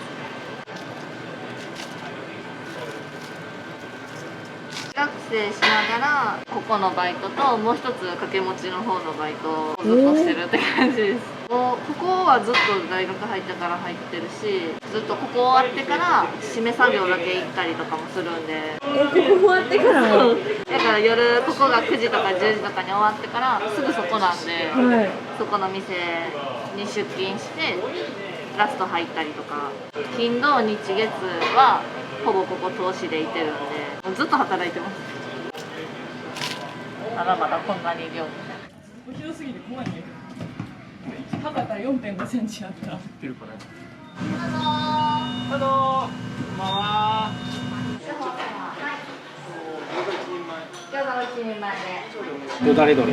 学生しながらここのバイトともう一つ掛け持ちの方のバイトをずっとしてるって感じです。もうここはずっと大学入ってから入ってるし、ずっとここ終わってから締め作業だけ行ったりとかもするんで。ここ終わってからも。だから夜ここが9時とか10時とかに終わってからすぐそこなんで、はい、そこの店に出勤してラスト入ったりとか、金土日月はほぼここ投資でいてるんでずっと働いてます。まだまだこんなに量広すぎて怖いんだけど、高さ 4.5 センチあった。出るかな。どうぞ。こんばんは。餃子を1人前で。よだれどれ。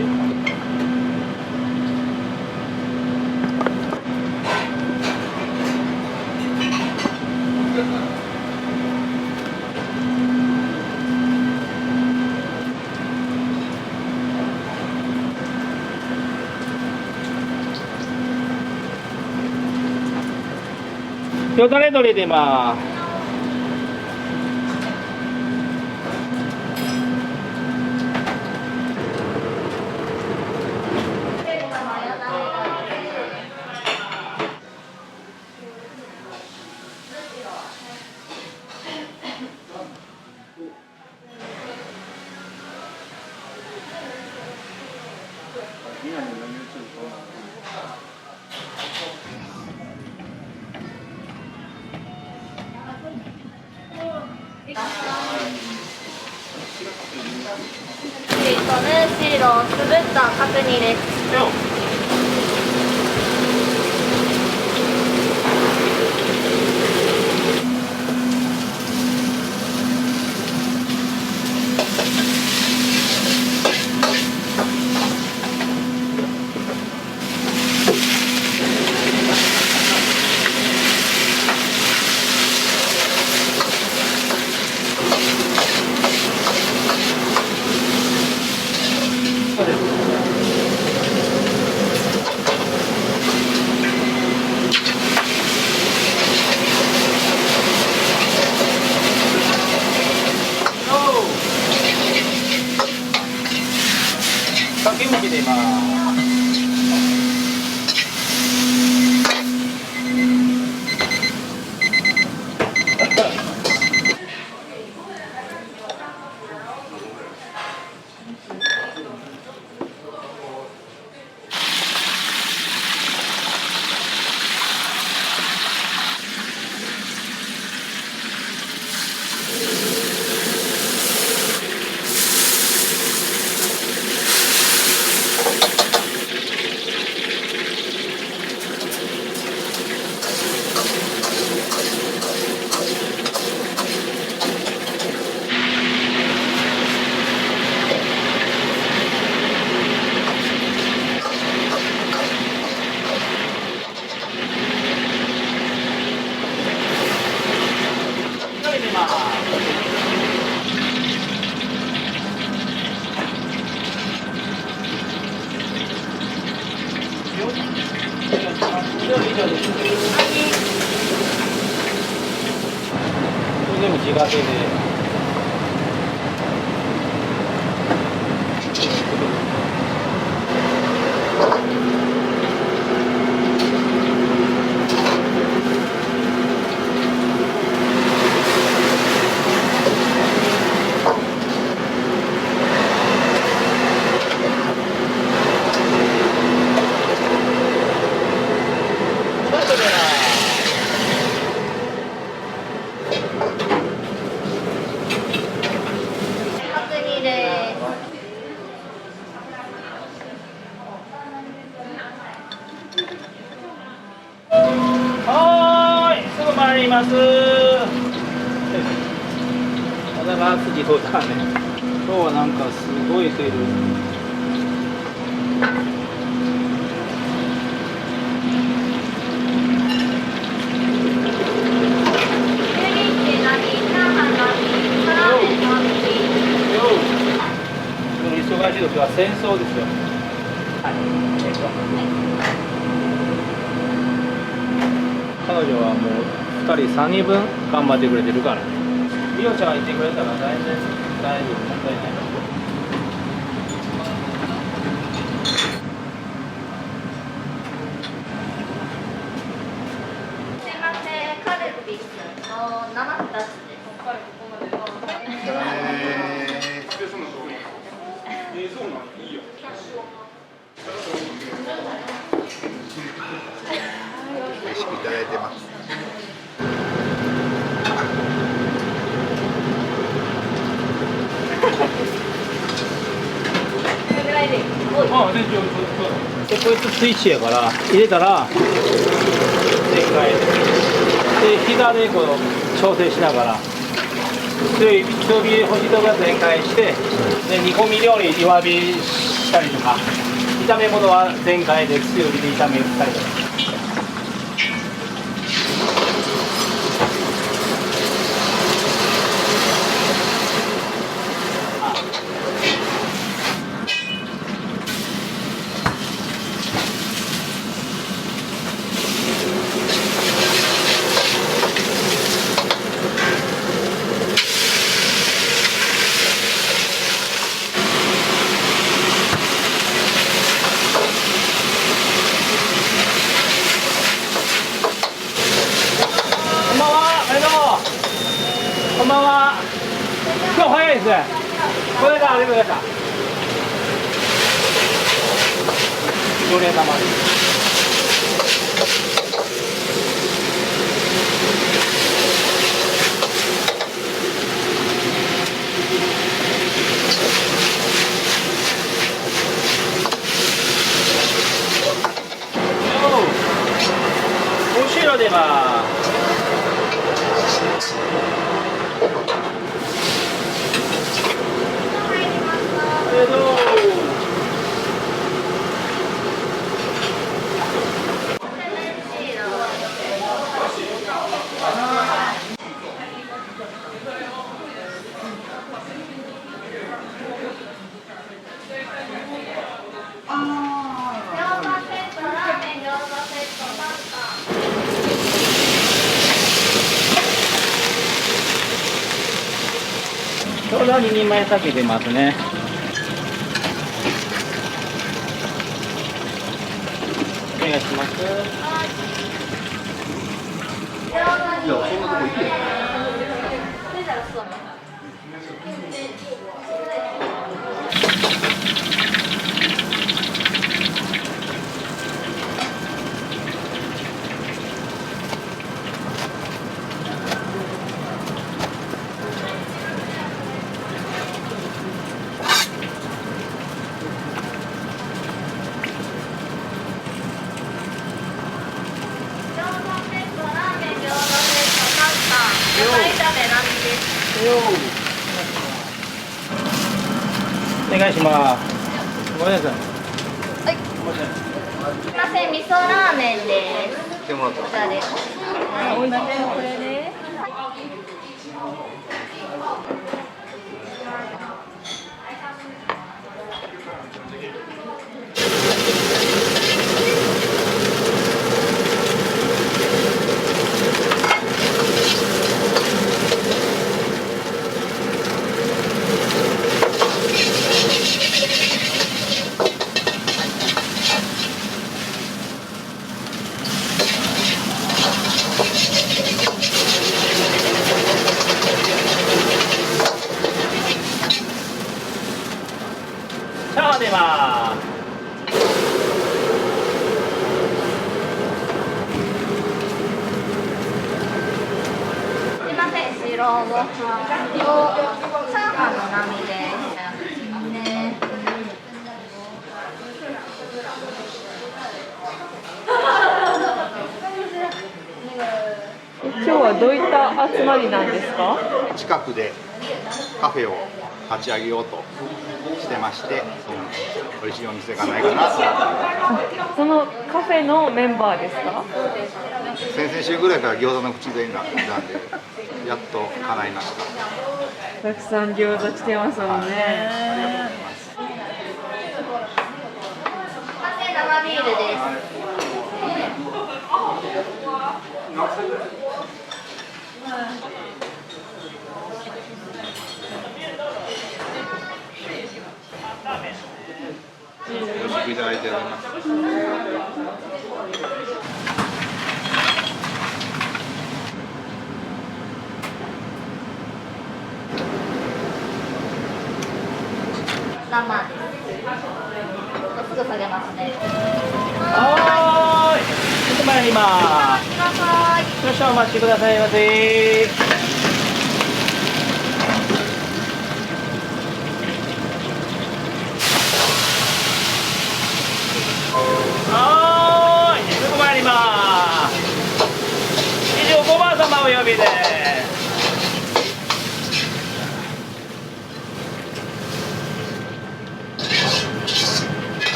よだれ鶏出ます。ヌーシーロー、酢ぶった角煮です。全部自家製で。はーい、すぐ参ります。まだが次そうだね。今日はなんかすごいセール。忙しい時は戦争ですよ。はい。彼女はもう2人3人分頑張ってくれてるから。リオちゃんがいてくれたら全然大丈夫、問題ない。すいません、カルピスの生2つです。美味しくいただいてます。でこいつスイッチやから入れたら全開で膝でこう調整しながら強火で干しとが全開してで煮込み料理弱火したりとか炒め物は全開で強火で炒めたりとか。こんばんは。今日早いですね。これがあれだった。常連様です。後ろでは。ちょうど2人前先出ますね。お願いします。いや、そんなとこ行けよ。お願いします。ごめんなさい。はい。すみません、味噌ラーメンです。こちらです。はい、すみません、これです。出ます。すいません、白ご飯とチャーハンの並です。今日はどういった集まりなんですか？近くでカフェを立ち上げようとしてまして、美味しいお店がないかなと。そのカフェのメンバーですか？先々週ぐらいから餃子の口伝になってたんで、やっと叶いました。たくさん餃子来てますもんね。生ビールです。よろしくいただいております。生です。すぐ下げますね。はーい。ちょっと参ります。少々お待ちくださいませ。はーい。すぐ参ります。以上5番様お呼びです。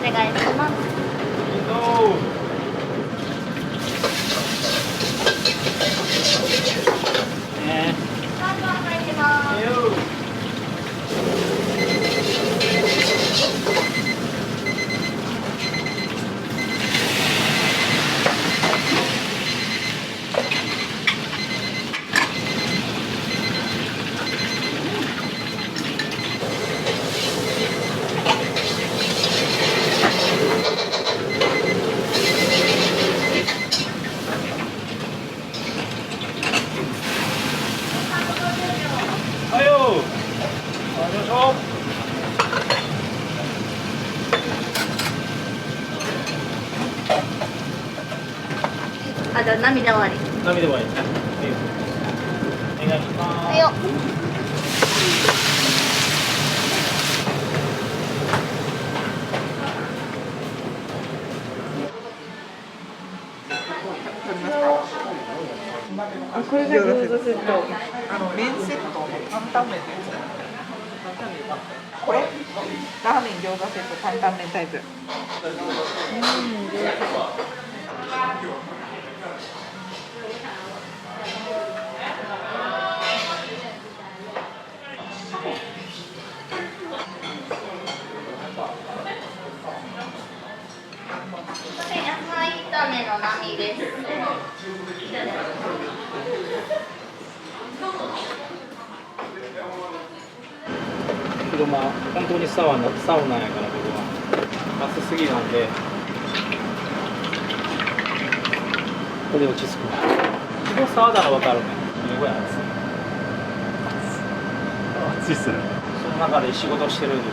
お願いします。あ、じゃあ涙終わり。涙終わり。お願いします。はいよ。あ、これが餃子セット。麺セットの担々麺です。これラーメン餃子セット担々麺タイプ。野菜炒めの並です。昼間本当にサウナやから僕は暑すぎなんでこれで落ち着くわ。広沢なら分かるね。すごい暑いっすね。その中で仕事してるんで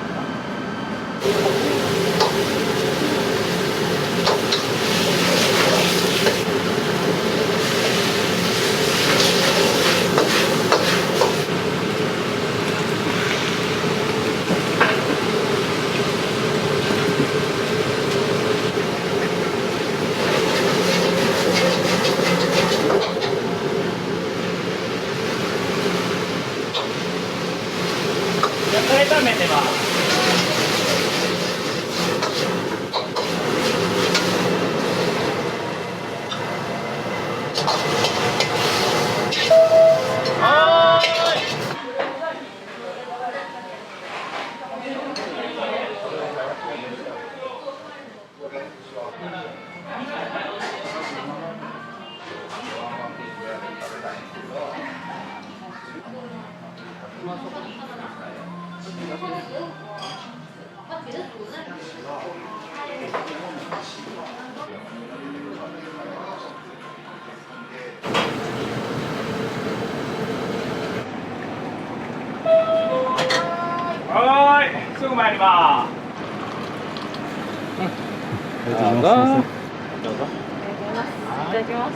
野菜炒めてます。ぐ参ります。どうぞ。どうぞ。いただきます。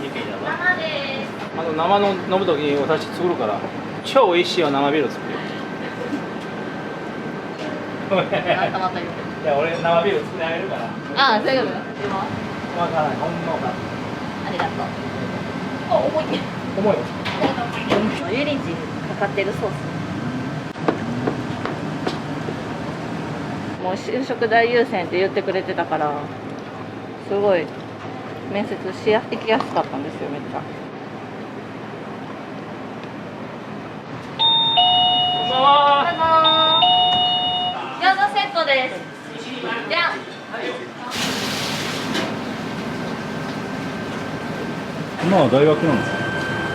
生の飲むときに私作るから超美味しいよ生ビール作るよ。また言って。いや俺生ビール作ってあげるから。ああ、そういうことね。わからない。ほんのか。ありがとう。あ、重い。重いよ。油淋鶏にかかってるソース。もう就職大優先って言ってくれてたから、すごい面接しや行きやすかったんですよ、めっちゃ。こんばんは。餃子セットです。じゃあ。今は大学なんですか？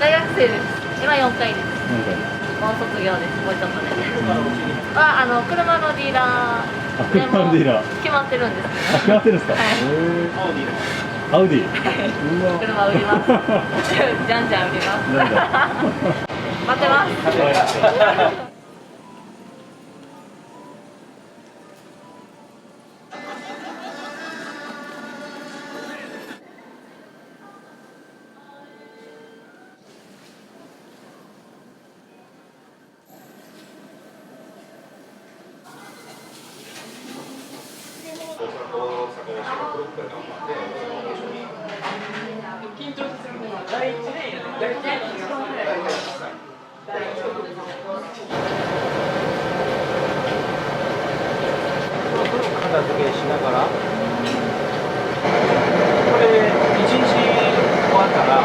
大学生です。今4回です。何回？もう卒業です。もうちょっとで。あ、車のディーラー。車のディーラー。決まってるんです。決まってるんですか？はい。アウディ。車売ります。じゃんじゃん売ります。待ってます。片付けしながらこれ1日終わったら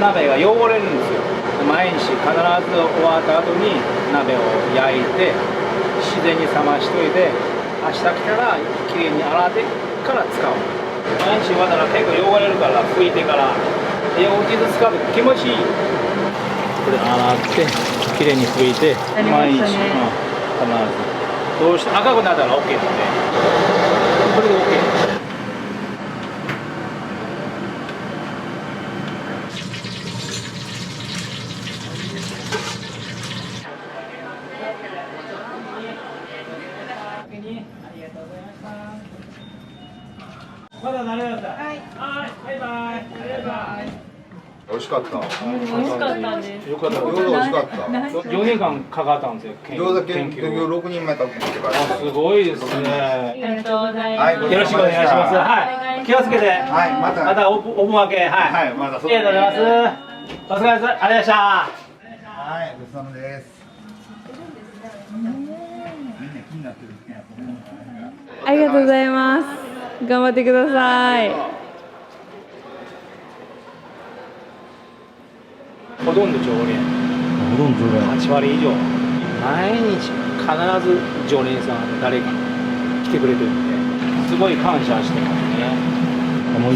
鍋が汚れるんですよ。毎日必ず終わった後に鍋を焼いて自然に冷ましといて明日来たらきれいに洗ってから使う。毎日終わったら結構汚れるから拭いてから翌日使うと気持ちいい。これ洗ってきれいに拭いて毎日、必ずどうして赤くなったら OK ですね。これで OK。まだ慣れなかった。はい。はい。バイバイ。バイバイ。美味しかった。美味しかったです。よかった。餃子美味しかった。4年間かかったんですよ。餃子研究6人前食べてから。すごいですね。ありがとうございます。はい、よろしくお願いします。はい。気をつけて。はい。またお盆明け。はい。はい。また。ありがとうございます。お疲れ様です。ありがとうございました。はい。ごちそうさまです。ありがとうございます。頑張ってください。ほとんど常連。8割以上。毎日必ず常連さん誰か来てくれてるんで、すごい感謝してますね。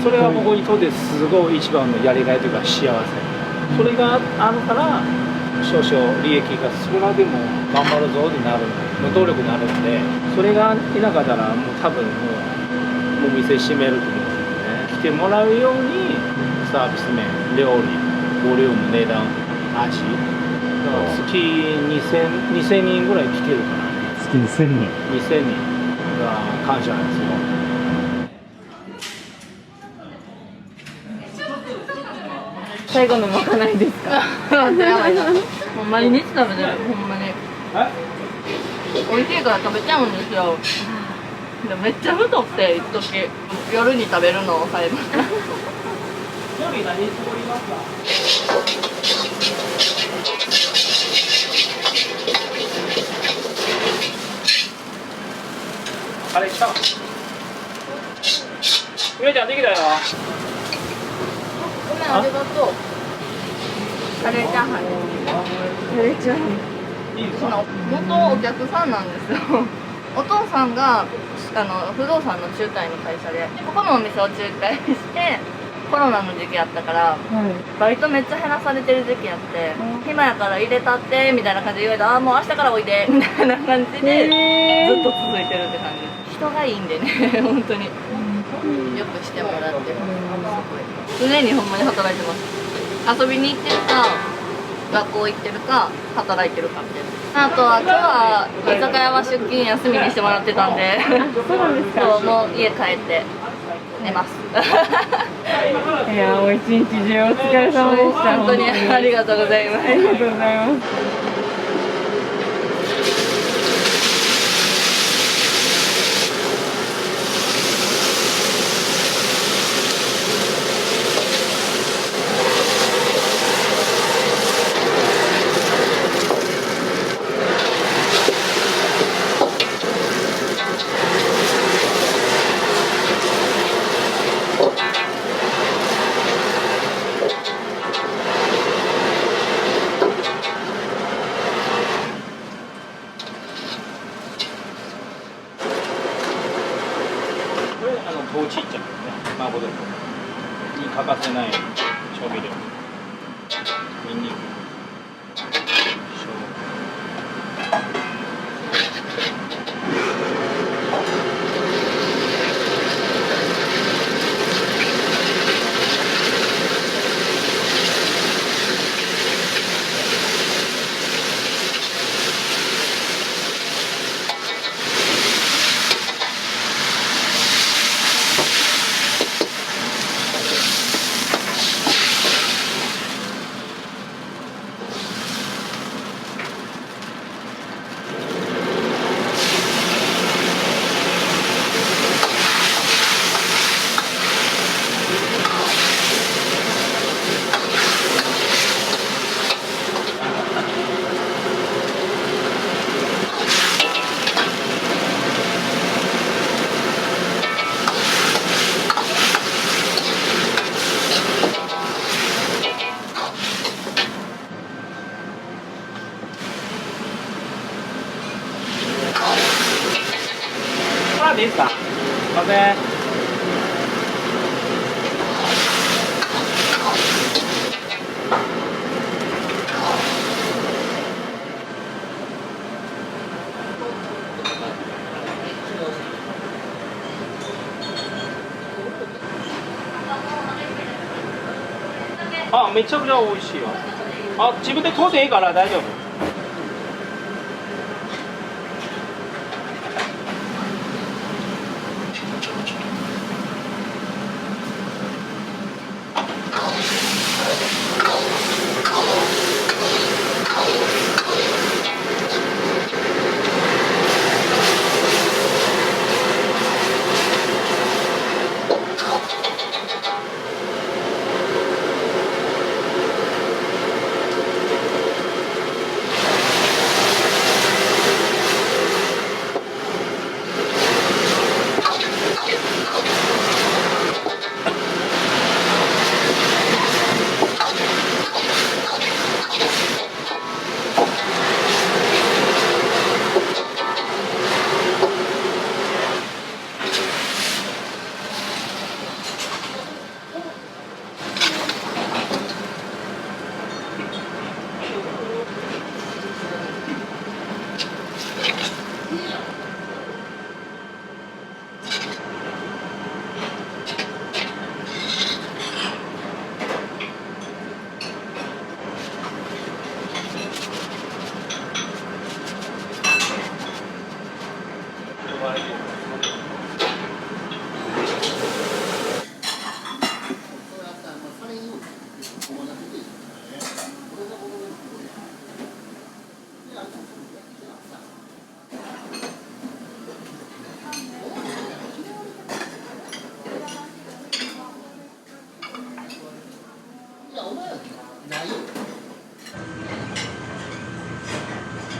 それは僕にとってすごい一番のやりがいというか幸せ。それがあるから少々利益が少なくても頑張るぞになるの動力になるので、それがいなかったらもう多分もう店閉めると思うんですよね。来てもらうようにサービス面、料理、ボリューム、値段、味、月2000人ぐらい来てるからね。月2000人。2000人が感謝なんですよ。最後のまかないですか？やばいな。もう毎日食べてる、ほんまに。美味しいから食べちゃうんですよ。でもめっちゃ太って一時夜に食べるのを抑えます。料理何作りますか？カレー来た。ゆめちゃんできたよ。ごめん、ありがとう。カレーチャーハン。カレーチャーハン。元お客さんなんですよ。お父さんが不動産の仲介の会社で、ここのお店を仲介してコロナの時期やったから、バイトめっちゃ減らされてる時期やって、暇やから入れたってみたいな感じで言われて、ああもう明日からおいでみたいな感じでずっと続いてるって感じです。人がいいんでね、本当によくしてもらって、常にほんまに働いてます。遊びに行ってるか学校行ってるか働いてるかみたいな。あとは今日は居酒屋は出勤休みにしてもらってたんで、そうなんですか。そうもう家帰って寝ます。いやもう一日中お疲れ様でした。本当にありがとうございます。ありがとうございます。豆ちっちゃくね、麻婆豆腐に欠かせない調味料、ニンニク、生でいいですか。すいません。あ、めちゃくちゃ美味しいよ。あ、自分で取っていいから大丈夫。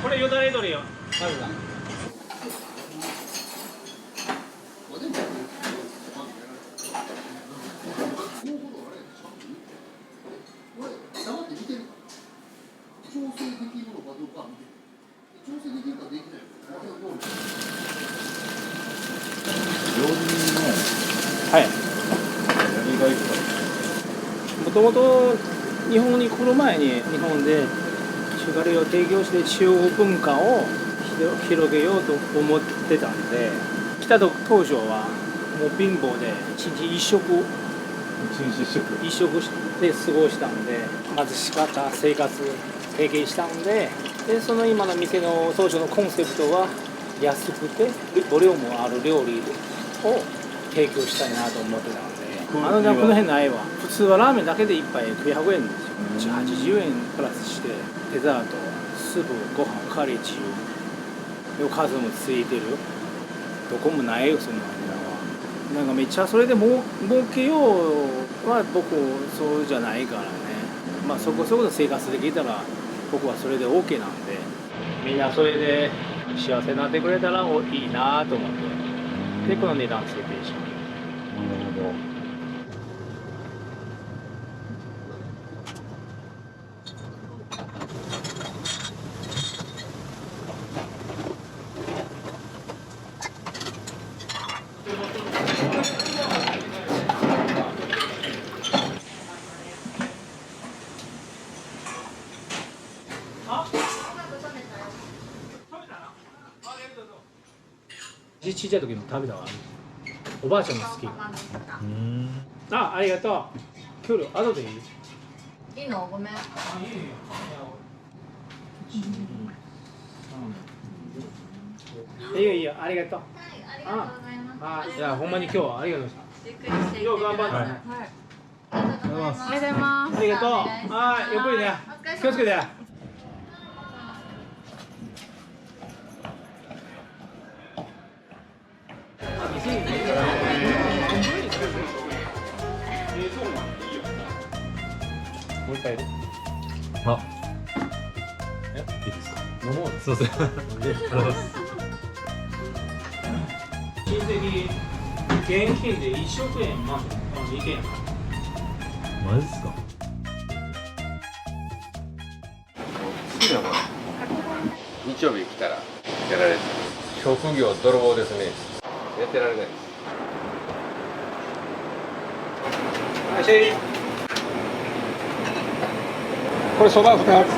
これよだれ鶏よ。まずだ。はい。もともと日本に来る前に日本で中華料理を提供して中国文化を広げようと思ってたんで、来た当初はもう貧乏で一日一食で過ごしたんで、貧しかった生活提携したんで、その今の店の当初のコンセプトは安くてボリュームある料理を提供したいなと思ってたんで、この辺の愛は普通はラーメンだけで1杯900円ですよ。80円プラスしてデザート、スープ、ご飯、カレー、自由数もついてる、どこもないよそんな値段は。なんかめっちゃそれで儲けようは僕そうじゃないからね。まあそこそこの生活できたら僕はそれで OK なんで、みんなそれで幸せになってくれたらいいなと思って、でこの値段設定した。なるほど。ちっちゃい時も食べたわ。おばあちゃんが好き。ありがとう。今日後でいい？いいの？ごめん。いいよいいよ、ありがとう。じゃあほんまに今日はありがとうございます。よう頑張ったね。ありがとうございます。ありがとう。ゆっくりね。気をつけて。もう一杯いる？いいですか？飲もう。すいません。親戚現金で1億円まで2件。マジですか？好きなもの。日曜日来たらやられる。職業泥棒ですね。やってられないです。これそば2つ。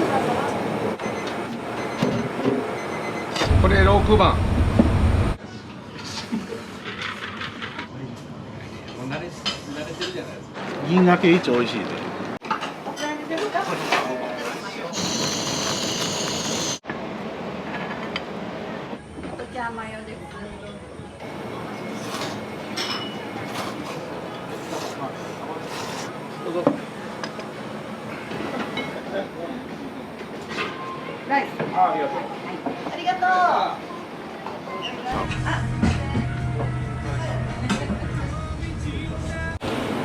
これ6番。慣れてるじゃないですか。銀がけ一美味しいで。お茶マヨです。どうぞ。ライス。ありがとう。ありがと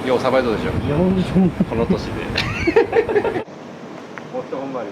う。ようさばいとでしょ。この年で。もっとほんまに。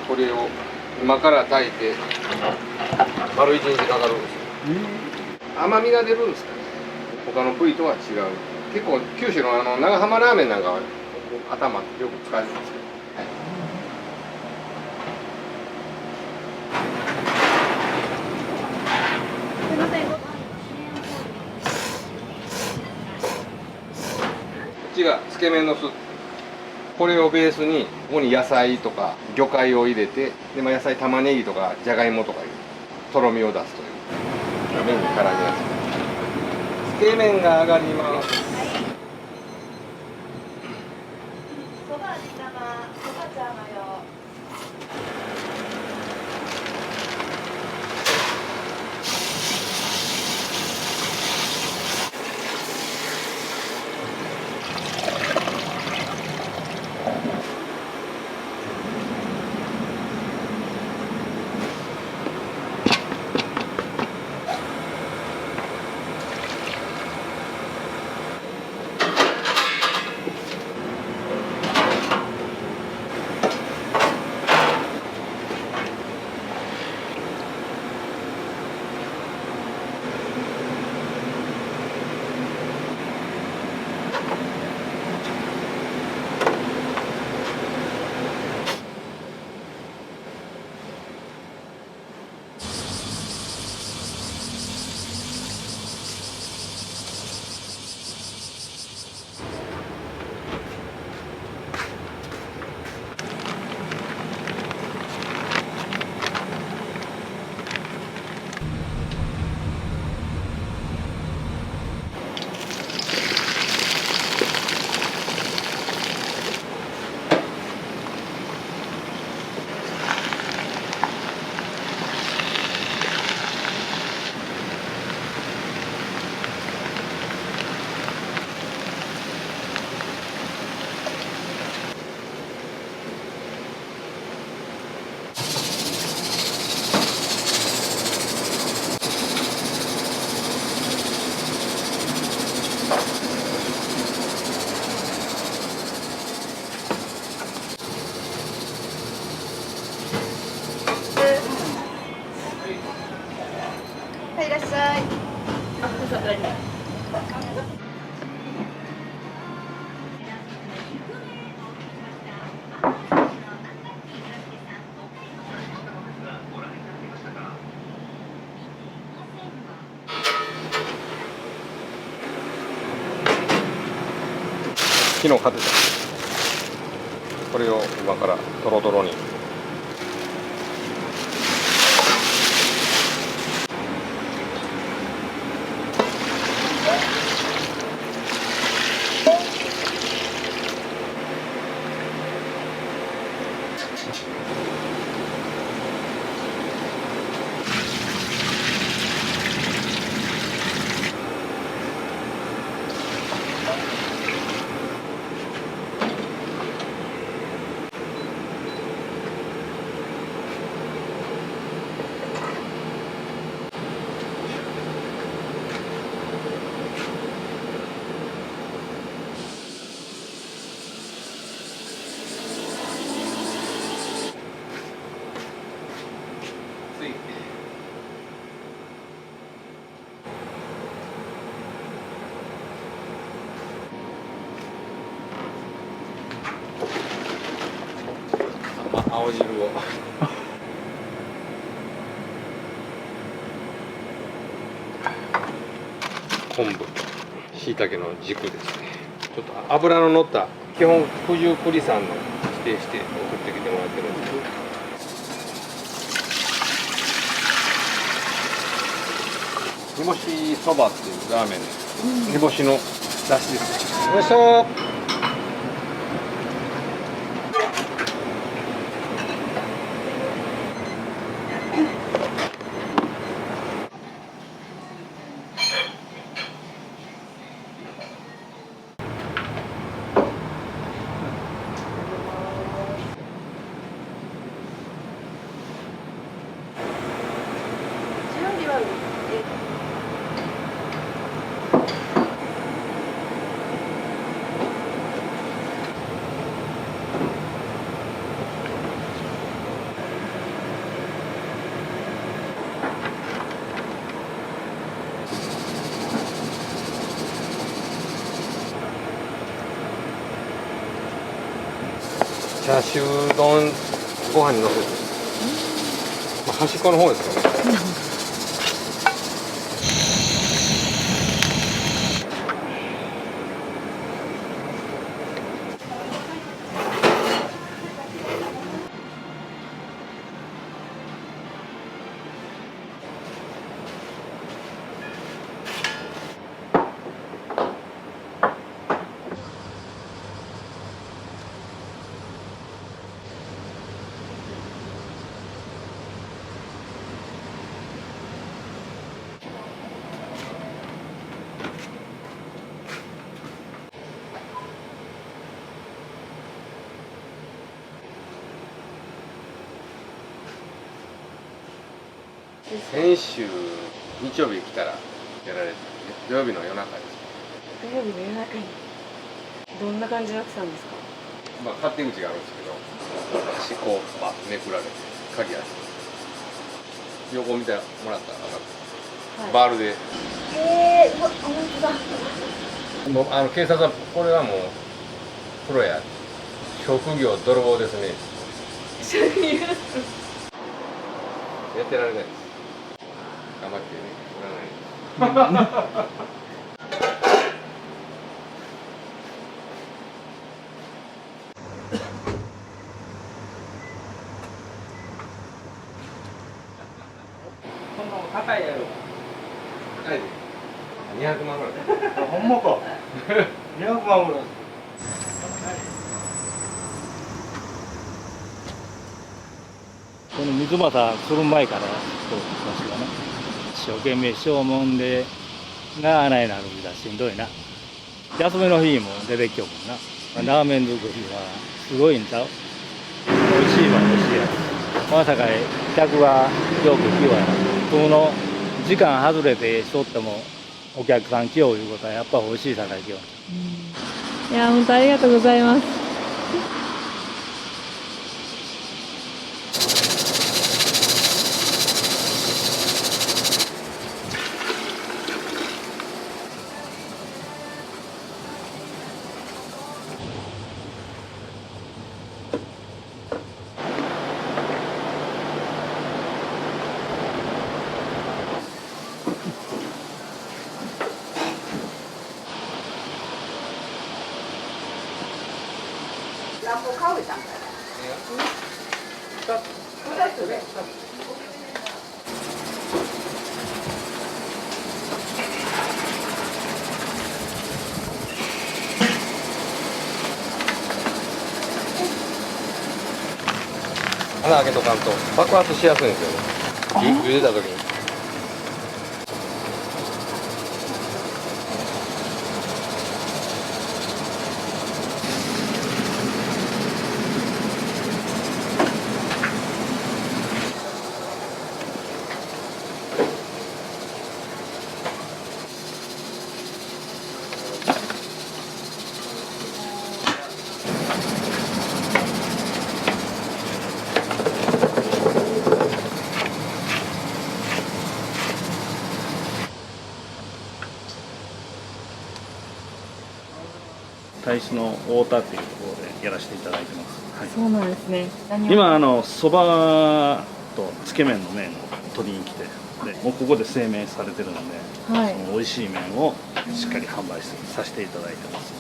これを今から炊いて丸1日かかるんですよ。甘みが出るんですかね。他の部位とは違う。結構九州の長浜ラーメンなんかは頭よく使えるんですけど。こっちがつけ麺のスープ。これをベースにここに野菜とか魚介を入れて、で、野菜玉ねぎとかじゃがいもとかいうとろみを出すという麺に絡みやすい。つけ麺が上がります。そば味玉、そば茶マヨ。いらっしゃい。昨日買ってたこれを今からトロトロに青汁を昆布椎茸の軸ですね。ちょっと脂の乗った基本九十九里産の指定して送ってきてもらってるんです。煮干しそばっていうラーメンです。煮干しの出汁ですね。よいしょ。チャーシュー丼ご飯にのせて、まあ、端っこの方ですかね。先週日曜日来たらやられた土曜日の夜中です。土曜日の夜中にどんな感じになってたんですか？まあ勝手口があるんですけど、端っこをめくられて鍵開けて横見てもらったら分かる、バールで。うわ本当だ。もう警察はこれはもうプロや、職業泥棒ですね。やってられないです。頑張ってね、売らないで。高いやろ。高いで。200万ぐらい。ほんまか。200万ぐらい。この水俣する前から私はね一生懸命正門でが穴になるんだしんどいな。休みの日も出てきよもんな。ラーメン作りはすごいんちゃう。美味しいは美味しいやつ。まさか客がよく来ようやな。普通の時間外れてしとってもお客さん来よういうことはやっぱ美味しいさかい来よう。いや本当ありがとうございます。何本買うたんか2つで穴開けとかんと爆発しやすいんですよね。茹でた時に。大使の太田っていうところでやらせていただいてます。はい、そうなんですね。今そばとつけ麺の麺を取りに来て、でもうここで製麺されてるので、はい、その美味しい麺をしっかり販売させていただいてます。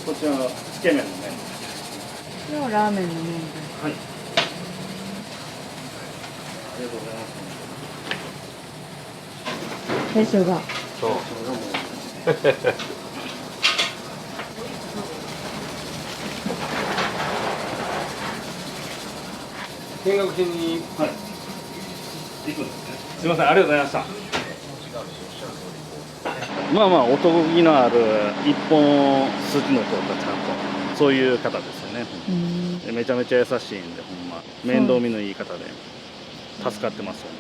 こちらはつけ麺の麺。これはラーメンの麺です。はい。ありがとうございます。大将が。そう。見学しに。はい。行くんですね。すみません、ありがとうございました。まあまあおとぎのある一本筋の通ったちゃんとそういう方ですよね。でめちゃめちゃ優しいんでほんま面倒見のいい方で助かってます本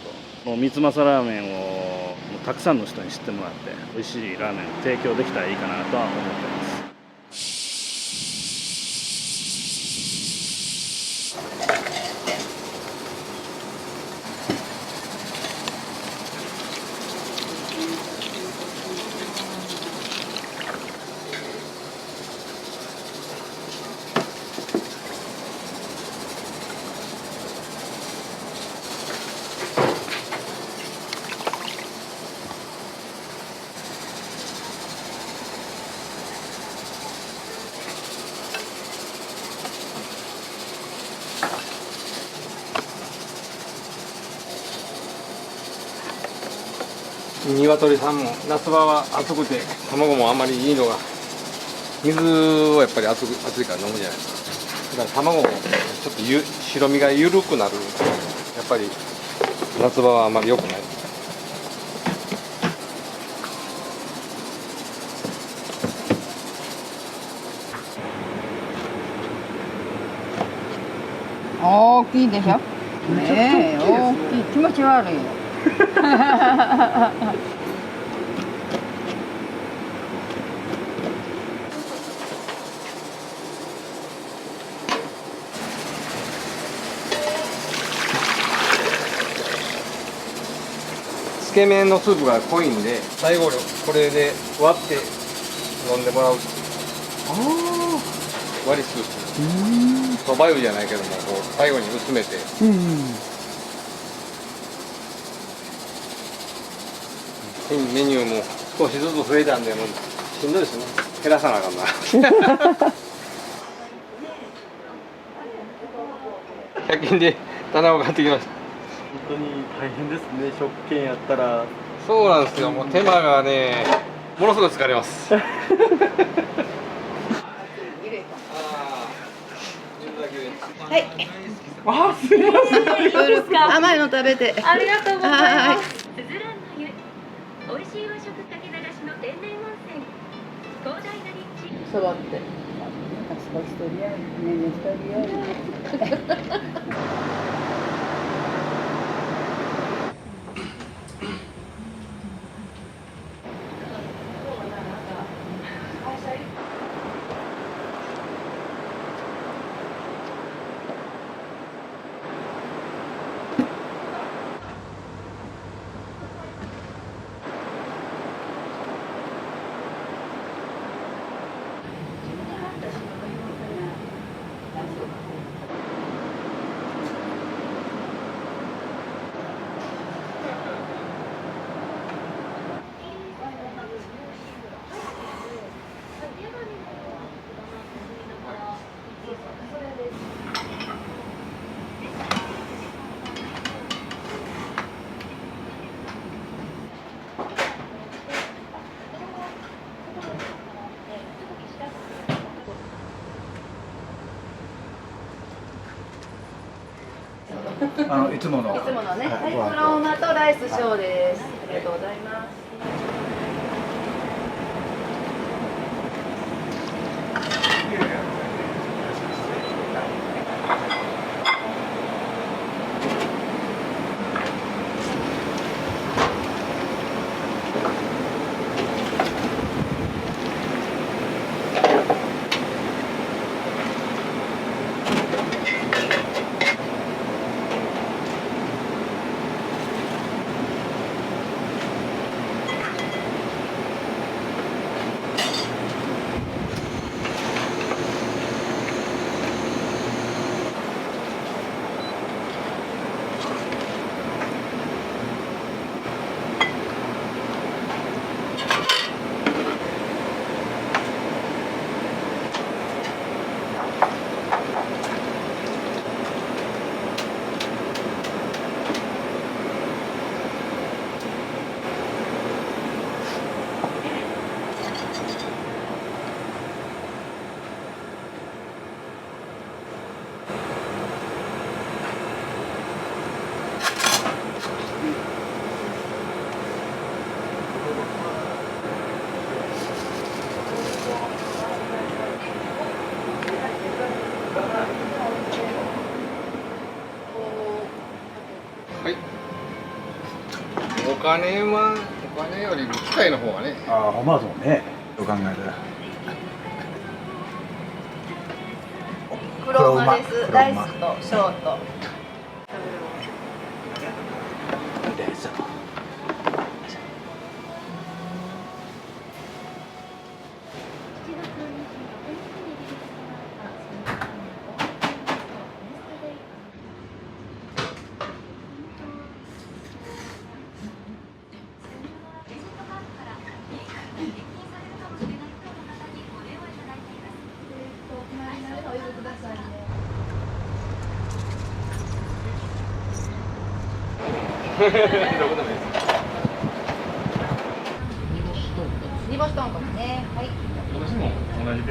当。もう三つ政ラーメンをもうたくさんの人に知ってもらって美味しいラーメンを提供できたらいいかなとは思ってます。鶏さんも夏場は暑くて卵もあんまりいいのが水をやっぱり暑いから飲むじゃないですか。だから卵もちょっと白身が緩くなる。やっぱり夏場はあんまり良くない。大きいでしょ。ねえ、大きい。気持ち悪いよ。つけ麺のスープが濃いんで最後これで割って飲んでもらう。割りスープ。そば湯じゃないけどもこう最後に薄めて。メニューも少しずつ増えたんでもうしんどいですね。減らさなあかんな。100均で棚を買ってきました。本当に大変ですね。食券やったら。そうなんですよ。もう手間がねものすごい疲れます。はい。あ、すみません。甘いの食べて。ありがとうございます。すずらんの湯、美味しい和食かけ流しの天然温泉、広大な立地。そばって。少しとりあえず、ねねとりあえず。いつもの。いつものね。はい、ご飯と黒馬とライス小です。ありがとうございます。お金より機械の方がね。ああ、ほんまそうね。どう考えたら。黒馬です。ライスとショート。煮干し豚骨ね。はい。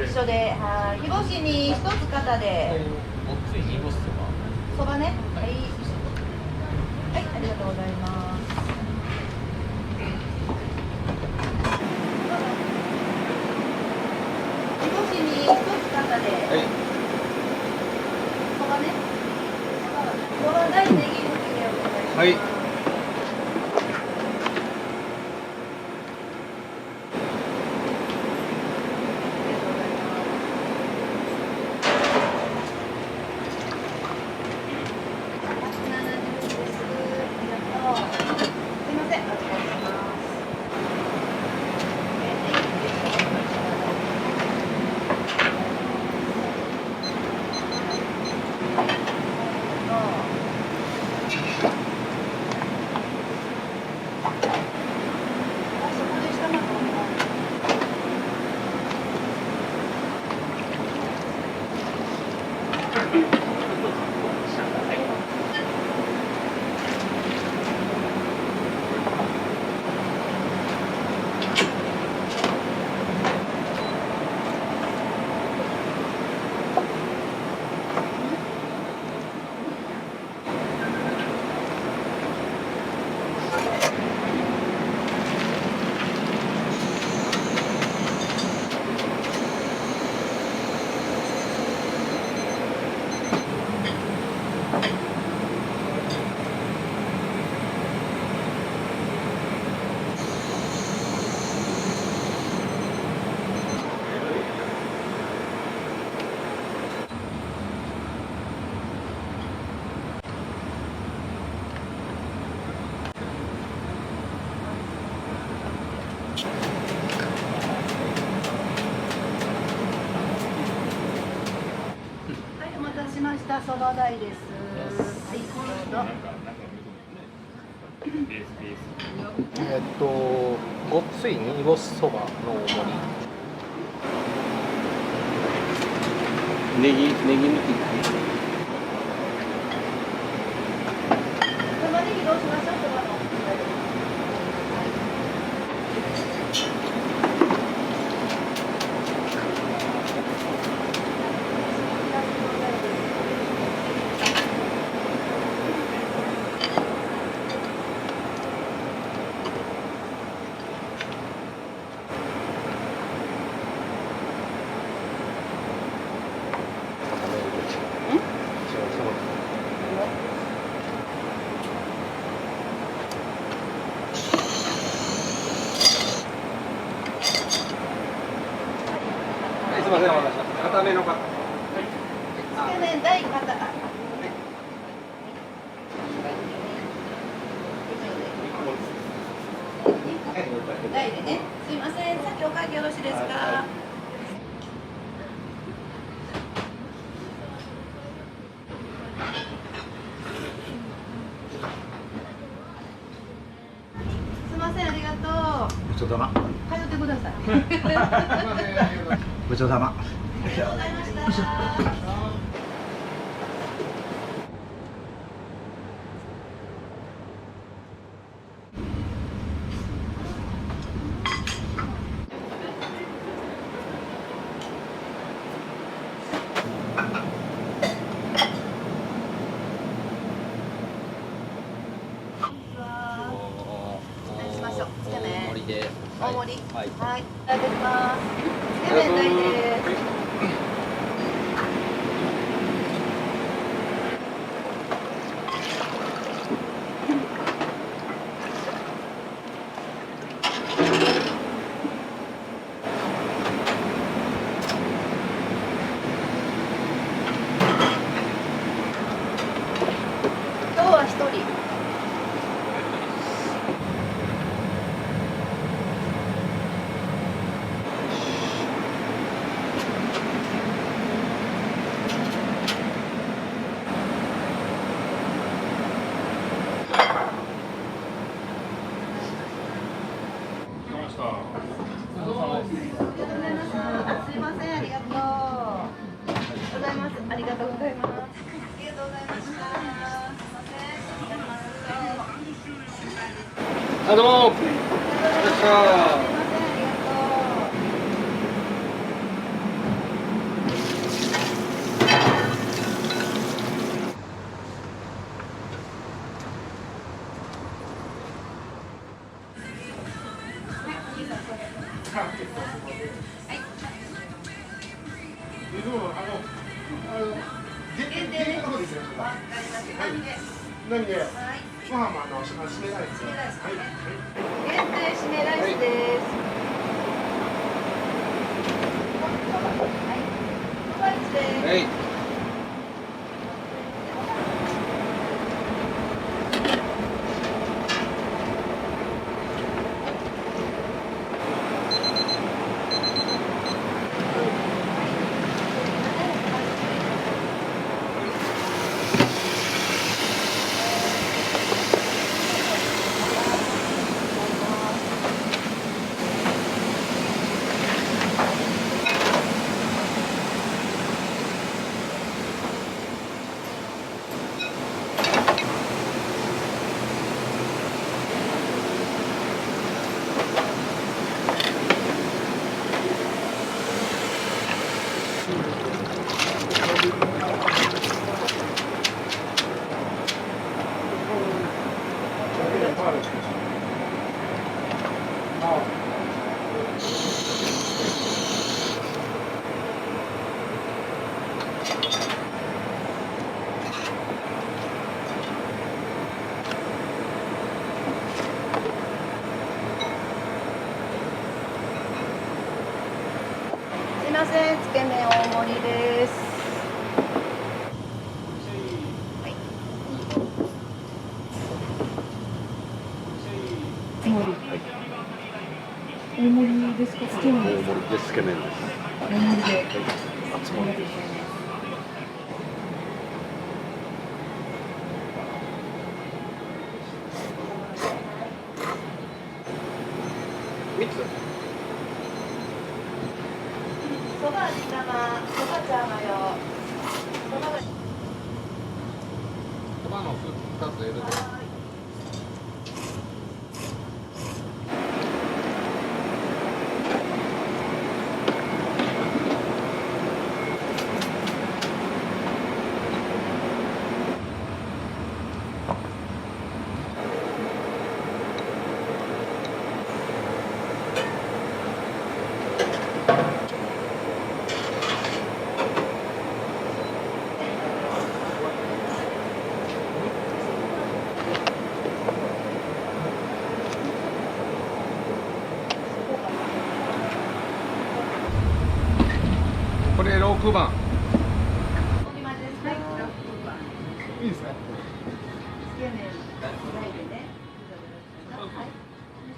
一緒で、はい。煮干しに一つ肩で。そばね。はい。はい、ありがとうございます。煮干しに一つ肩で。はい。そばね。そば大ネギ抜きでお願いします。はい。お待たせしました。そば代です。はい、どうぞ。ごっつい煮干しそばの大盛り。ネギ抜き。玉ねぎどうしましょう。そばの。めの方。つけ麺大方。大でね。すいません、先お会計よろしいですか。すいません、ありがとう。ごちそうさま。通ってください。ごちそうさま。ありがとうございました。大盛り。はい。はい。いただきます。つけ麺大です。今日は一人。すいません、ありがとうございます。ありがとうございます。ありがとうございました。すいません。どうも。いらっしゃい。限定で。何で？ご飯も締めライス。限定締めライスです。はい。すいません、つけ麺大盛りです。はい。大盛り。大盛りですか？つけ麺ですか？大盛りでつけ麺です。大盛りで。熱盛り。3つ。そば味玉、そば茶マヨ。そばのスープ2つ入れて。6番。いいですか。す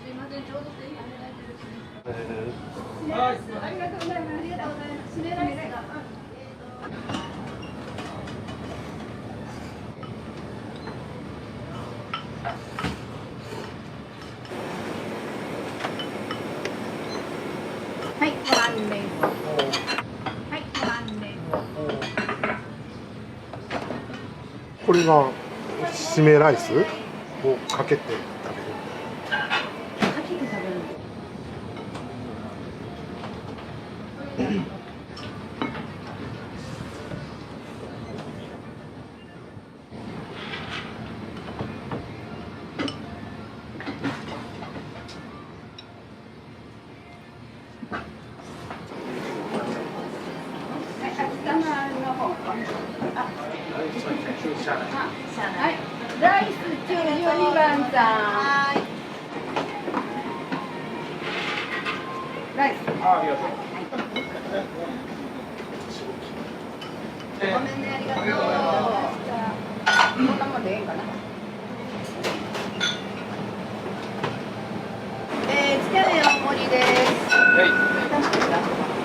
いません、ちょうど製品お願いします。はい。ありがとうございます。ありがとうございます。締められた。はい、ご案内。はい、ご案内。これが締めライスをかけて食べる。かけて食べる。はい、ライス92番さん。はい。ライス。ありがとう。ごめんね、ありがとう。じゃあ、こんなもんでいいかな。つけ麺大盛りです。はい。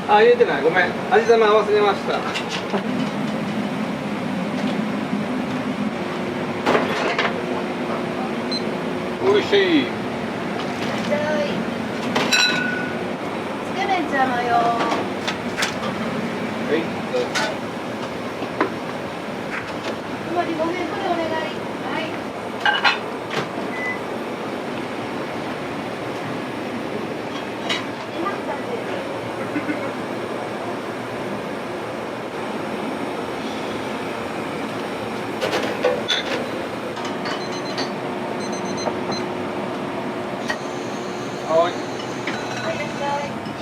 あ、入れてない。ごめん。味玉忘れました。美味しい。つけ麺ちゃうのよ。はい。ごめん、これお願い。はい。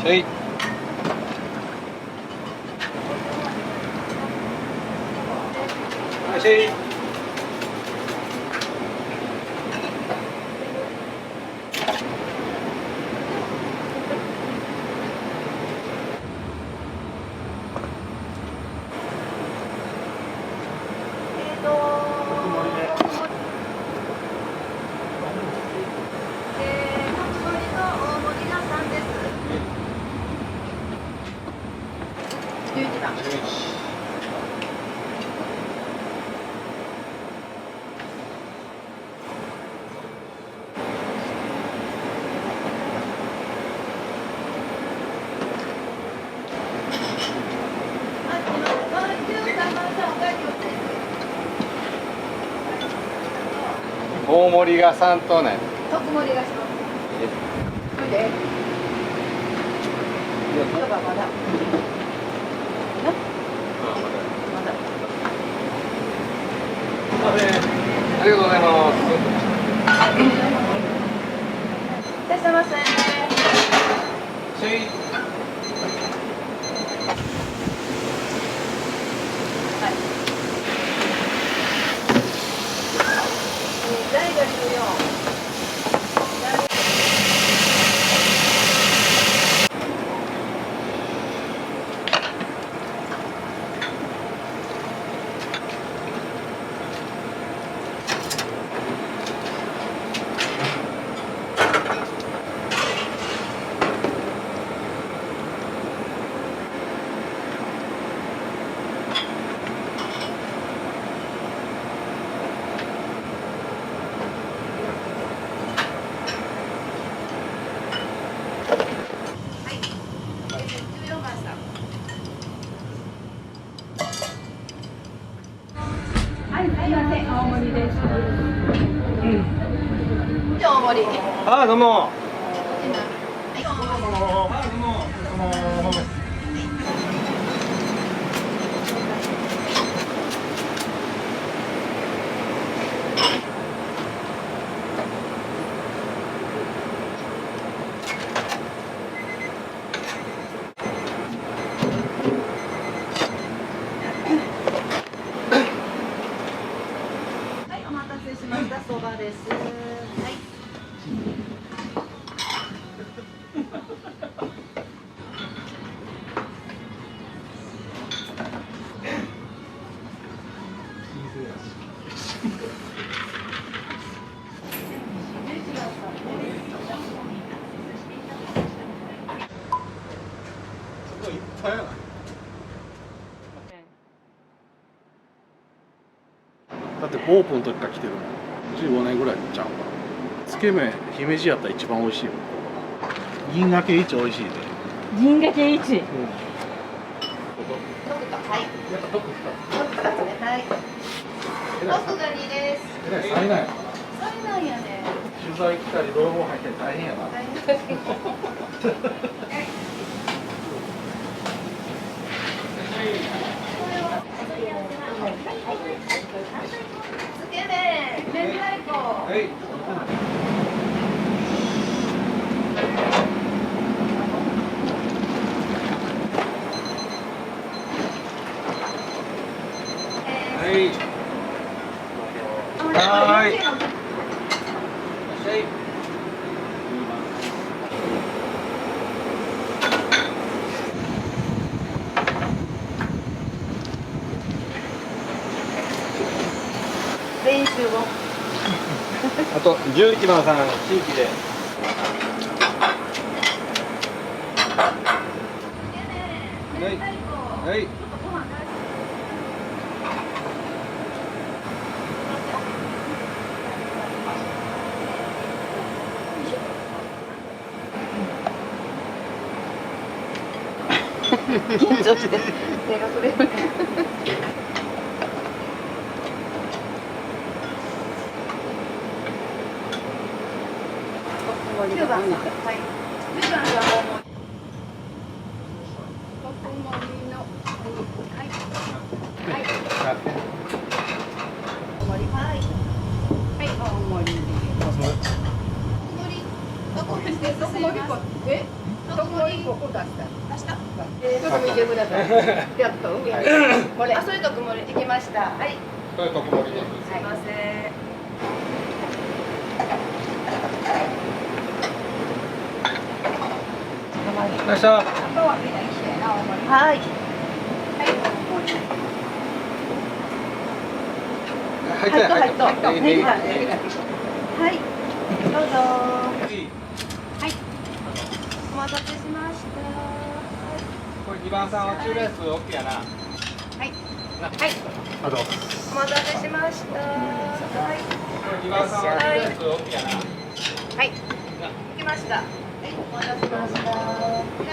はい。はい。はい。11番。大盛りが3とね。特盛りがします。これで。まだまだ。ありがとうございます。いらっしゃいませ。誰が14。はい、すいません、大盛りです。大盛り。あ、どうも。はい、お待たせしました。そばです。はい。ごいいっぱいやな。だってオープンの時から来てるもん。15年ぐらいちゃうかな。つけ麺姫路やったら一番美味しいよ。銀河系一美味しいで。銀河系一。はい。やっぱ特2つね。はい。特が2です。えらい災難やな。災難やね。取材来たり泥棒入ったり大変やな。つけ麺、明太子。はい。練習を。あと11番さん新規で。はい。はい。緊張して手が震える。9番さん、はい。10番はもう。特盛りの。はい。はい。大盛り。はい。はい、大盛り。特盛りです。特盛りこ、え？特盛りここ出した。出した。ちょっと見てください。やっと上に。これ。あ、それ特盛りできました。はい。それ特盛りです。すいません。よいしょ。あとはみんな一緒やな、大盛り。はい。はい、大盛り。入った入った。はい、どうぞ。はい。お待たせしました。これ2番さんは中レース OK やな。はい。はい。あと。お待たせしました。はい。これ2番さんは中レース OK やな。はい。行きました。はい、お待たせしました。いら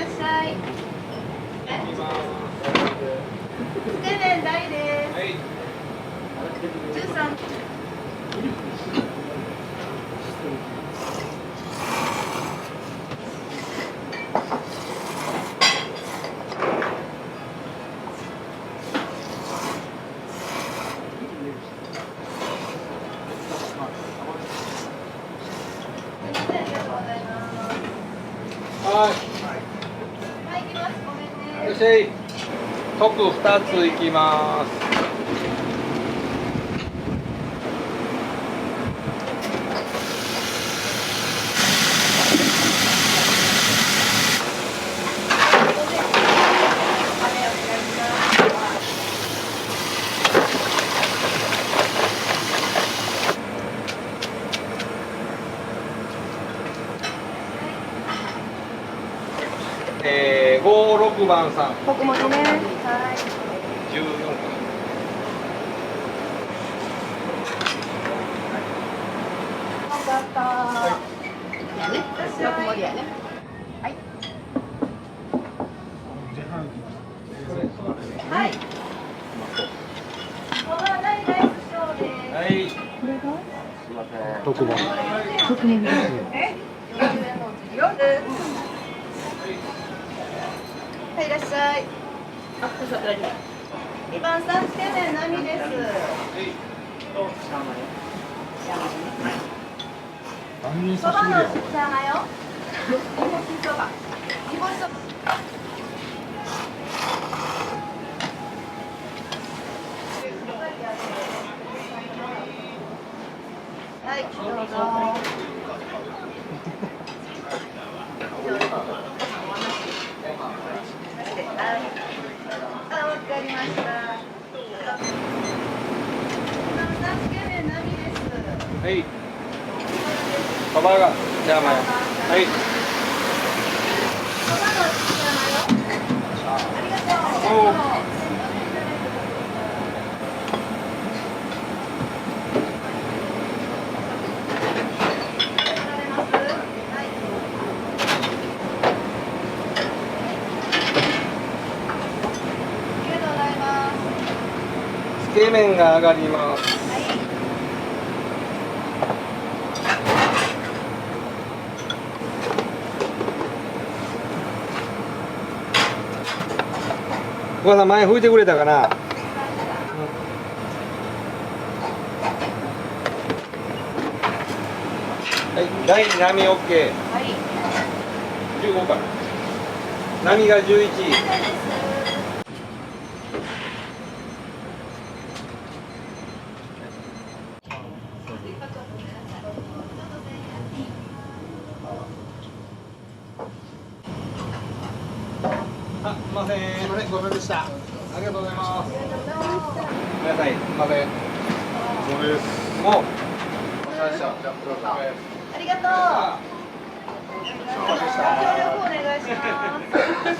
っしゃい。つけ麺大です。はい。13。はい。はい、行きます。ごめんね。よっしゃい。特2ついきます。56番さん。特盛りね。はい。14か。よかった。やね。特盛りやね。はい。はい。これは大ライスショーです。はい。これが？特盛り。特盛り。え？40円のうち4です。はい、いらっしゃい。あ、大丈夫。2番さん、つけ麺並です。そばのチャーハンよ。煮干しそば。煮干しそば。はい、どうぞ。あ、わかりました。つけ麺はいそばがじゃあマヨはいつけ麺が上がります。お母さん前拭いてくれたかな。はい、第2波 OK。15から。波が11。あ、すみません。すみません、ごめんでした。ありがとうございます。ごめんなさい、すみません。そうです。もう。お疲れ様でした。じゃあ、どうぞ。ありがとう。協力お願いします。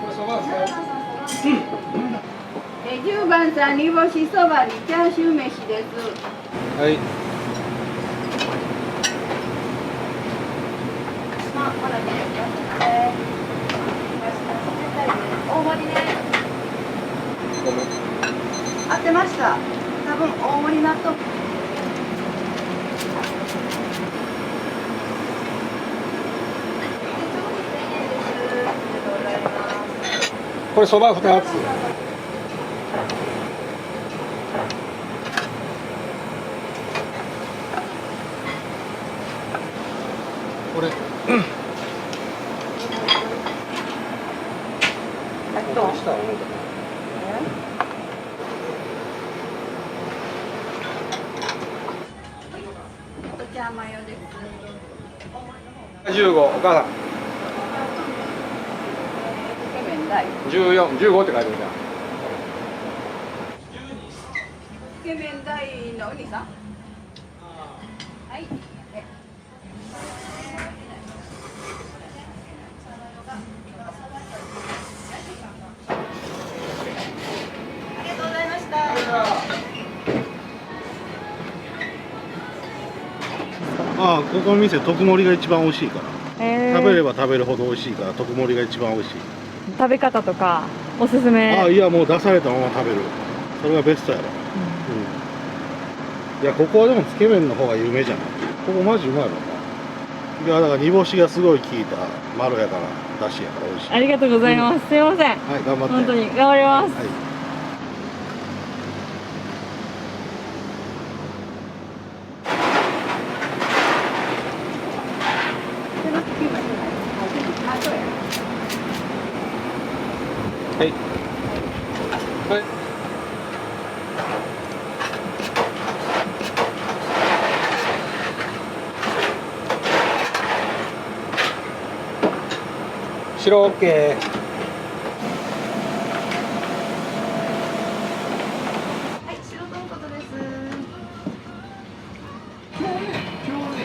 これそばですか。10番さん、煮干しそばにチャーシュー飯です。はい。大盛りね。ごめん。合ってました。多分大盛り納豆。これそば2つ。これ。15、お母さん。14、15って書いてるじゃん。つけ麺大のお兄さん。はい。ありがとうございました。ああ、ここの店特盛りが一番美味しいから、食べれば食べるほど美味しいから特盛りが一番美味しい。食べ方とかおすすめ。ああ、いやもう出されたまま食べる、それがベストやろ。いやここはでもつけ麺の方が有名じゃない。ここマジうまいもんな。いやだから煮干しがすごい効いたまろやかな出汁やから美味しい。ありがとうございます。すいません。はい、頑張って。本当に頑張ります。はい。はい。はい。白 OK。はい、白豚骨です。今日ね、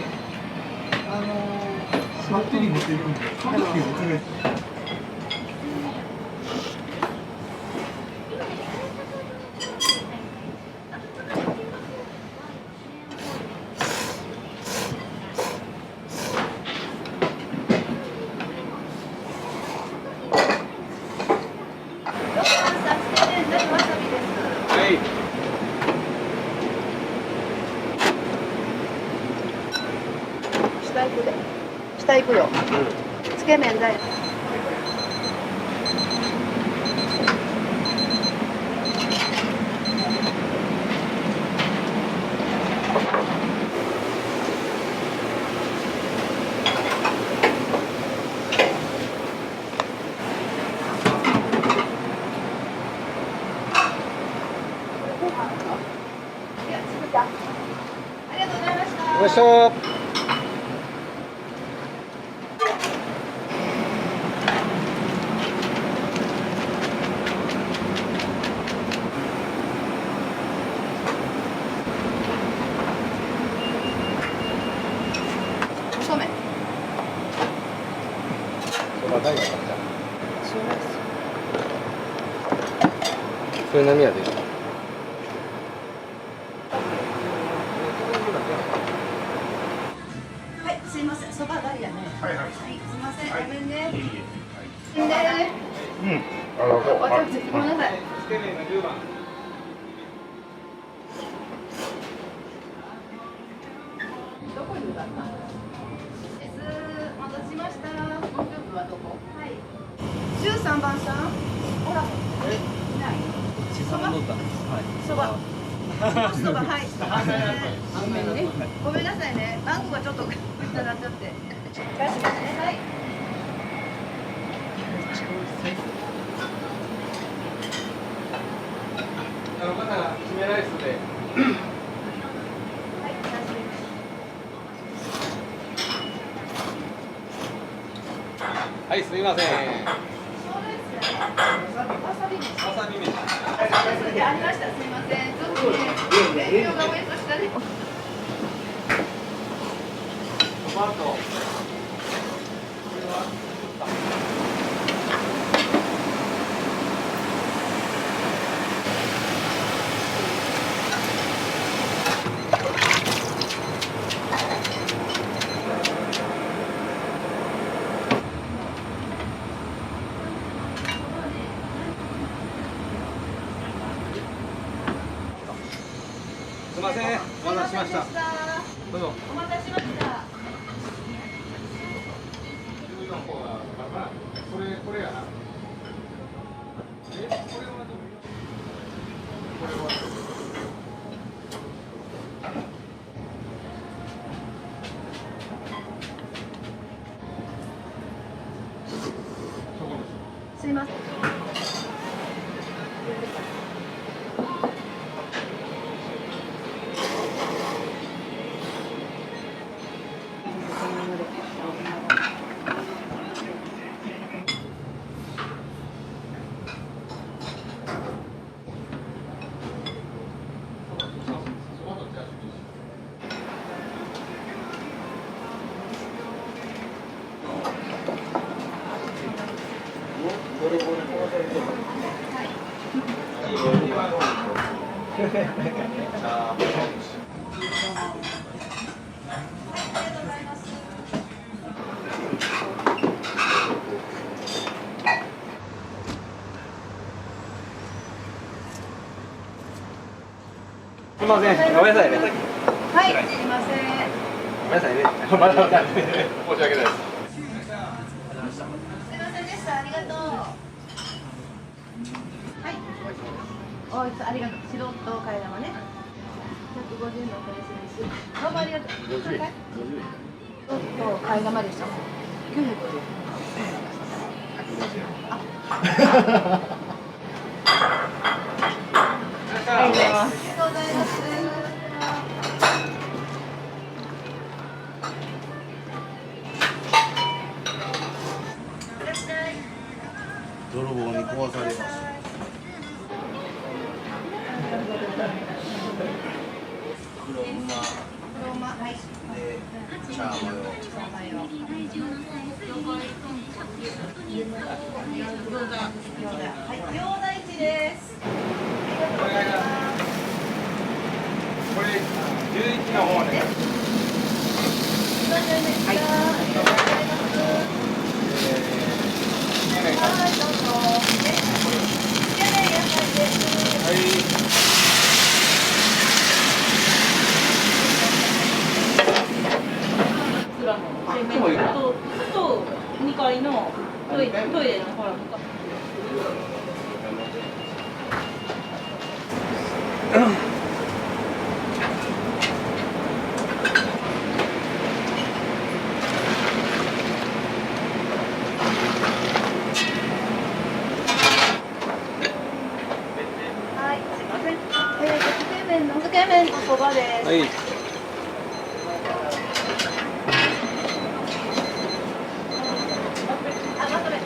バッテリー持ってるんで、その時お伺いします。下行くで。下行くよ。つけ麺だよ。よいしょ。話題があったそれ何やではい、すいません、そばダリアね。はい、はい、すいません、ごめんね。うん、私、ごめんなさい。つけ麺の10番。どこにだったです。お待たせしました。もう一つはどこ？はい。13番さん。ほら。いない。そば。そば。そば、はい。ごめんね。ごめんなさいね。番号がちょっといただっちゃって。返しますね。はい。あの方が決めライスで。はい、すみません。わさび飯。ありました。すみません。ちょっとね、勉強が上と下で。トマト。すみません、お待たせしました。どうぞ。お待たせしました。これやな。すみません。すみません、ごめんなさいね。はい、すみません。ごめんなさいね。まだまだ申し訳ないです。すみませんでした。ありがとう。はい。おいしそう、ありがとう。白と替え玉ね。150円のお返しです。どうもありがとう。50円。白と替え玉でした。950円。ありがとうございます。ありがとうございます。泥棒に壊されます。黒馬はい。でチャーマヨ。はい、餃子1です。これ11の方ね。はい。ありがとうございます。はい、どうぞ。つけ麺野菜です。はい。と2階のトイレのほらはい、すいません。つけ麺とそばです。はい。あ、まとめて。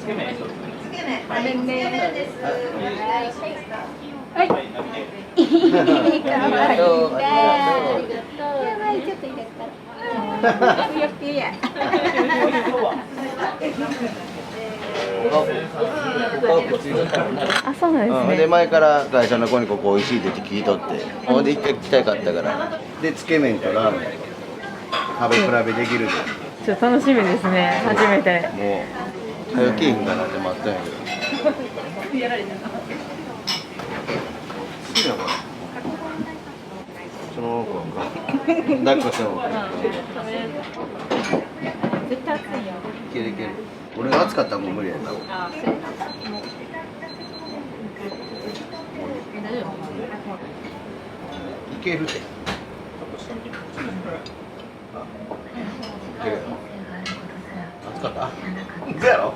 つけ麺一つ。めんね。はい。いいかわいいね。ありがとう。やばい、ちょっと入れた。やってや。あ、そうなんですね。で前から会社の子にここ美味しいって聞いとって、ほんで一回来たかったからでつけ麺とラーメン食べ比べできるで、ちょっと楽しみですね。初めて。もう早起きへんかなって待ったんやけどやられた。好きなこれその子が抱っこしたのが絶対熱いよ。いけるいける、俺が暑かったらもう無理やな。あ、そう。大丈夫。いけるって。暑かった。行くやろ。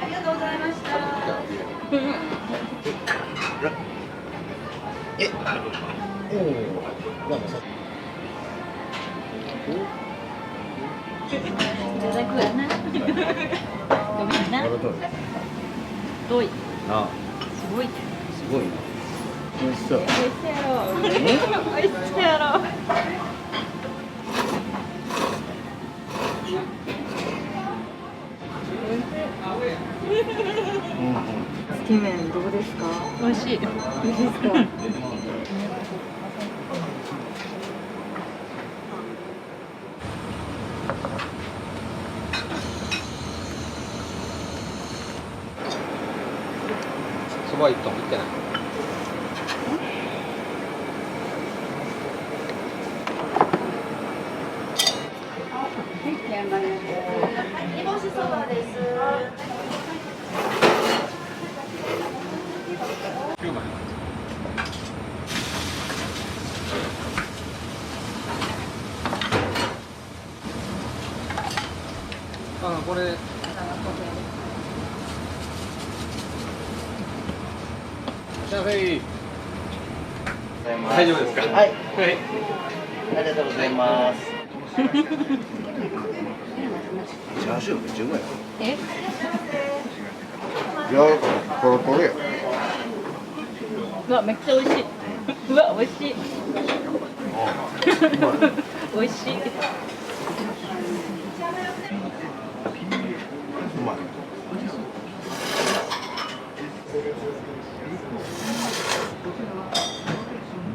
ありがとうございました。いただくやな。ごめんな。遠い。あ、すごい。すごいな。美味しそう。美味しそうやろ。美味しそうやろ。つけ麺どうですか？美味しい。美味しいですか？そば一本いってない。煮干しそばです。あ、これ。大丈夫ですか。はい。ありがとうございます。チャーシューめっちゃうまいよ。え？柔らかい、コロコロや。うわ、めっちゃ美味しい。うわ、美味しい。美味しい。うまい。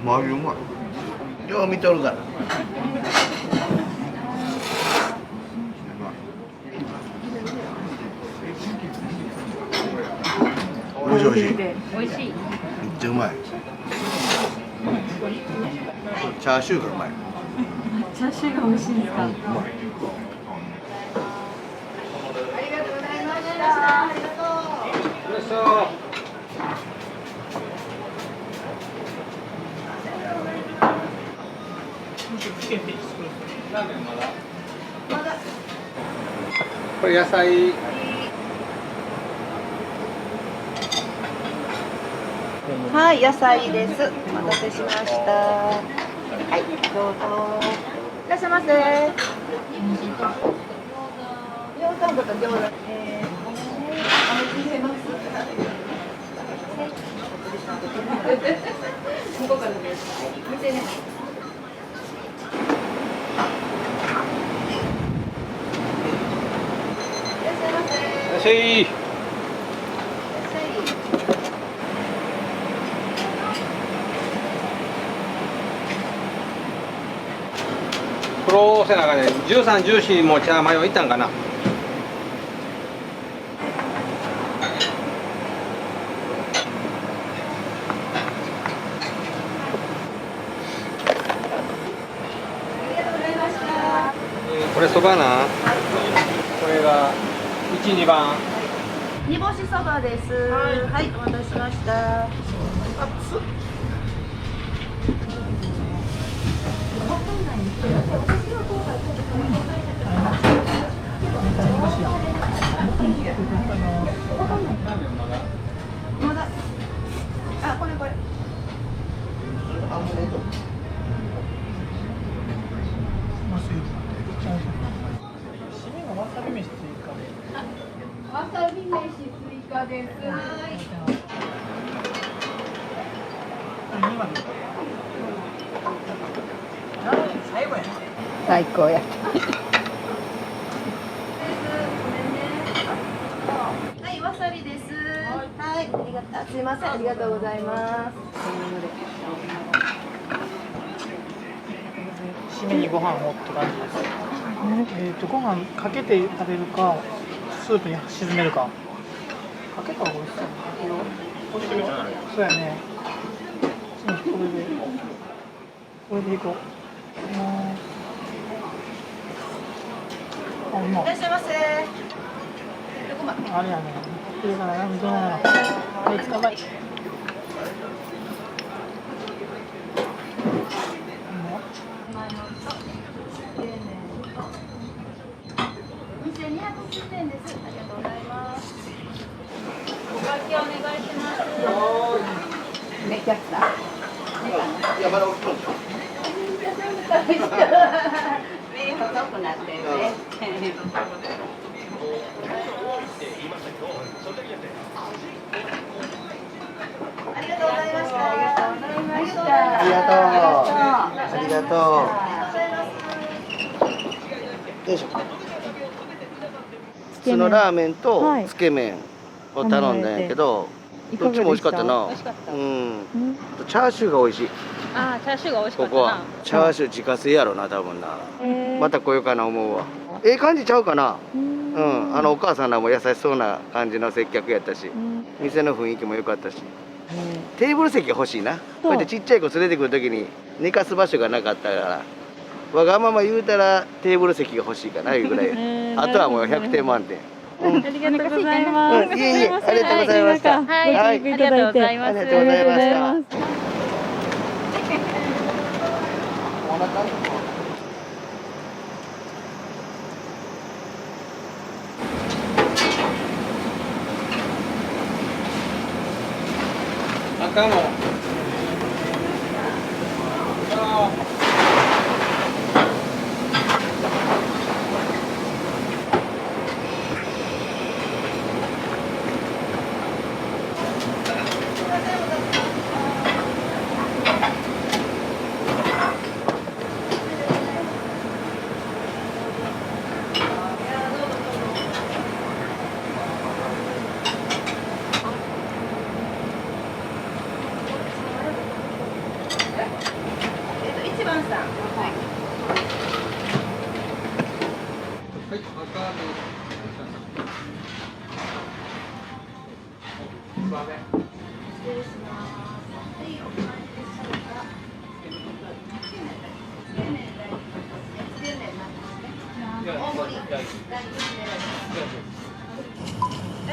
うまいうまい。よう見とるから。美味しい美味しい。美味しい。めっちゃうまい。チャーシューがうまい。チャーシューが美味しいんですか？うまい。ありがとうございました。ありがとう。よいしょ。これ野菜。はい、野菜です。お待たせしました。はい、どうぞ。いらっしゃいませ。餃子と餃子。見せます。向こうからです。見てね。いらっしゃいませ。いらっしゃい。苦労せながらね、13、14も茶迷いったんかな。これそばな。これが1、2番。煮干しそばです。はい、お待たせしました。熱っ。まだ。あ、これ。締めがわさび飯追加で。わさび飯追加です。最高や。はい、わさびです。はい、ありがとう。すいません、ありがとうございます。締めにご飯をって感じです。ご飯かけて食べるか、スープに沈めるか。かけた方が美味しそう。そうやね。これでいこう。あ、うまい。いらっしゃいませ。あれやね。これからどうなの。はい、捕まえ。2210円です。ありがとうございます。お会計お願いします。めっちゃ来た。いや、まだ起きとんでしょ。目細くなってるね。ありがとうございました。ありがとう。よいしょ。普通のラーメンとつけ麺を頼んだんやけど、どっちも美味しかったな。美味しかった。うん。チャーシューが美味しい。あー、チャーシューが美味しかったな。ここはチャーシュー自家製やろな、多分な。また来ようかな思うわ。ええ感じちゃうかな。うん。お母さんらも優しそうな感じの接客やったし、店の雰囲気も良かったし。テーブル席が欲しいな。こうやってちっちゃい子連れてくるときに寝かす場所がなかったから、わがまま言うたらテーブル席が欲しいかないうぐらい。あとはもう100点満点。ありがとうございます。いえいえ、ありがとうございました。はい、ありがとうございます。ありがとうございました。赤の。1番さん。はい。はい、赤で。すみません。失礼します。はい、お決まりでしょうか。大盛り。いらっ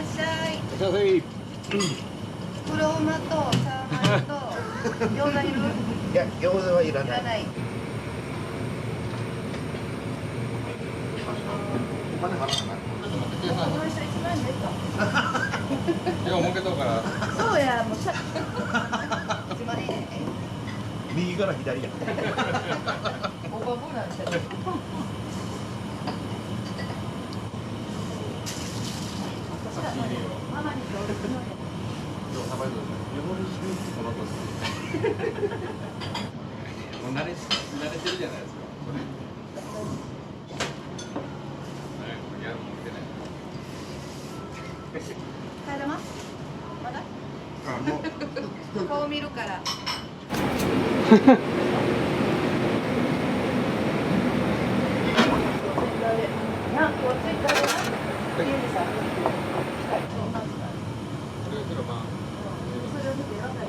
しゃい。いらっしゃい。黒馬とチャーハンと餃子いる？いや、餃子はいらない。いらない。お金払わない。この人1万円ですか？いや、儲けとうから。そうや、もう1万円。右から左や。おばぼなんて。ママにどうですの？今日さばいてください。日本酒この年。もう慣れてるじゃないですか。帰れます？まだ？顔見るから。な、こっち行ったら。ユージさん。それを見てわかる。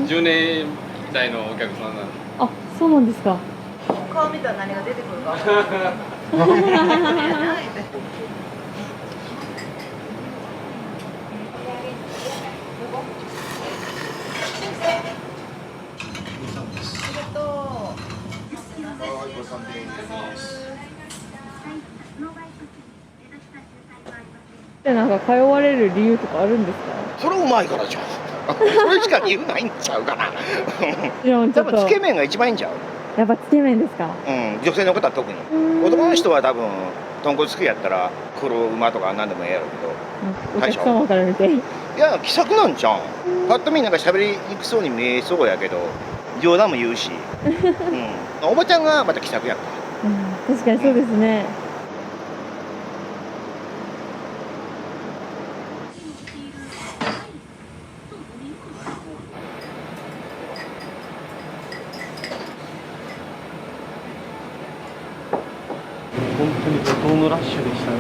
10年代のお客さんなんで。あ、そうなんですか。顔見たら何が出てくるか分からない。なんか通われる理由とかあるんですか？それうまいからじゃん。それしか理由ないんちゃうかな。多分つけ麺が一番いいんちゃう。やっぱつけ麺ですか？うん、女性の方は特に。男の人は多分豚骨好きやったら黒馬とか何でもええやろうけど。お客様から見て。いや気さくなんちゃうん。パッと見なんか喋りにくそうに見えそうやけど冗談も言うし、おばちゃんがまた気さくやんか。確かにそうですね。本当に怒涛のラッシュでしたね。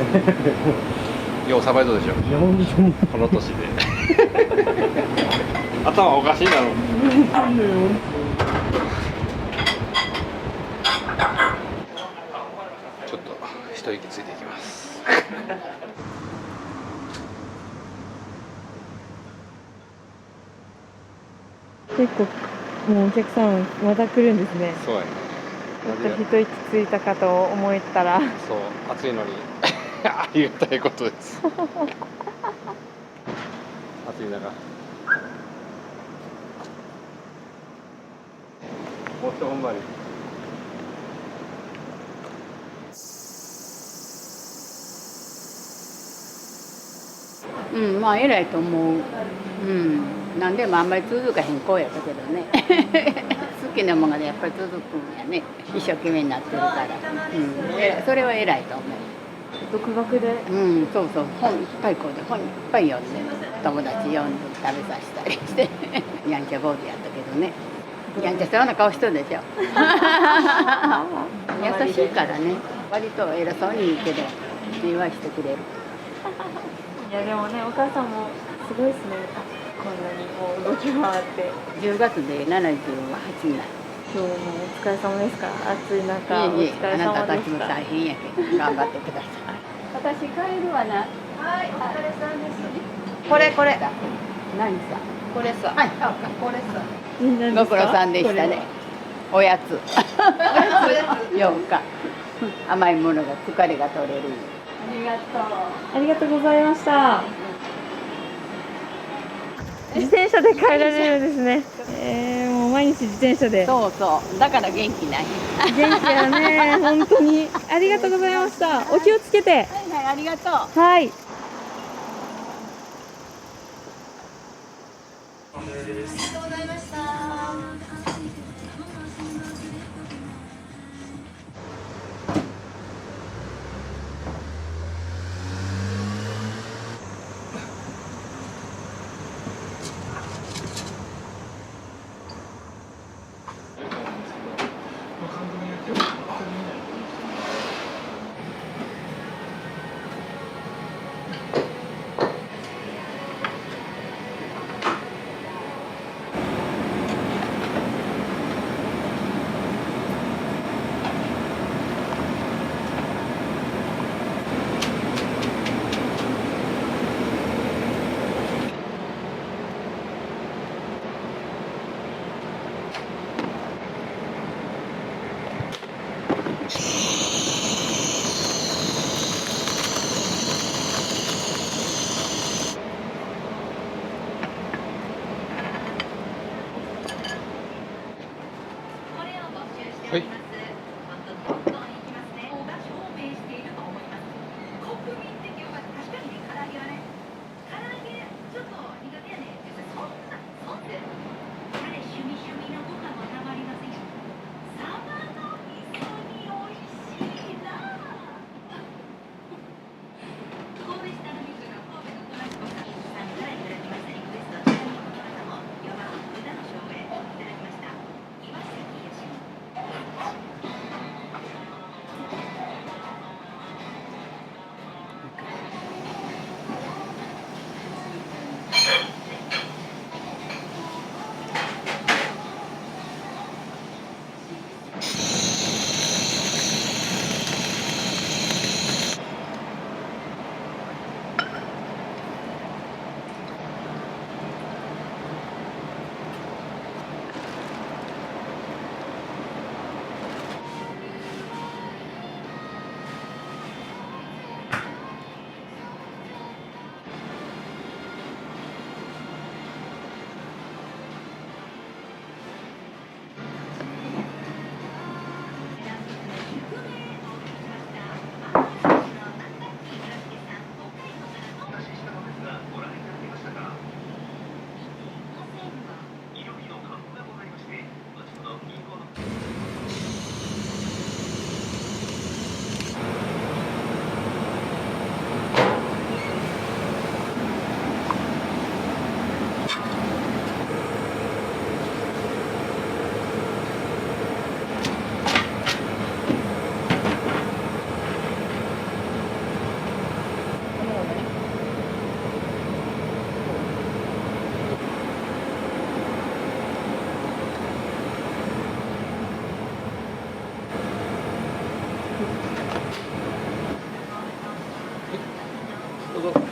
ようサバイトでしょ。いや本当にこの年で。頭おかしいだろ。ちょっと一息ついていきます。結構もうお客さんまた来るんですね。そうやね。ちょっと一息ついたかと思ったら。そう暑いのにありがたいことです。暑い中。もう一踏ん張り。まあ偉いと思う。なんでもあんまり続かへん子やったけどね。好きなものがやっぱり続くんやね。一生懸命になってるから。それは偉いと思う。独学で。そうそう。本いっぱいこうで本いっぱい読んで、友達読んで食べさせたりして、やんちゃ坊主やったけどね。やんちゃそうな顔しとるでしょ。優しいからね。割と偉そうに言うけど、信頼してくれる。いやでもね、お母さんもすごいですね。こんなにもう動き回って。10月で78になる。今日もお疲れ様ですから。暑い中、お疲れあなた様でした。たちも大変やけど、頑張ってください。私帰るわな。はい、お疲れさんです。これ。何さ。これさ。はい、これさ。ご苦労さんでしたね。おやつ。ようか。甘いものが疲れが取れる。ありがとう。ありがとうございました。自転車で帰られるんですね。もう毎日自転車で。そうそう。だから元気ない。元気やね、本当に。ありがとうございました。お気をつけて。はい、ありがとう。はい。ありがとうございました。どうぞ。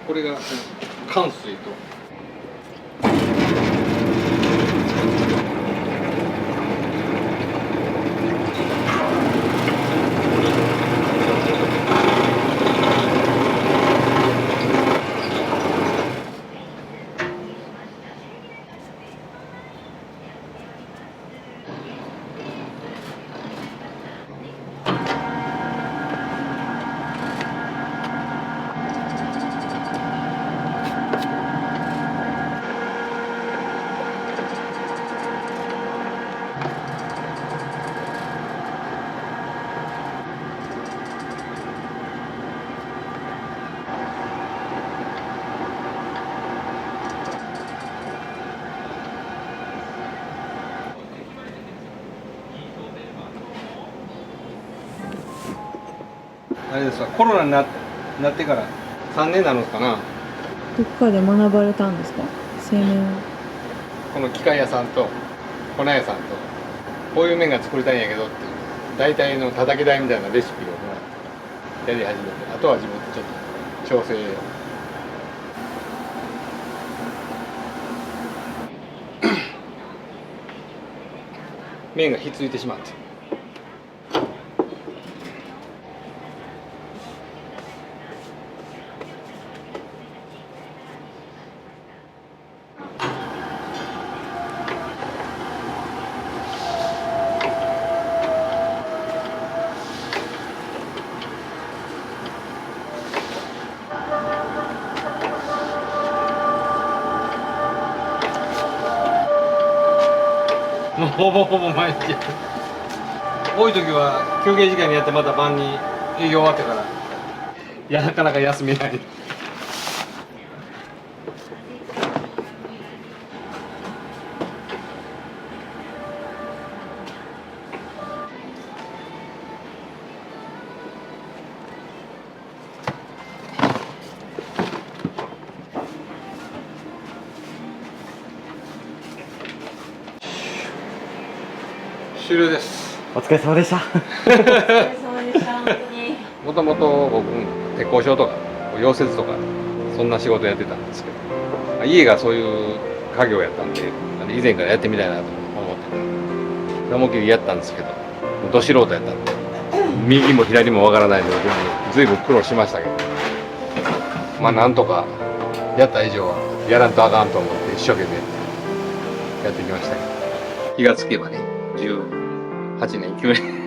これが寒水と。あれですわ、コロナになってから3年になるのかな。どっかで学ばれたんですか、製麺を。この機械屋さんと粉屋さんとこういう麺が作りたいんやけどっていう大体の叩き台みたいなレシピをもらってやり始めて、あとは自分でちょっと調整を。麺がひっついてしまって。もうほぼほぼ毎日多い時は休憩時間にやってまた晩に営業終わってから、いやなかなか休めない。終了です。お疲れ様でした。もともと僕鉄工所とか溶接とかそんな仕事やってたんですけど、家がそういう家業やったんで以前からやってみたいなと思ってた思いっきりやったんですけどど素人やったんで右も左もわからない状況に随分苦労しましたけどまあなんとかやった以上はやらんとあかんと思って一生懸命やってきましたけど気がつけばね18年9年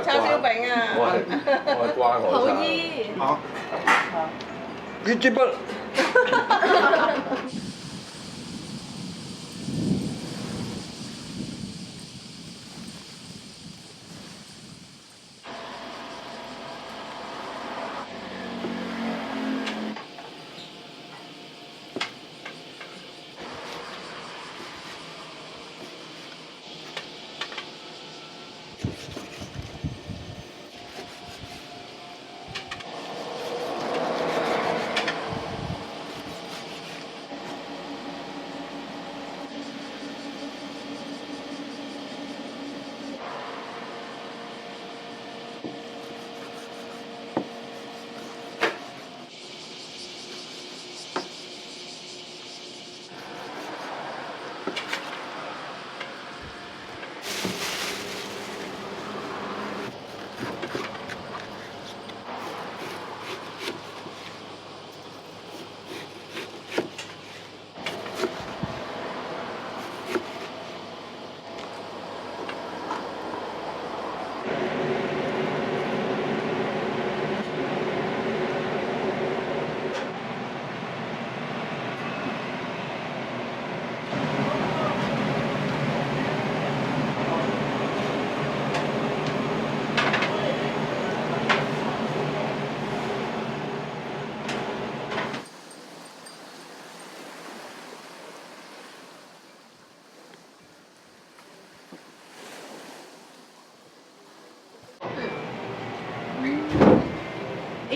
叉燒餅啊！我係關我好醫。YouTube。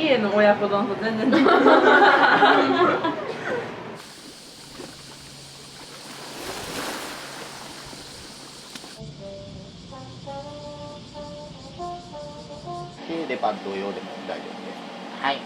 家の親子丼と全然違う。レバー同様でも大丈夫です。はい。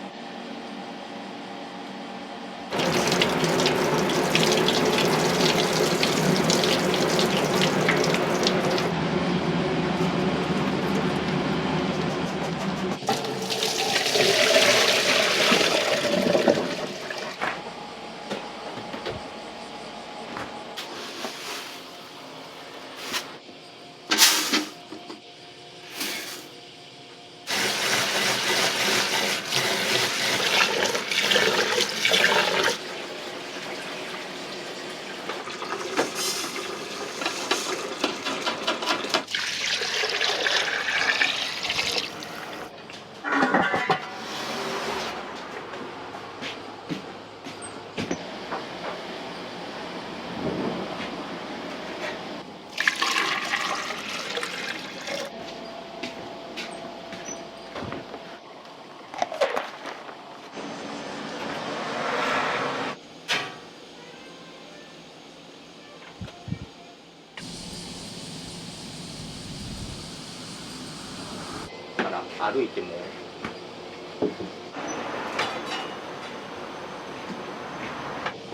歩いても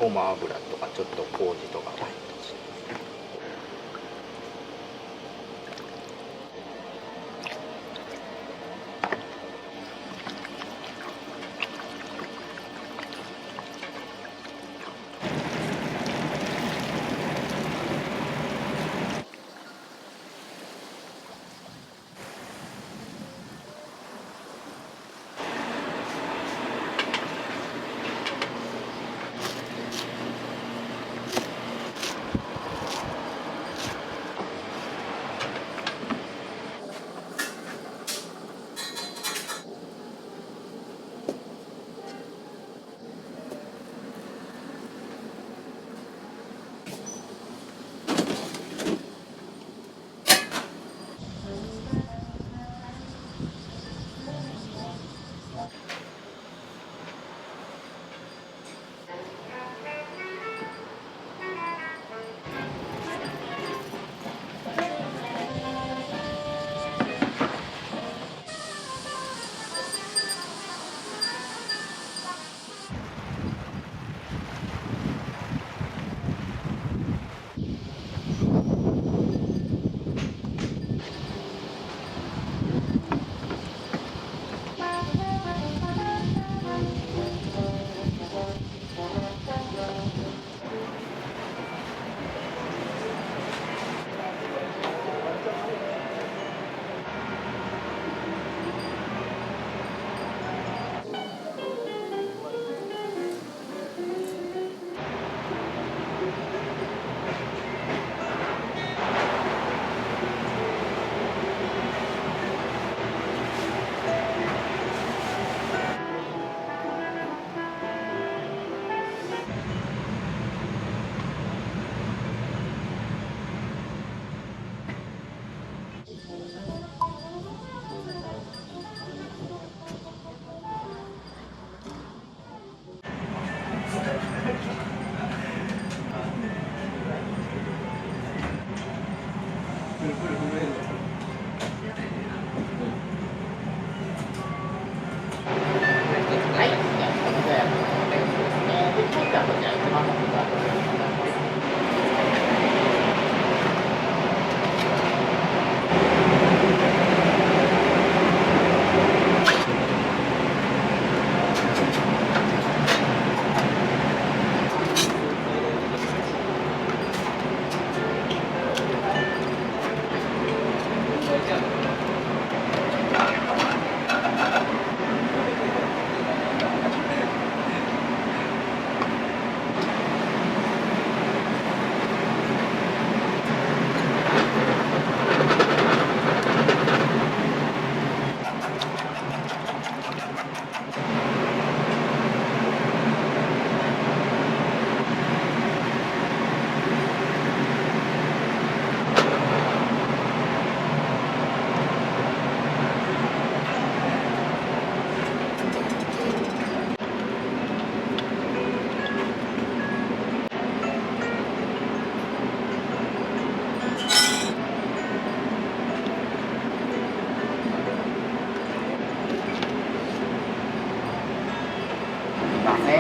ごま油とかちょっと麹とか入ってます。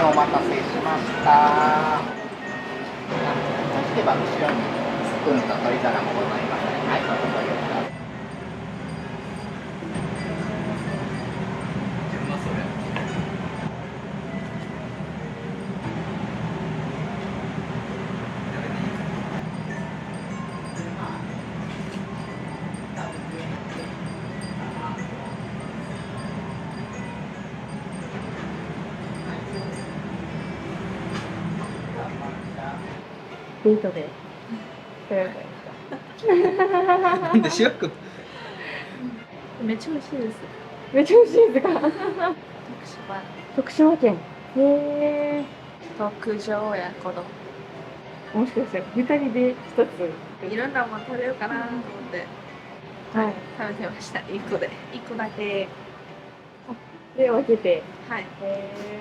お待たせしました。そしては後ろにスプーンと取り皿もございます。はい、どうぞご利用ください。デートで。なんで白く。めっちゃ美味しいです。めっちゃ美味しいですか。徳島県。へえ。特上やこの。もしかしたら2人で一つ。いろんなもの食べようかなと思って。はい。食べてました。1個で。1個だけ。で分けて。はい。へえ。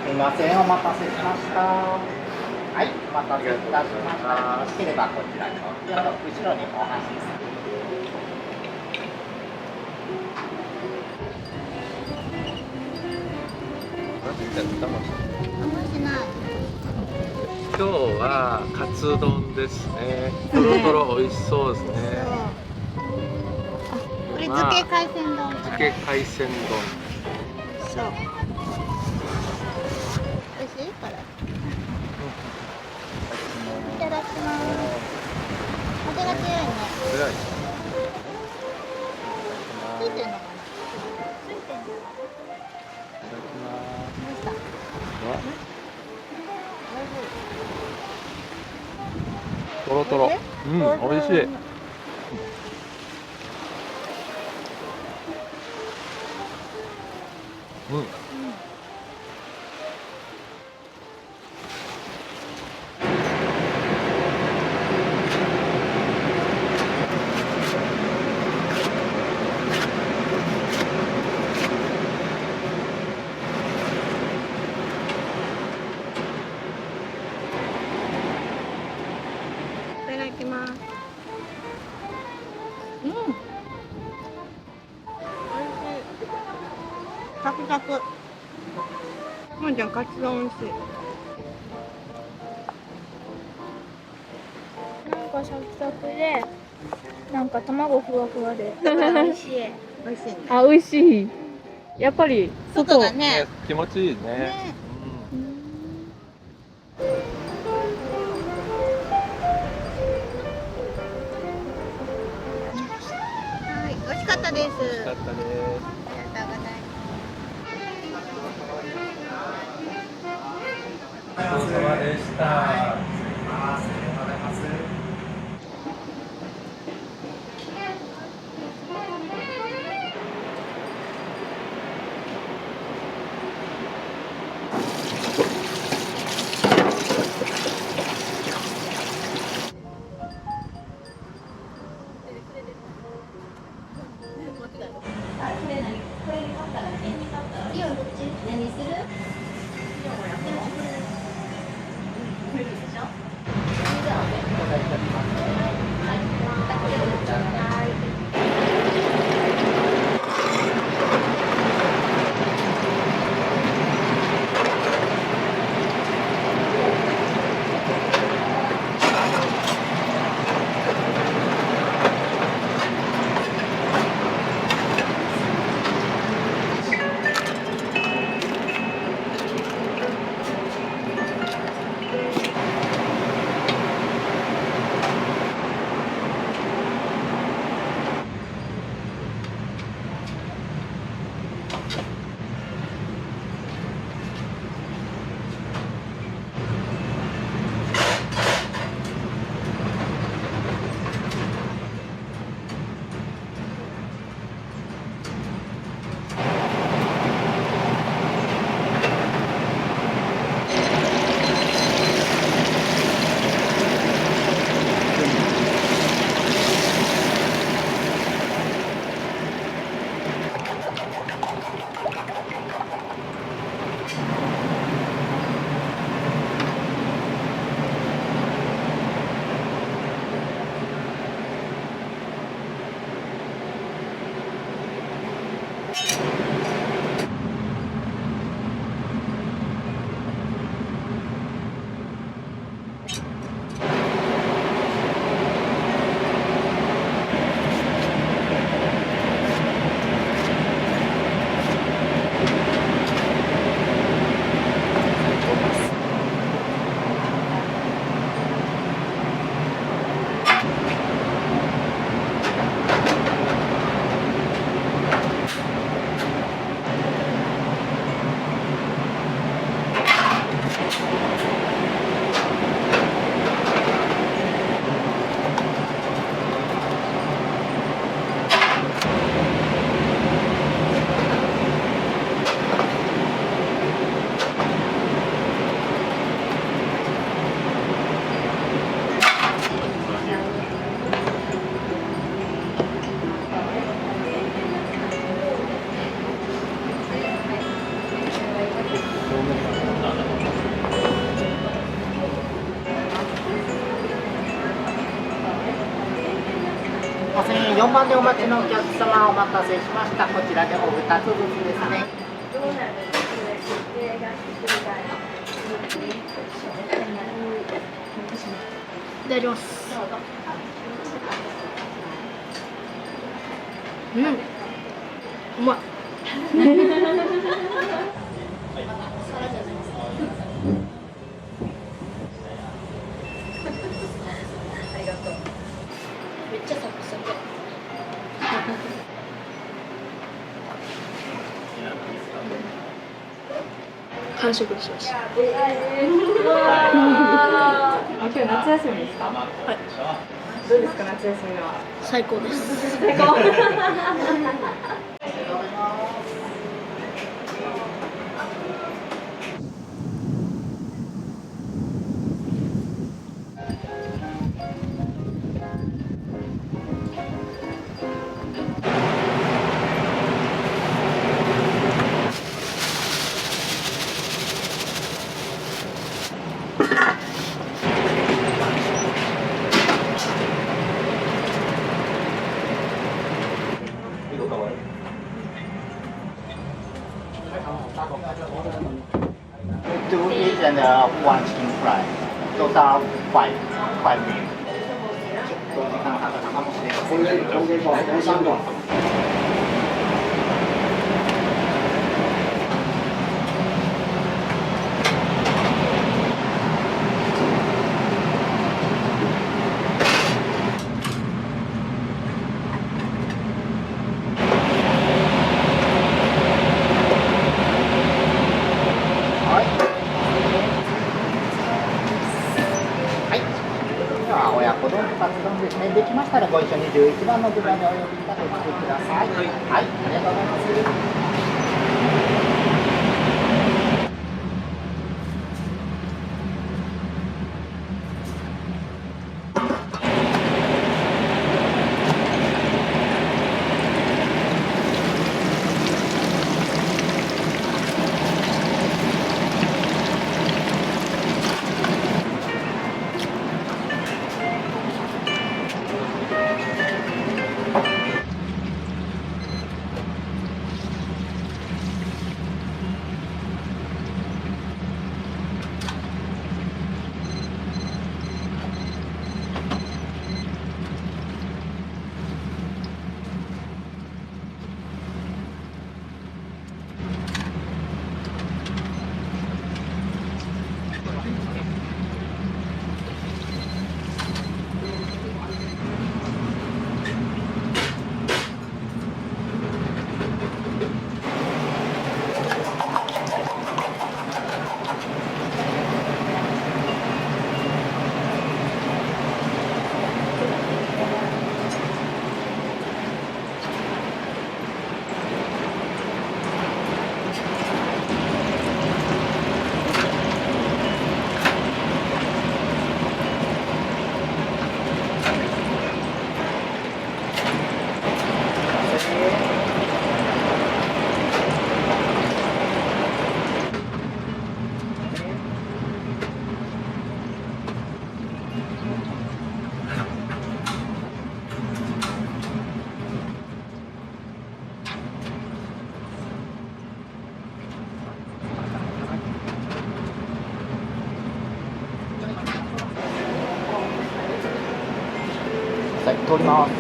すみません、お待たせしました。はい、お待たせいたしました。よろしければこちらに後ろにお箸です。今日はカツ丼ですね。とろとろ美味しそうですね。これ漬け海鮮丼。漬け海鮮丼。そう。美味しいこれ。いただきます。風が強いね。偉い。ついてるのかな。ついてるの。どうした。とろとろ。うん、美味しい。ううんいただきます。うん。おいしい。サクサク。もんちゃんカツ丼おいしい。なんかサクサクで、なんか卵ふわふわで。美味しい。美味しいね。あ、美味しい。やっぱり外がね。気持ちいいね。はい、美味しかったです。美味しかったです。ありがとうございます。ごちそうさまでした。4番でお待ちのお客様、お待たせしました。こちらでお2つずつですね。いただきます。うん。うまい。ありがとう。めっちゃサクサク。完食しました。今日夏休みですか？はい。どうですか夏休みは？最高です。最高。and one chicken fry. Total 5 meals. ちょっと時間かかったかもしれません。親子丼とカツ丼ですね。できましたらご一緒に11番の札でお呼びいただいてください。はい、ありがとうございます。はい、通ります。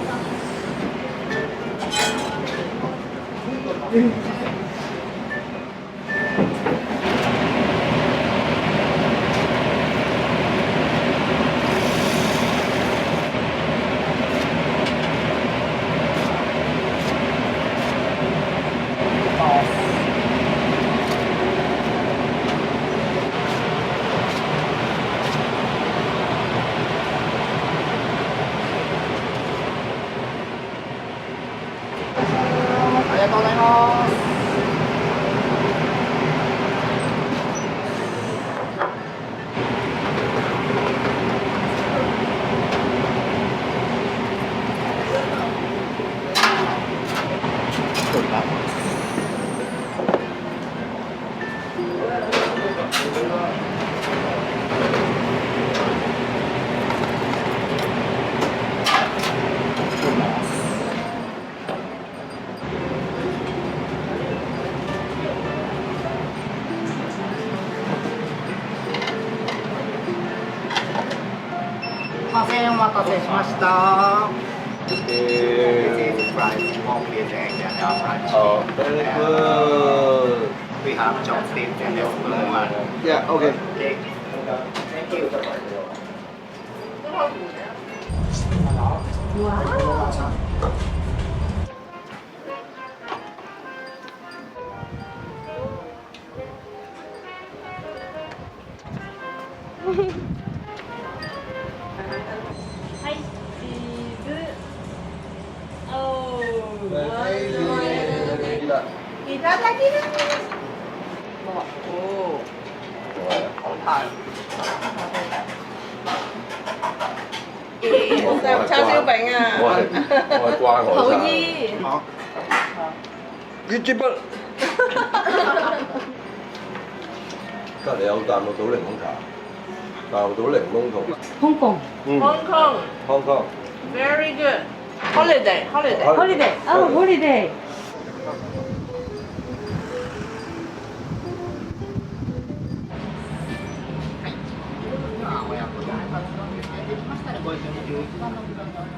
ありがとうございます。お待たせしました。This is fried pork with egg and fried chicken. Oh, very good. We have chopsticks and a spoon one. Yeah, okay. Okay. Thank you. Wow. はい、チーズ。おー。いただきます。おー。はい。我食叉燒餅啊！我係關海好山。醫。月之筆。隔離有啖綠島檸檬茶，但綠島檸檬同。香港。Hong Kong. Hong Kong. Very good. Holiday. Holiday. Oh, holiday. しましたらご一緒に11番の札でお願いし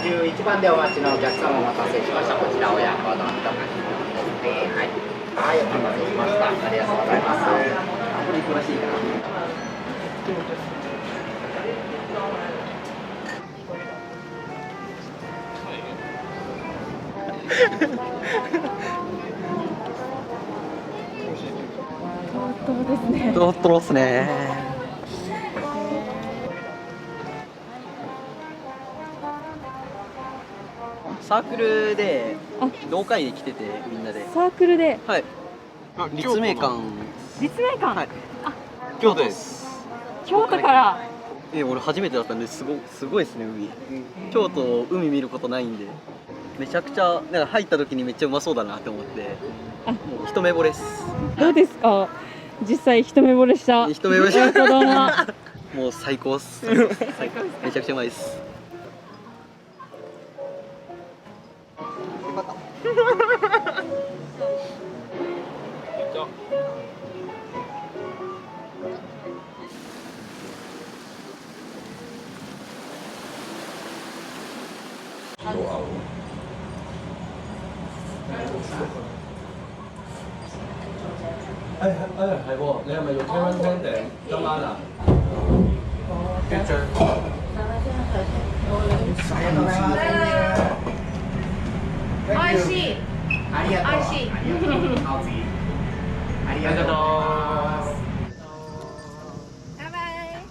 11番でお待ちのお客様お待たせしました。こちら親子丼とかはい、お待たせしました。ありがとうございます。これ詳しいかな。トロトロですね。トロトロっすね。サークルで同会で来ててみんなで。サークルで。はい。立命館。立命館。はい。あ、京都です。京都から。俺初めてだったんですごいですね海。京都海見ることないんで。めちゃくちゃなんか入った時にめっちゃうまそうだなって思って。もう一目惚れです。どうですか。実際一目惚れした。一目惚れした。子供は。もう最高っす。めちゃくちゃうまいです。係喎，你係咪用 Karen Pan 訂今晚啊？決章。おいしい。ありがとう。おいしい。ありがとう。バイバイ。はいはいはい、も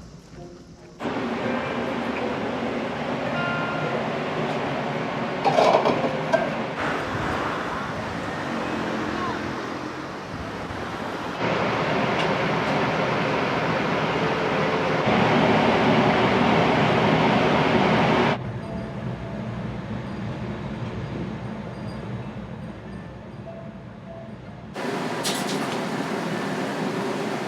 う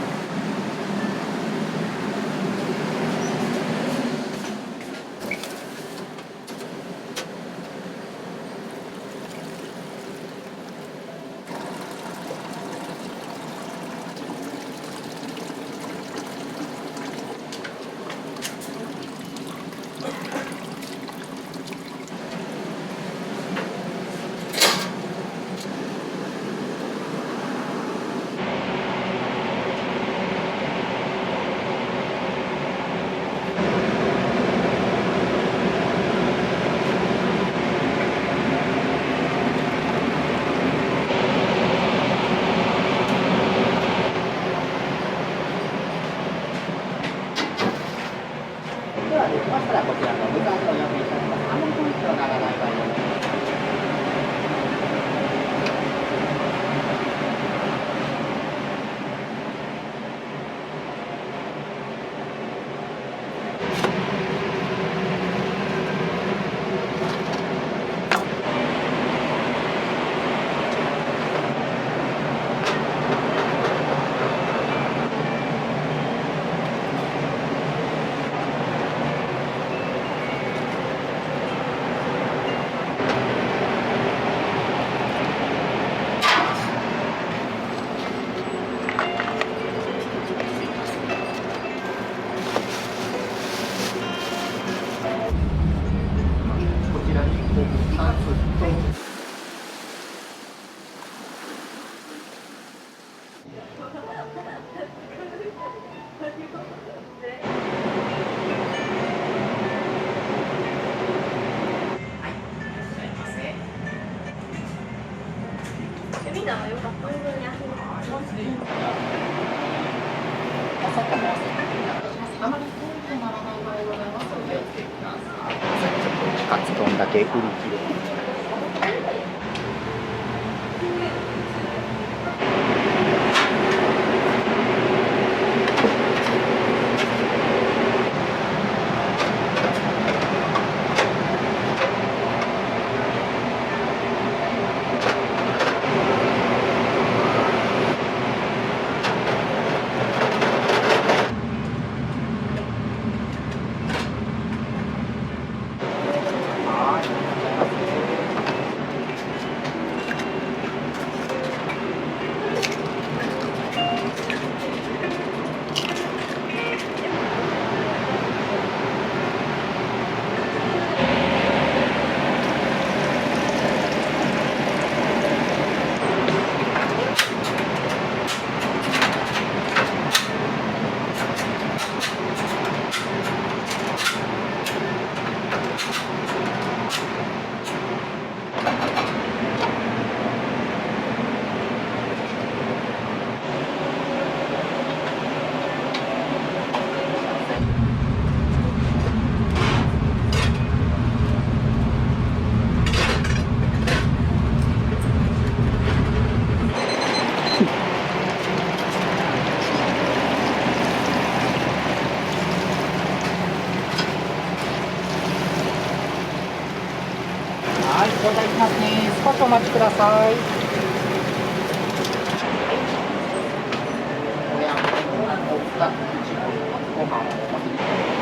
みんなはよかった。あまり遠くならない場合でございますのでお気をつけください。ちょっとカツ丼だけ売り切れ。はい、頂戴しますね。少しお待ちください。おやお二つご飯をお持ちください。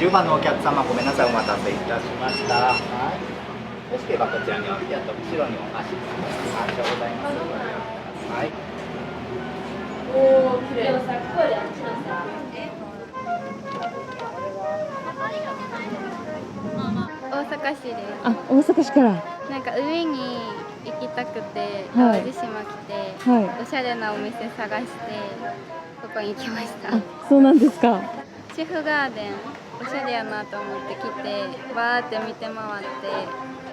10番のお客様、ごめんなさい、お待たせいたしました。はい。よろしければこちらにおいて、あと後ろにお足つきます。ありがとうございます。はい。おお、綺麗。でもさ、ここであっちのさ。大阪市です。あ、大阪市から。なんか海に行きたくて、はい淡路島来て、はいおしゃれなお店探してここに来ましたあ、そうなんですか。シェフガーデンおしゃれやなと思って来て、わーって見て回って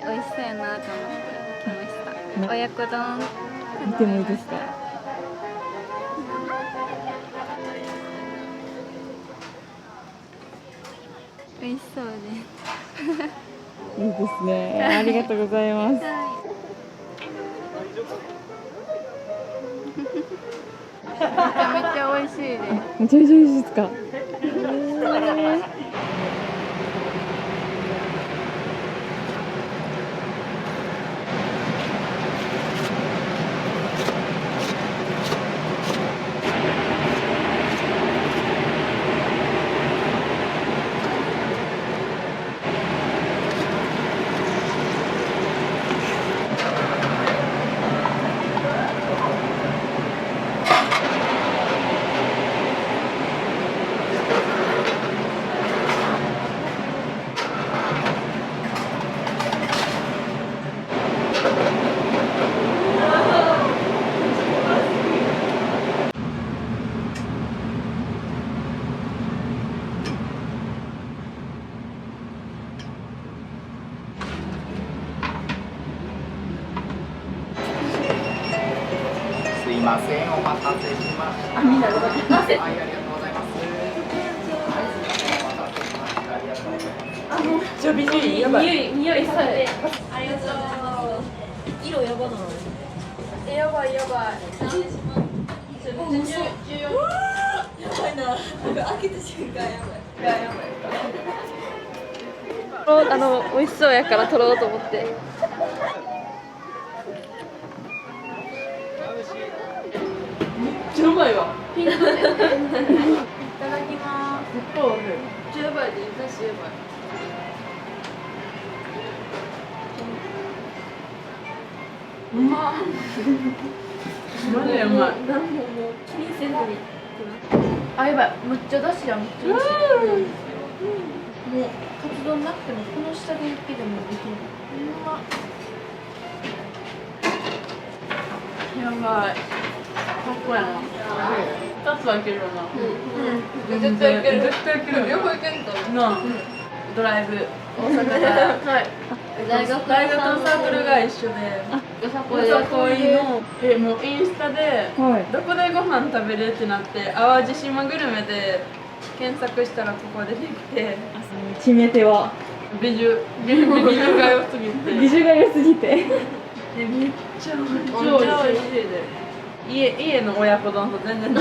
美味しそうやなと思って来ました。親子丼見てもいいですか。美味しそうですいいですね。ありがとうございます。めちゃめちゃ美味しいです。めちゃめちゃ美味しいですか。はい、すいません、お待たせしました。あ、みんなでございます。はい、ありがとうございます。じゃあ美人やばい。匂いされて。ありがとうございます。色やばなの。やばいやばい。めっちゃ重要。やばいな。開けた瞬間やばい。やばい。美味しそうやから撮ろうと思って。めっちゃうまいわ。ピンクで。いただきます。めっちゃ美味しい。めっちゃやばいで、私やばい。うまっ。マジでうまい。何ももう気にせずに。あ、やばい。めっちゃだしやん。めっちゃ美味しい。もうカツ丼なくてもこの下で一気でもできる。うまっ。やばい。かっこやな。2つはいけるよな。絶対いける。絶対いける。両方いけると思う。なあ。ドライブ。大阪から。はい。大学のサークルが一緒で。よさこいのもうインスタでどこでご飯食べるってなって淡路島グルメで検索したらここ出てきて、決め手は美女が良すぎて。美女が良すぎて。めっちゃ美味しいで。家の親子丼と全然違う。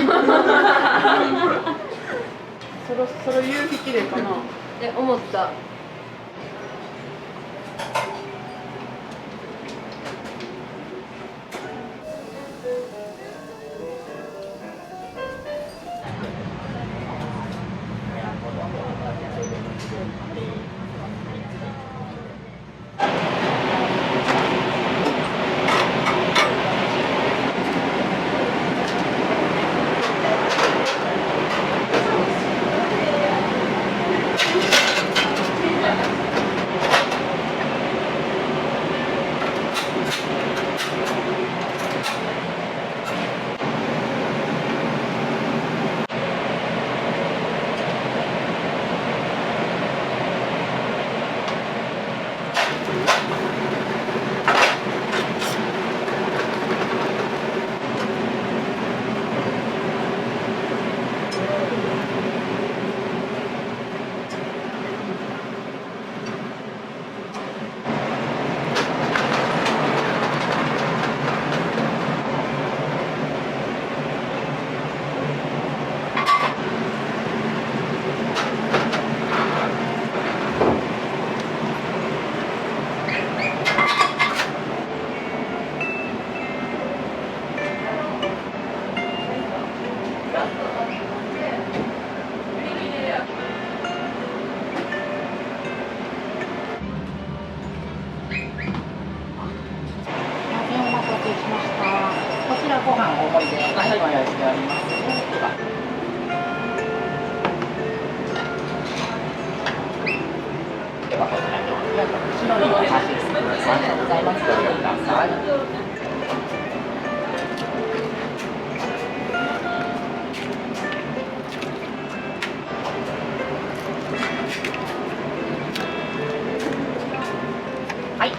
そろそろ夕日綺麗かな。思った。ご飯大盛りで、はい、ご用意しております。ではこちらに後ろにお箸です。ありがとうございます。ご利用ください。はい、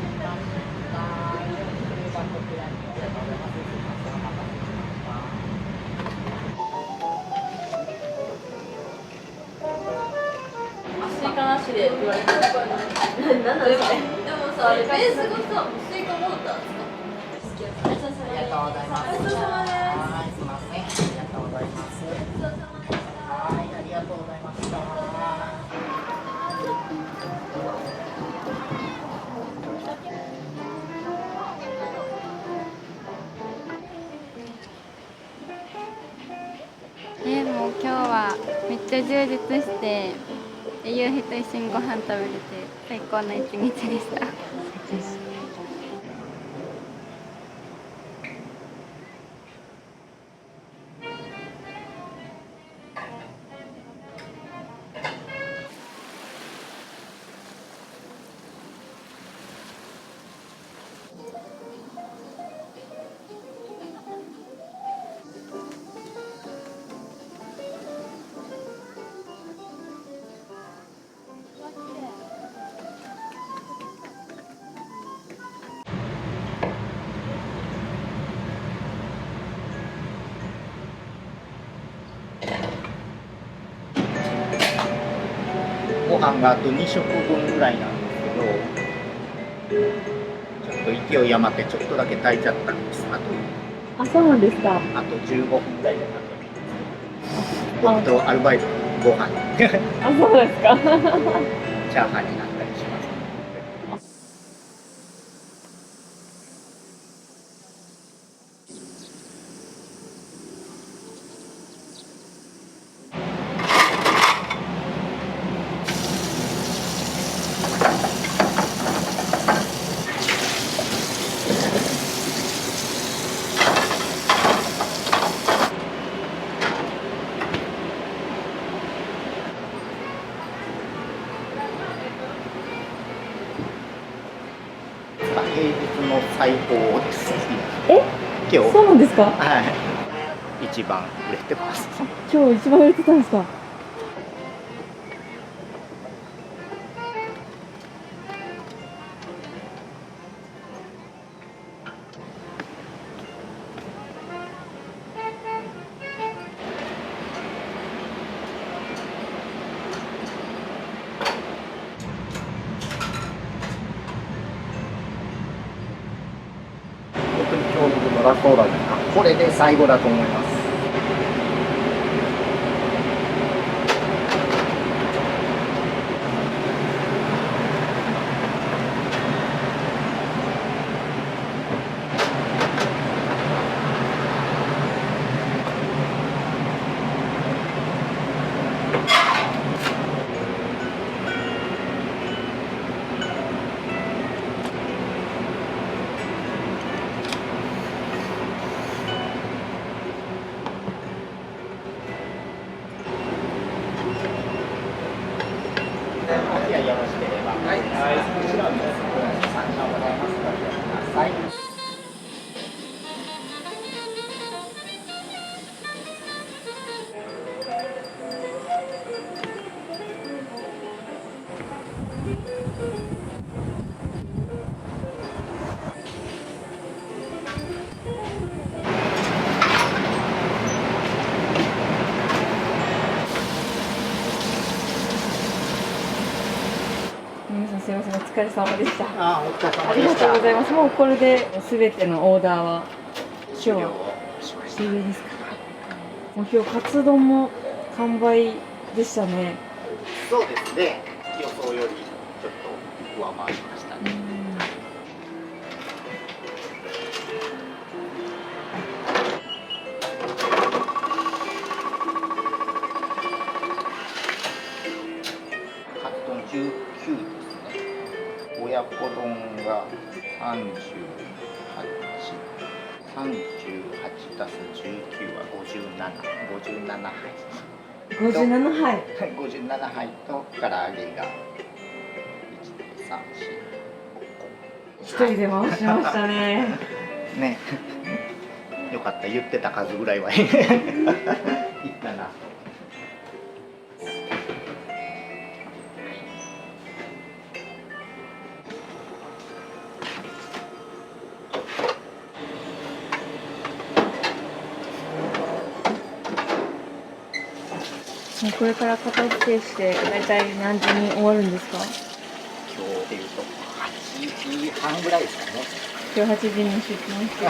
スイカなしで言われてる。なんだでもさ、あれベースがさ、スイカモーター使ってる。ありがとうございます。はい、すみません。ありがとうございます。はい、ありがとうございました。もう今日はめっちゃ充実して夕日と一緒にご飯食べれて最高の一日でした。ご飯があと2食分ぐらいなんですけど、ちょっと勢い余ってちょっとだけ炊いちゃったんです。あ、そうなんですか。あと15分ぐらいで僕とアルバイトご飯あ、そうですか。チャーハンになったりします。平日の最高です。今日。そうなんですか。はい。一番売れてます。今日一番売れてたんですか。特に今日のラストオーダーですか。これで最後だと思います。お付き合いよろしければ。はい。もちろんです。参加ございますのでください。皆さんすみません、お疲れ様でした。あ、お疲れ様ありがでした。とうございます。もうこれで全てのオーダーは今日は終了ですか。もう今日カツ丼も完売でしたね。そうですね。予想よりちょっと上回りましたね。カツ丼19ですね。親子丼が38、38足す19は57杯。57杯。57杯と唐揚げが1、2、3、4、一人で回しましたね。ね。よかった、言ってた数ぐらいはいったな。これから片付けして大体何時に終わるんですか？今日でいうと8時半ぐらいですかね。今日8時に出勤してき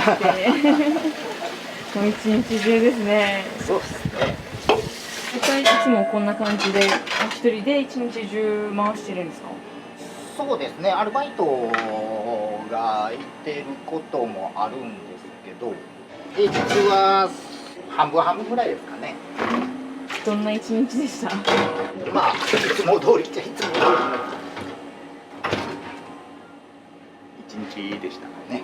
てもう一日中ですね。そうですね。大体いつもこんな感じで一人で一日中回してるんですか？そうですね、アルバイトがいてることもあるんですけど、平日は半分半分ぐらいですかね。どんな一日でした？まあ、いつも通りっちゃいつも通りの一日でしたね。はい